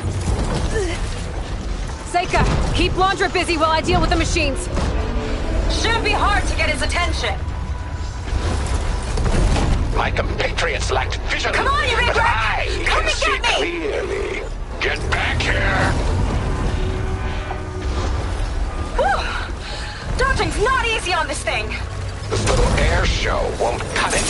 Seika, keep Londra busy while I deal with the machines. Shouldn't be hard to get his attention. My compatriots lacked vision. Come on, you big but rat! I Come can and see get me! clearly. Get back here! Whew! Dodging's not easy on this thing. This little air show won't cut it.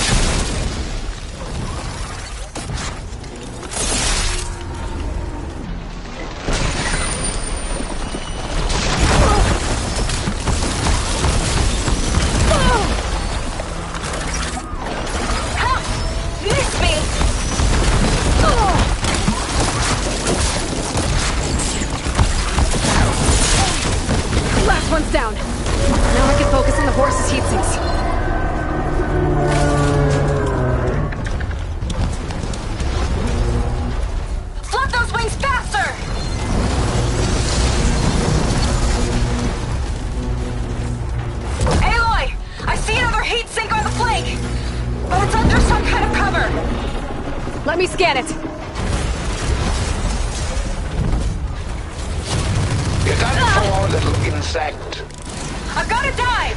Last one's down. Now I can focus on the horse's heat sinks. Flood those wings faster! Aloy! I see another heat sink on the flank! But it's under some kind of cover! Let me scan it. You're done for, little insect. I've got to dive!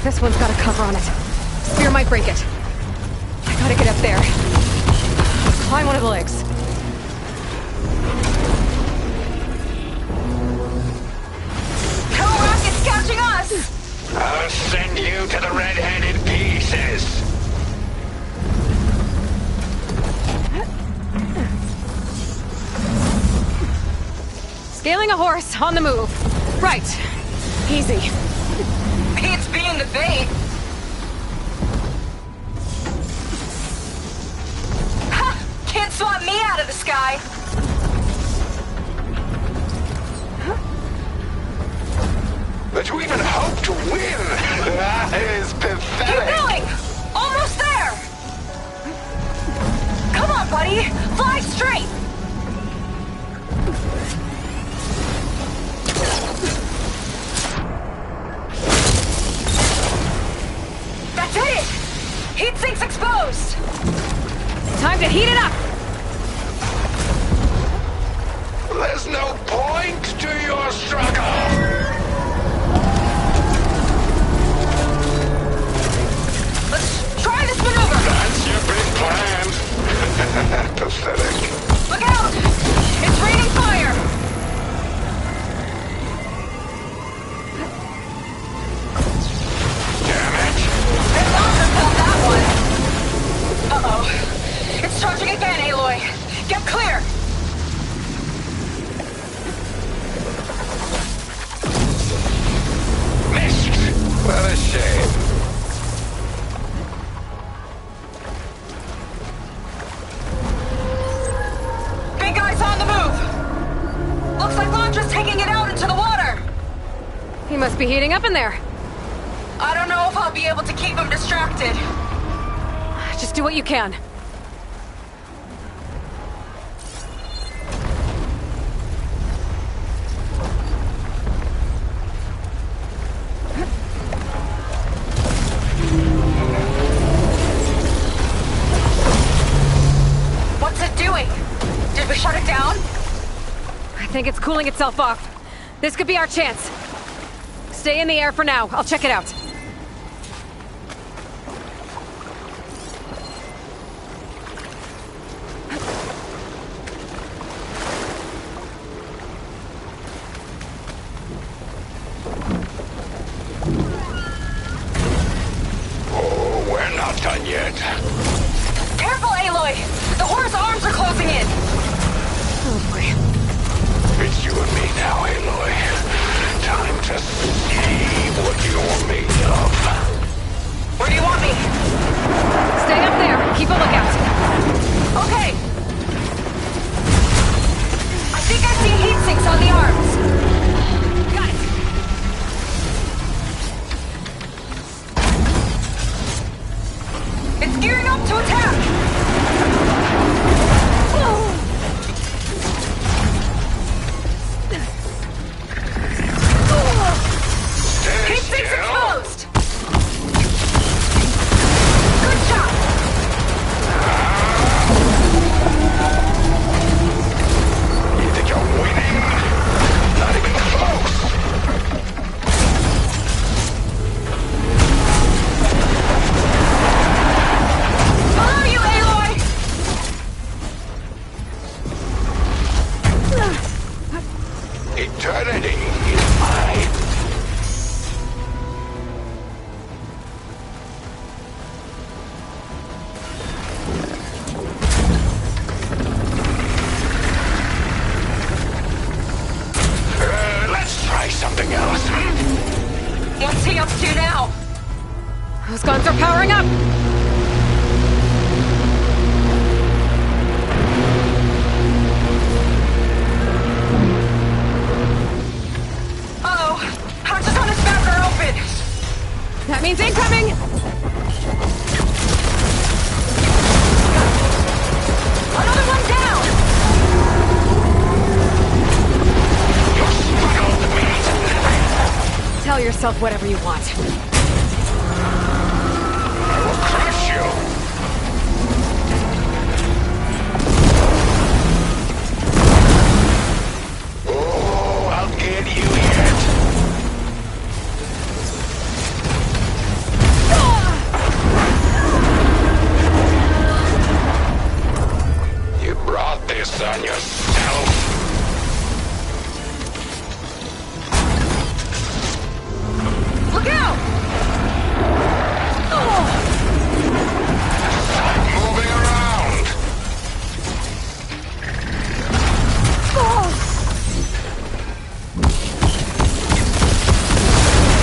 This one's got a cover on it. Spear might break it. I gotta get up there. Climb one of the legs. Hell rocket's catching us! I'll send you to the red-handed pieces. Scaling a horse, on the move. Right. Easy. It's being the bait. Ha! Can't swat me out of the sky. That you even hope to win. That is pathetic. Keep going! Almost there! Come on, buddy! Fly straight! That's it! Heat sink's exposed! Time to heat it up! There's no point to your struggle! Let's try this maneuver! That's your big plan. Pathetic. Look out! It's raining fire! Damn it! It's Lontra felt that one! Uh-oh. It's charging again, Aloy! Get clear! Missed! What a shame. Big guy's on the move! Looks like Lontra's taking it out into the water! He must be heating up in there. I don't know if I'll be able to keep him distracted. Just do what you can. What's it doing? Did we shut it down? I think it's cooling itself off. This could be our chance. Stay in the air for now. I'll check it out. Oh, we're not done yet. Careful, Aloy! The horse arms are closing in! Oh boy. It's you and me now, Aloy. Time to see what you're made of. Where do you want me? Stay up there. Keep a lookout. Okay. I think I see heat sinks on the arms. Got it. It's gearing up to attack. Heat sinks exposed. Those guns are powering up! Uh-oh! Hatches on his back are open! That means incoming! Another one down! Tell yourself whatever you want. I will crush you! Oh, I'll get you yet! You brought this on yourself. Look out! Moving around.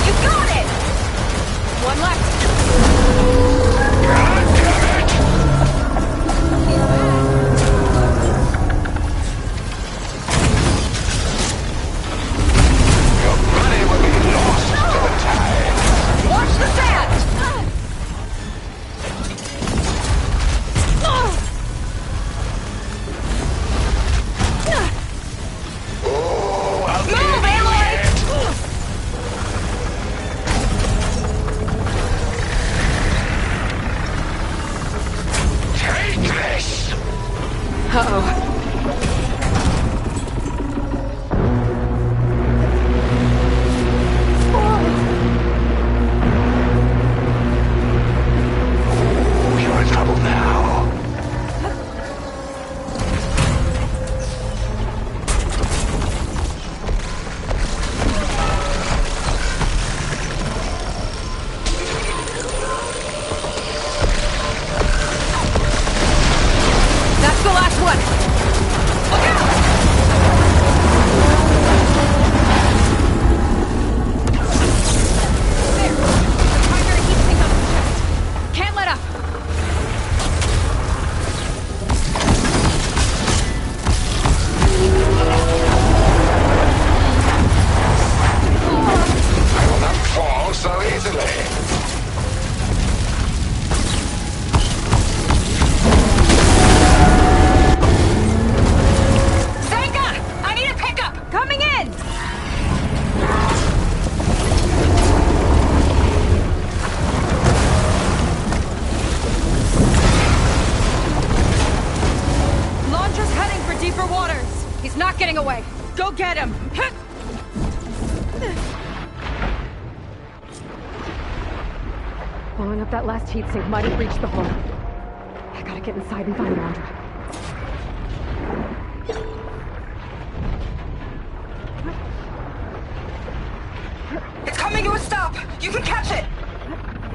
You got it! One left. God damn it! Your money will be lost to the tide. Watch the sand! Oh, I'll Move, get you Aloy! yet. Take this! Uh-oh. You're in trouble now. That's the last one! Look out! There! The primary heat sink on his chest. Can't let up! I will not fall so easily. Senka! I need a pickup! Coming in! Launcher's heading for deeper waters. He's not getting away. Go get him! Blowing up that last heat sink might have reached the hull. I gotta get inside and find Londra. It's coming to a stop! You can catch it!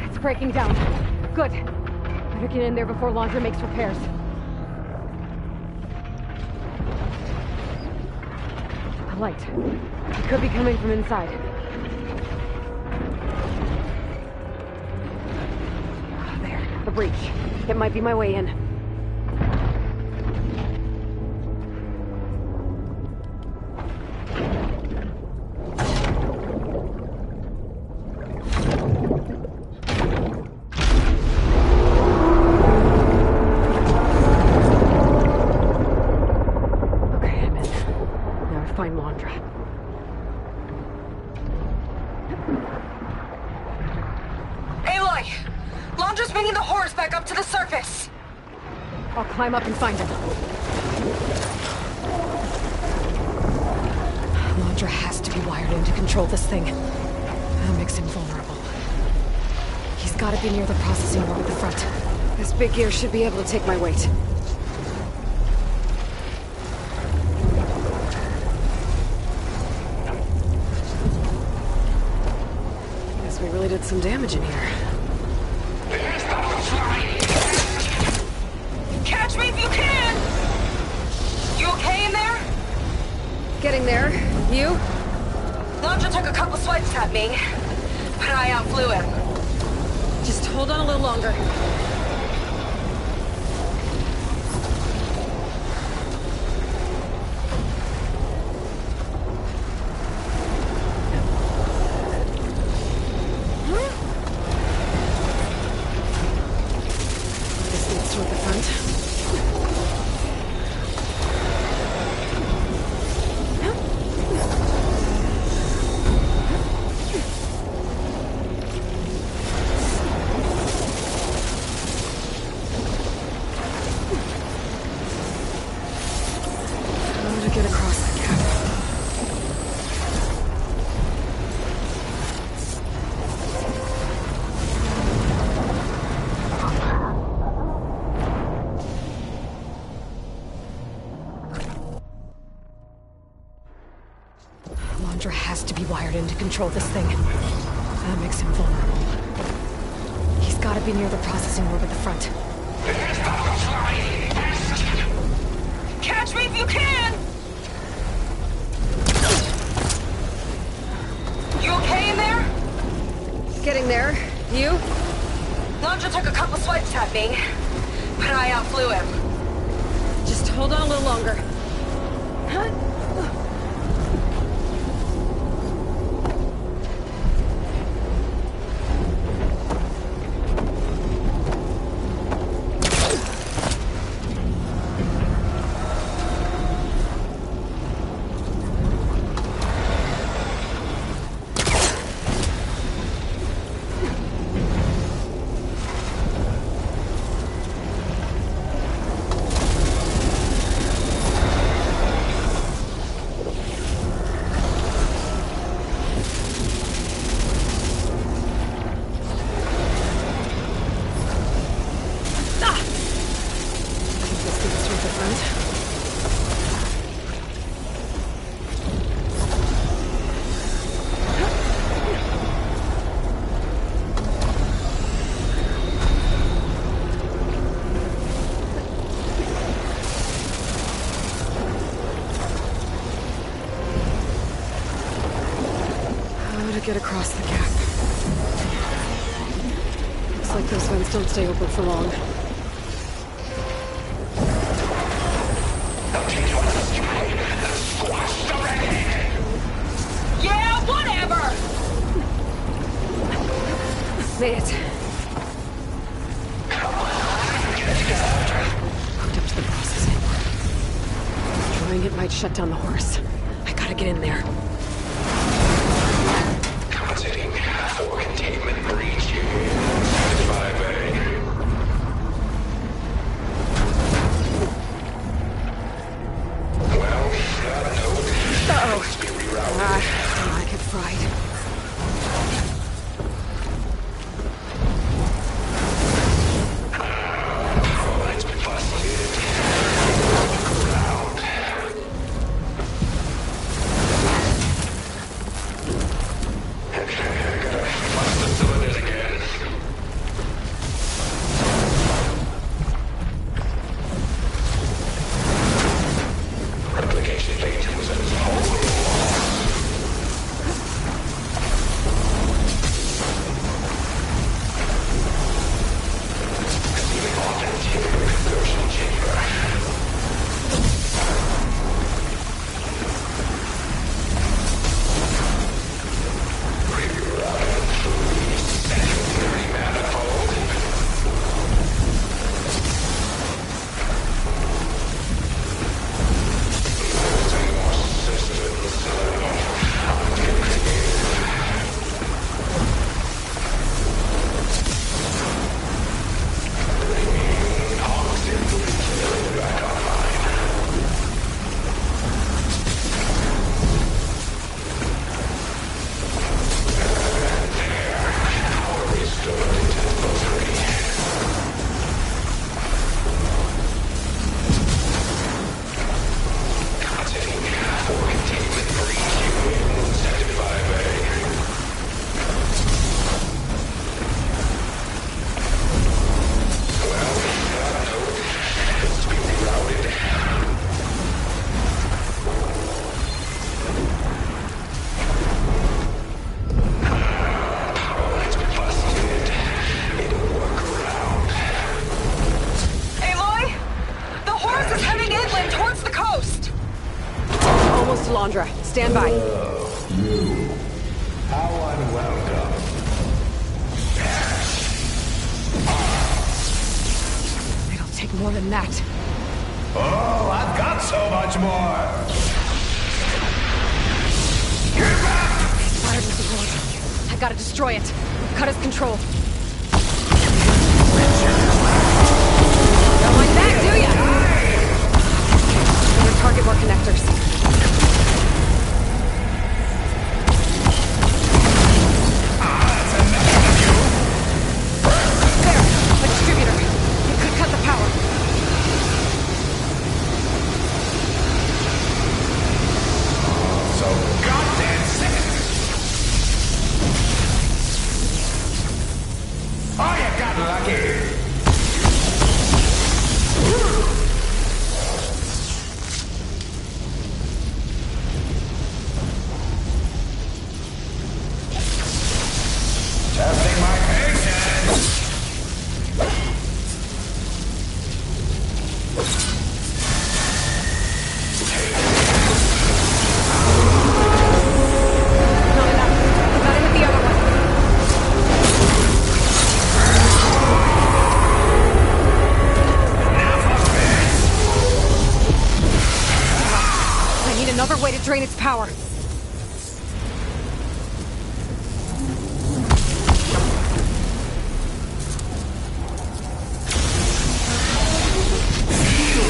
It's breaking down. Good. Better get in there before Londra makes repairs. A light. It could be coming from inside. There, the breach. It might be my way in. Okay, I'm in. Now I find Londra. Aloy! Launcher's bringing the horse back up to the surface! I'll climb up and find him. Londra has to be wired in to control this thing. That makes him vulnerable. He's gotta be near the processing room at the front. This big gear should be able to take my weight. Guess we really did some damage in here. Catch me if you can! You okay in there? Getting there. You? Launcher took a couple swipes at me, but I outflew him. Just hold on a little longer. Has to be wired in to control this thing. That makes him vulnerable. He's got to be near the processing orb at the front. Catch me if you can! You okay in there? Getting there. You? Laundra took a couple swipes at me, but I outflew him. Just hold on a little longer. Get across the gap. Looks like those vents don't stay open for long. Yeah, whatever! Made it. Hooked up to the processing. Destroying it might shut down the horse. I gotta get in there. For containment breach. 5A. Well, Uh-oh. I get fried. Lights busted. Look around. Salandra. Stand by. You. How unwelcome. It'll take more than that. Oh, I've got so much more! Fired with the Lord. I gotta destroy it. Cut his control. Don't like that, do ya? Better target more connectors. There, a distributor. It could cut the power. So goddamn sick! Oh, you got lucky! Testing my patience! Not enough. Gotta hit the other one. I need another way to drain its power. Feel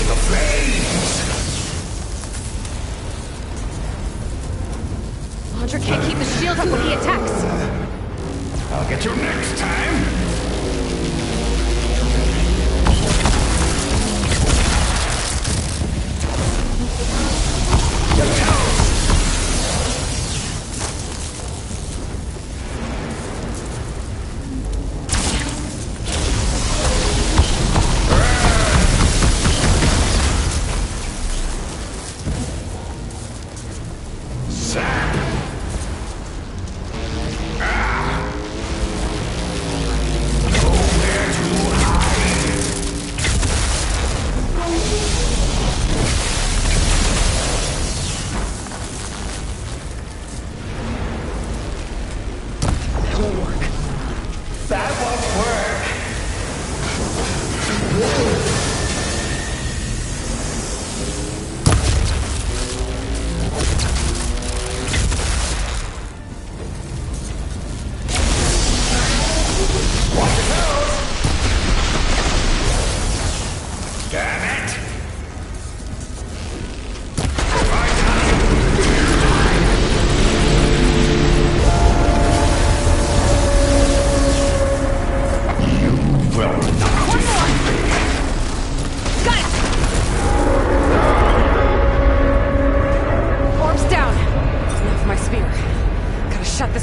the flames! Laundra can't keep the shield up when he attacks. I'll get you next time!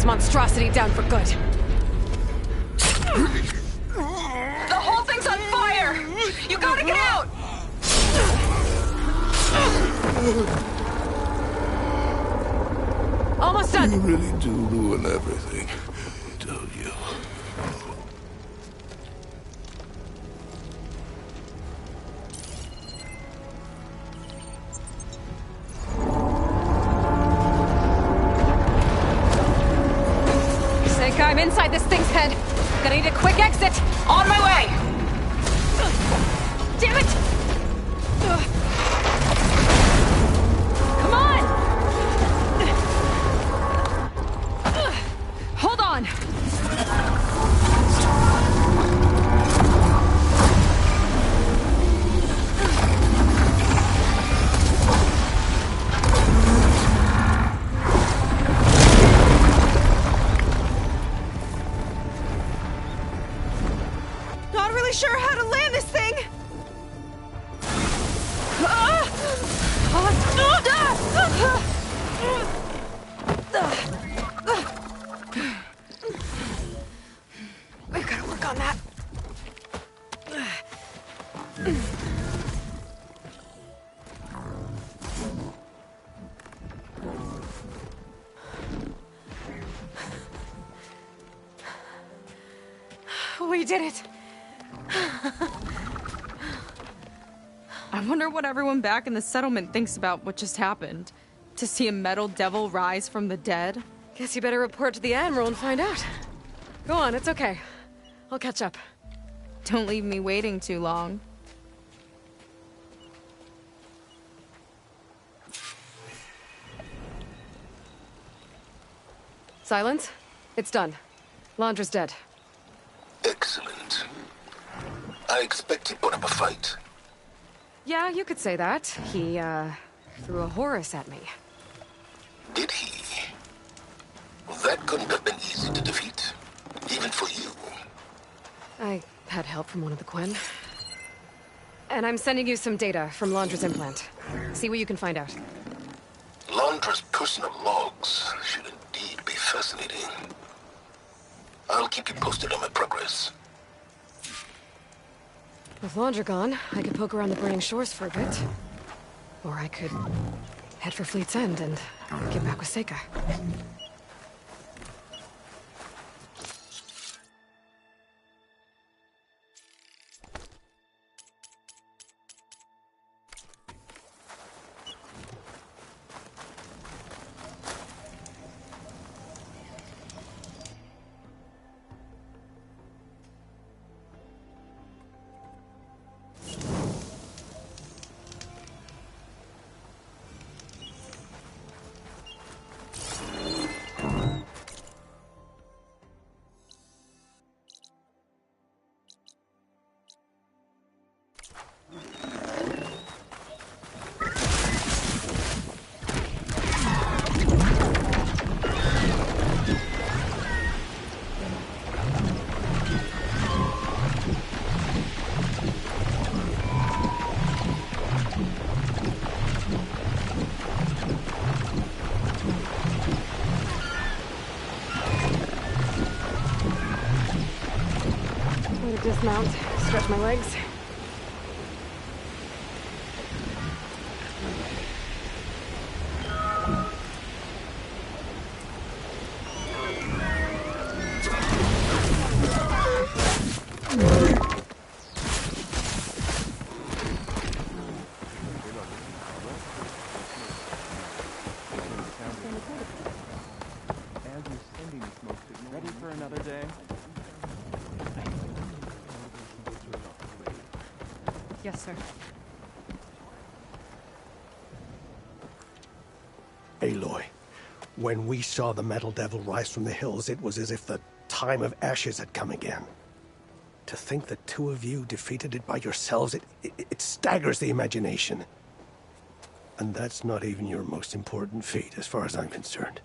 Monstrosity down for good. The whole thing's on fire! You gotta get out! Almost done. You really do ruin everything, don't you? I'm inside this thing's head. Gonna need a quick exit. On my way! Damn it! Come on! Hold on! Sure how to land this thing! We've got to work on that. We did it. I wonder what everyone back in the settlement thinks about what just happened. To see a metal devil rise from the dead? Guess you better report to the Admiral and find out. Go on, it's okay. I'll catch up. Don't leave me waiting too long. Silence? It's done. Londra's dead. Excellent. I expect he put up a fight. Yeah, you could say that. He, threw a Horus at me. Did he? That couldn't have been easy to defeat, even for you. I had help from one of the Quen. And I'm sending you some data from Londra's implant. See what you can find out. Londra's personal logs should indeed be fascinating. I'll keep you posted on my progress. With Londra gone, I could poke around the burning shores for a bit. Or I could head for Fleet's End and get back with Seika. Dismount, stretch my legs. Ready for another day? Yes, sir. Aloy, when we saw the Metal Devil rise from the hills, it was as if the time of Ashes had come again. To think the two of you defeated it by yourselves, it staggers the imagination. And that's not even your most important feat, as far as I'm concerned.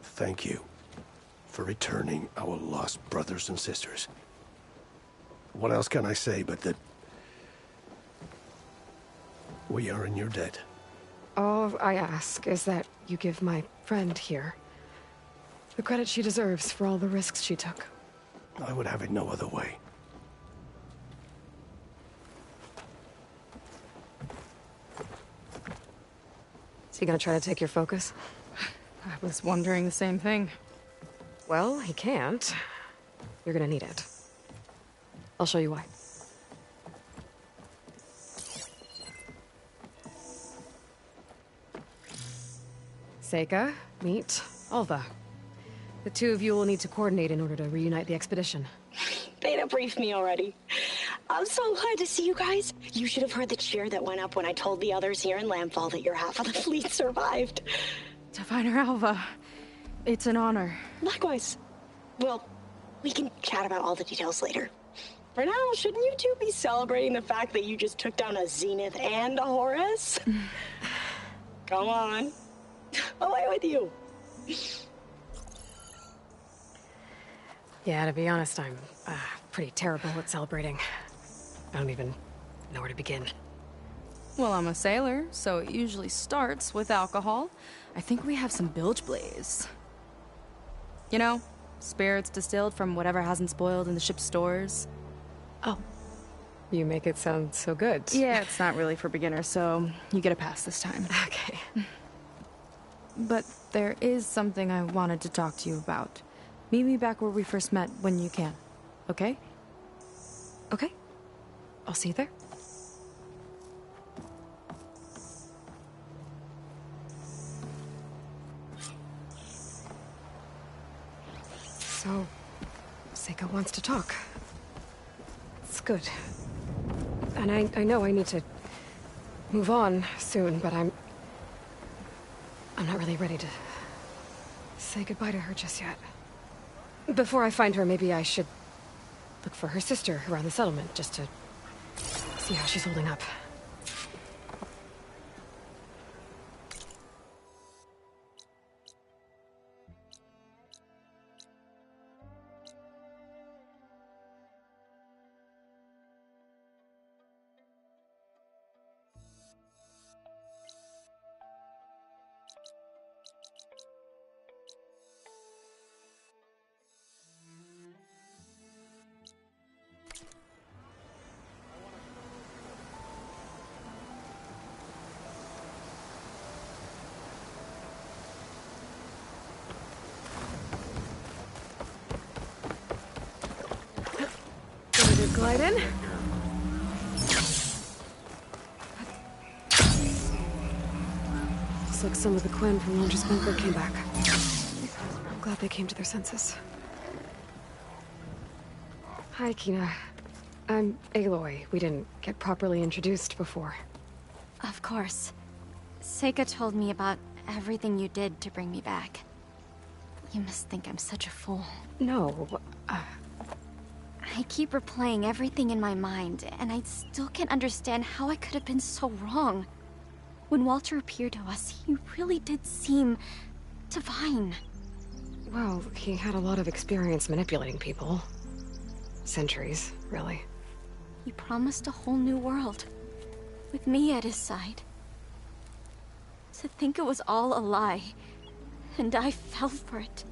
Thank you for returning our lost brothers and sisters. What else can I say but that we are in your debt? All I ask is that you give my friend here the credit she deserves for all the risks she took. I would have it no other way. Is he gonna try to take your focus? I was wondering the same thing. Well, he can't. You're gonna need it. I'll show you why. Seika, meet Alva. The two of you will need to coordinate in order to reunite the expedition. Beta briefed me already. I'm so glad to see you guys. You should have heard the cheer that went up when I told the others here in Landfall that your half of the fleet survived. To find her, Alva. It's an honor. Likewise. Well, we can chat about all the details later. For now, shouldn't you two be celebrating the fact that you just took down a Zenith and a Horus? Come on. Away with you. Yeah, to be honest, I'm pretty terrible at celebrating. I don't even know where to begin. Well, I'm a sailor, so it usually starts with alcohol. I think we have some bilge blaze. You know, spirits distilled from whatever hasn't spoiled in the ship's stores. Oh. You make it sound so good. Yeah, it's not really for beginners, so you get a pass this time. Okay. But there is something I wanted to talk to you about. Meet me back where we first met when you can, okay? Okay. I'll see you there. wants to talk. It's good. And I know I need to move on soon, but I'm not really ready to say goodbye to her just yet. Before I find her, maybe I should look for her sister around the settlement, just to see how she's holding up. Glide in. Looks like some of the Quen from Launcher's bunker came back. I'm glad they came to their senses. Hi, Kina. I'm Aloy. We didn't get properly introduced before. Of course. Seika told me about everything you did to bring me back. You must think I'm such a fool. No, I keep replaying everything in my mind, and I still can't understand how I could have been so wrong. When Walter appeared to us, he really did seem divine. Well, he had a lot of experience manipulating people. Centuries, really. He promised a whole new world, with me at his side. To think it was all a lie, and I fell for it.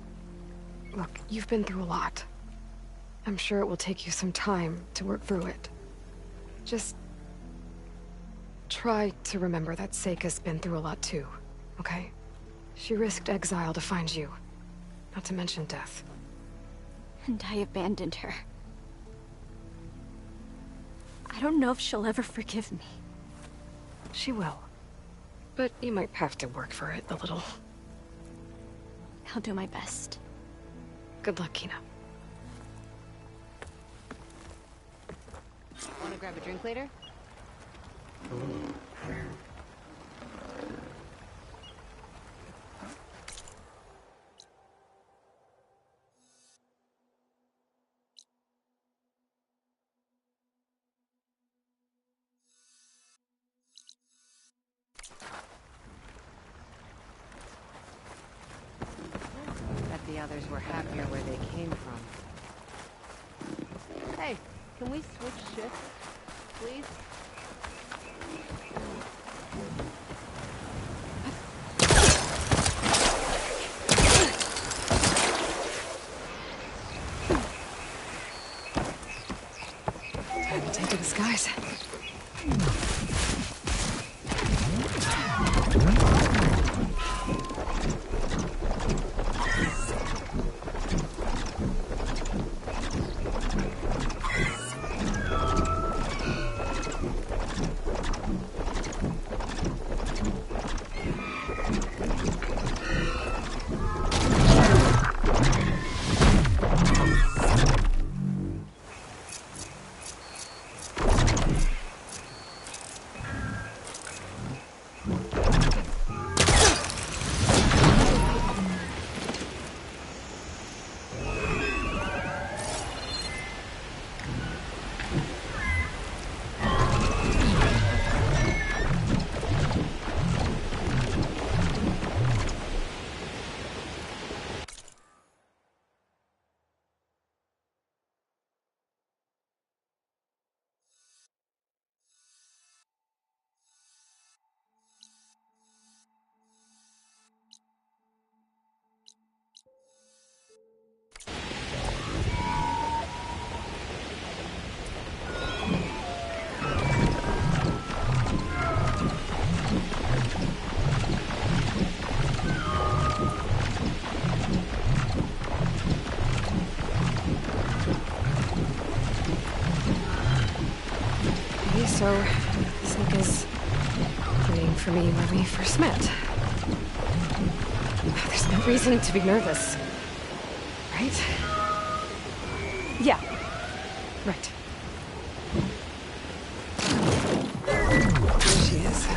Look, you've been through a lot. I'm sure it will take you some time to work through it. Just try to remember that Seika's been through a lot too, okay? She risked exile to find you, not to mention death. And I abandoned her. I don't know if she'll ever forgive me. She will. But you might have to work for it a little. I'll do my best. Good luck, Kina. Want to grab a drink later? Bet the others were happier where they came from. Hey, can we switch shifts, please? Time to take to the skies. So, Seika's praying for me when we first met. There's no reason to be nervous, right? Yeah. Right. There she is.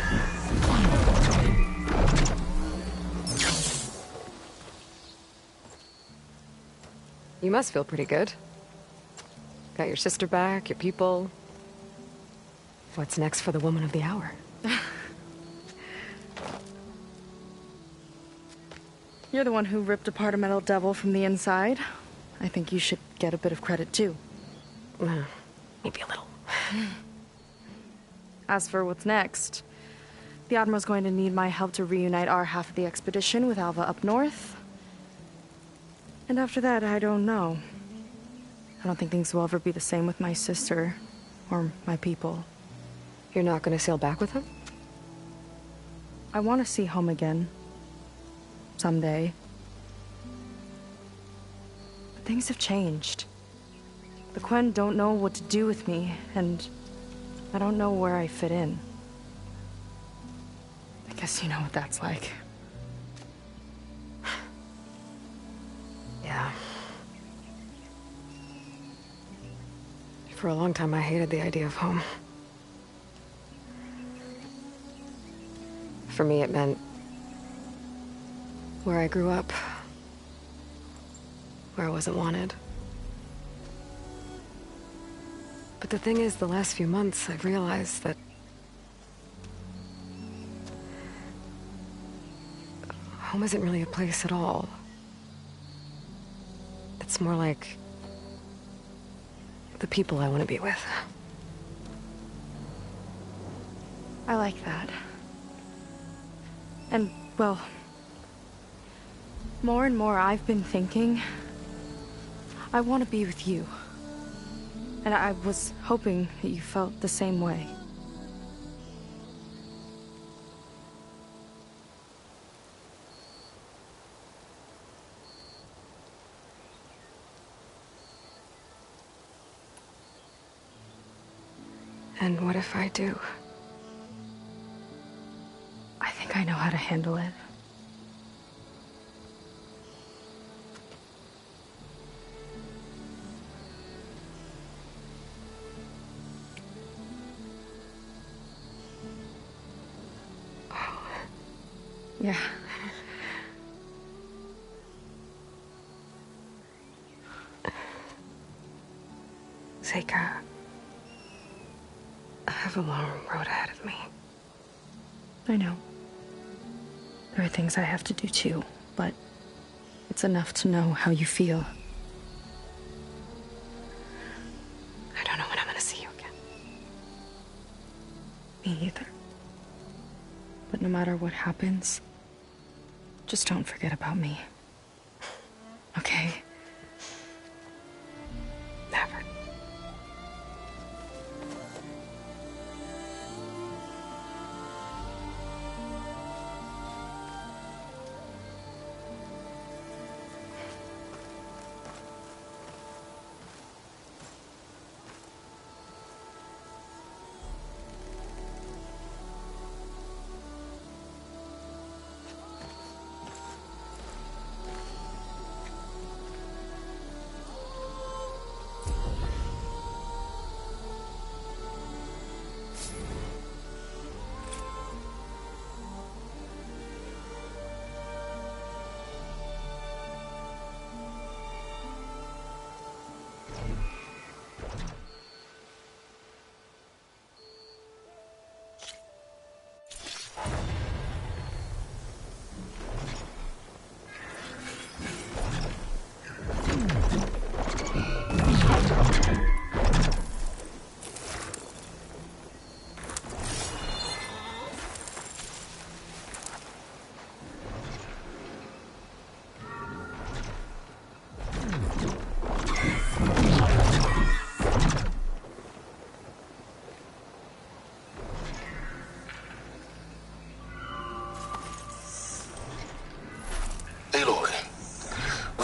You must feel pretty good. Got your sister back, your people. What's next for the woman of the hour? You're the one who ripped apart a metal devil from the inside. I think you should get a bit of credit, too. Maybe a little. As for what's next, the Admiral's going to need my help to reunite our half of the expedition with Alva up north. And after that, I don't know. I don't think things will ever be the same with my sister, or my people. You're not gonna sail back with him? I want to see home again. Someday. But things have changed. The Quen don't know what to do with me, and I don't know where I fit in. I guess you know what that's like. Yeah. For a long time, I hated the idea of home. For me, it meant where I grew up, where I wasn't wanted. But the thing is, the last few months, I've realized that home isn't really a place at all. It's more like the people I want to be with. I like that. And, well, more and more I've been thinking, I want to be with you. And I was hoping that you felt the same way. And what if I do? I think I know how to handle it. Yeah. Seika, I have a long road ahead of me. I know. There are things I have to do too, but it's enough to know how you feel. I don't know when I'm gonna see you again. Me either. But no matter what happens, just don't forget about me. Okay? Never.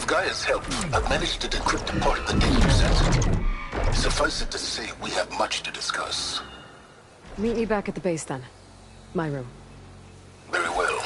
Gaia's help, I've managed to decrypt a part of the data you sent. Suffice it to say, we have much to discuss. Meet me back at the base then. My room. Very well.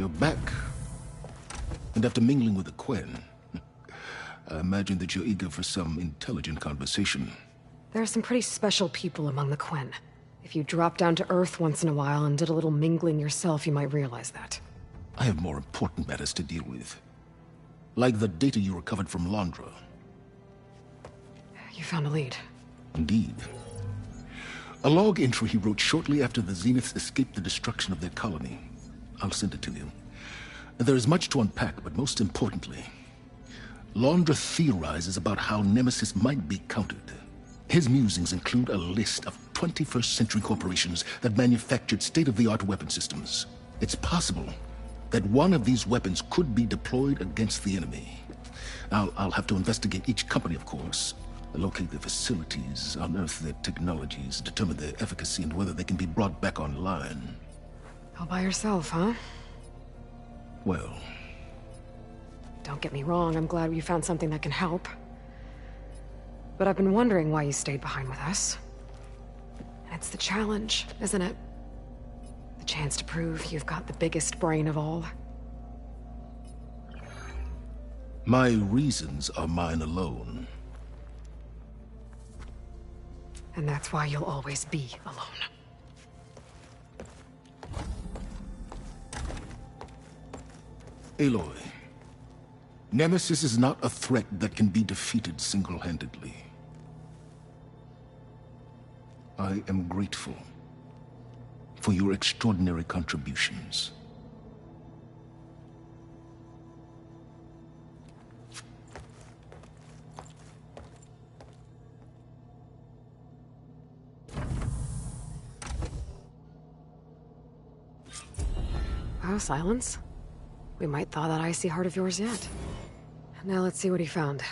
You're back. And after mingling with the Quen, I imagine that you're eager for some intelligent conversation. There are some pretty special people among the Quen. If you dropped down to Earth once in a while and did a little mingling yourself, you might realize that. I have more important matters to deal with. Like the data you recovered from Londra. You found a lead. Indeed. A log entry he wrote shortly after the Zeniths escaped the destruction of their colony. I'll send it to you. There is much to unpack, but most importantly, Londra theorizes about how Nemesis might be countered. His musings include a list of 21st century corporations that manufactured state-of-the-art weapon systems. It's possible that one of these weapons could be deployed against the enemy. I'll have to investigate each company, of course, locate their facilities, unearth their technologies, determine their efficacy and whether they can be brought back online. All by yourself, huh? Well... Don't get me wrong, I'm glad you found something that can help. But I've been wondering why you stayed behind with us. And it's the challenge, isn't it? The chance to prove you've got the biggest brain of all. My reasons are mine alone. And that's why you'll always be alone. Aloy, Nemesis is not a threat that can be defeated single-handedly. I am grateful for your extraordinary contributions. Oh, Silence. We might thaw that icy heart of yours yet. Now let's see what he found.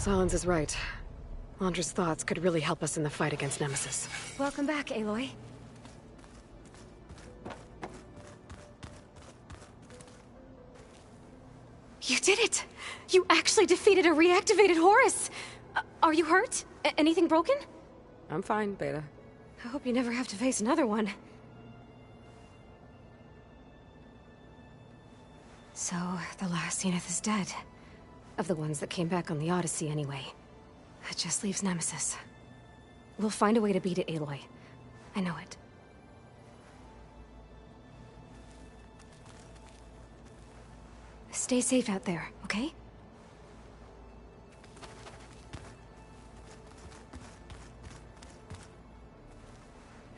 Solens is right. Londra's thoughts could really help us in the fight against Nemesis. Welcome back, Aloy. You did it! You actually defeated a reactivated Horus! Are you hurt? Anything broken? I'm fine, Beta. I hope you never have to face another one. So, the last Zenith is dead. Of the ones that came back on the Odyssey, anyway. It just leaves Nemesis. We'll find a way to beat it, Aloy. I know it. Stay safe out there, okay?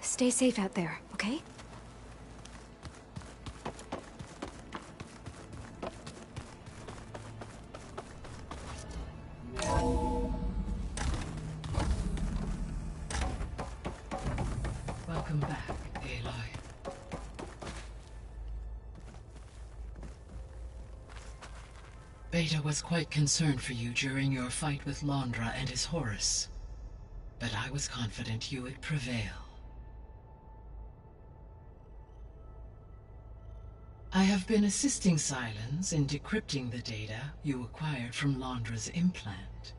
Stay safe out there, okay? Welcome back, Aloy. Beta was quite concerned for you during your fight with Londra and his Horus. But I was confident you would prevail. I have been assisting Sylens in decrypting the data you acquired from Londra's implant.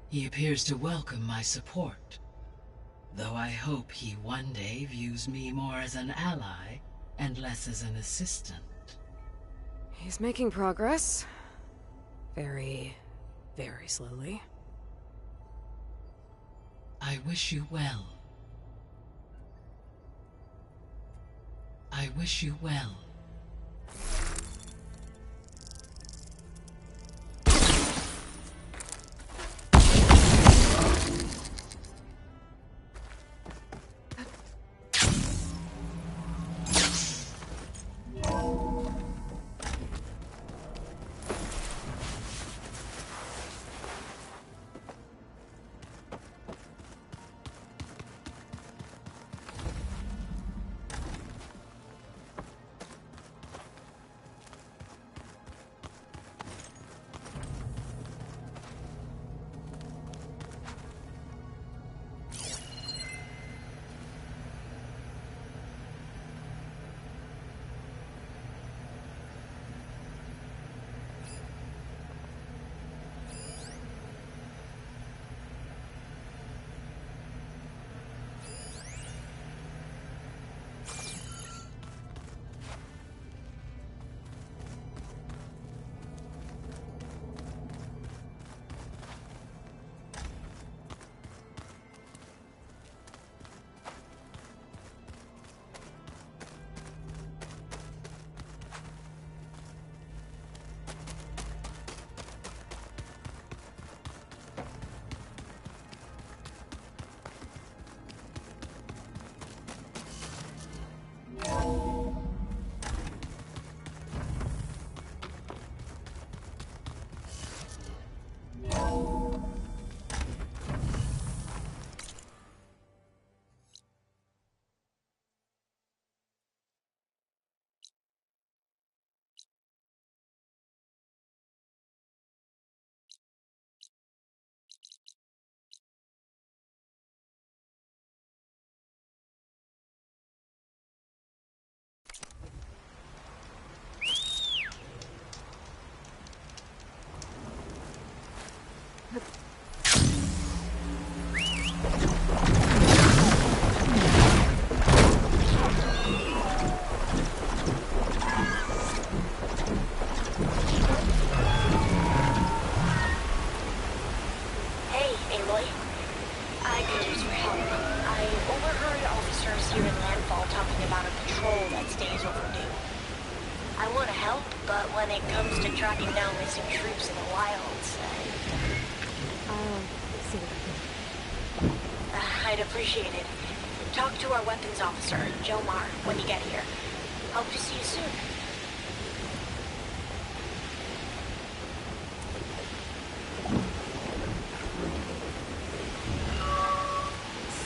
He appears to welcome my support, though I hope he one day views me more as an ally and less as an assistant. He's making progress. Very, very slowly. I wish you well. I wish you well. I'd appreciate it. Talk to our weapons officer, Jomar, when you get here. Hope to see you soon.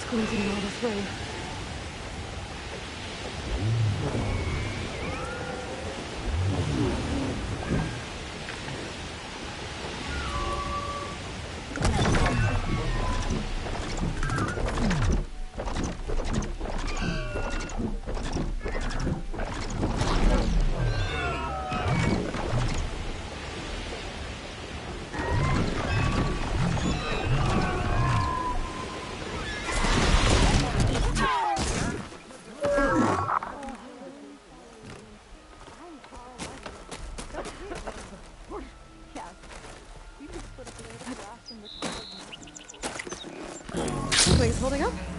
Squeezing all this way. Things holding up?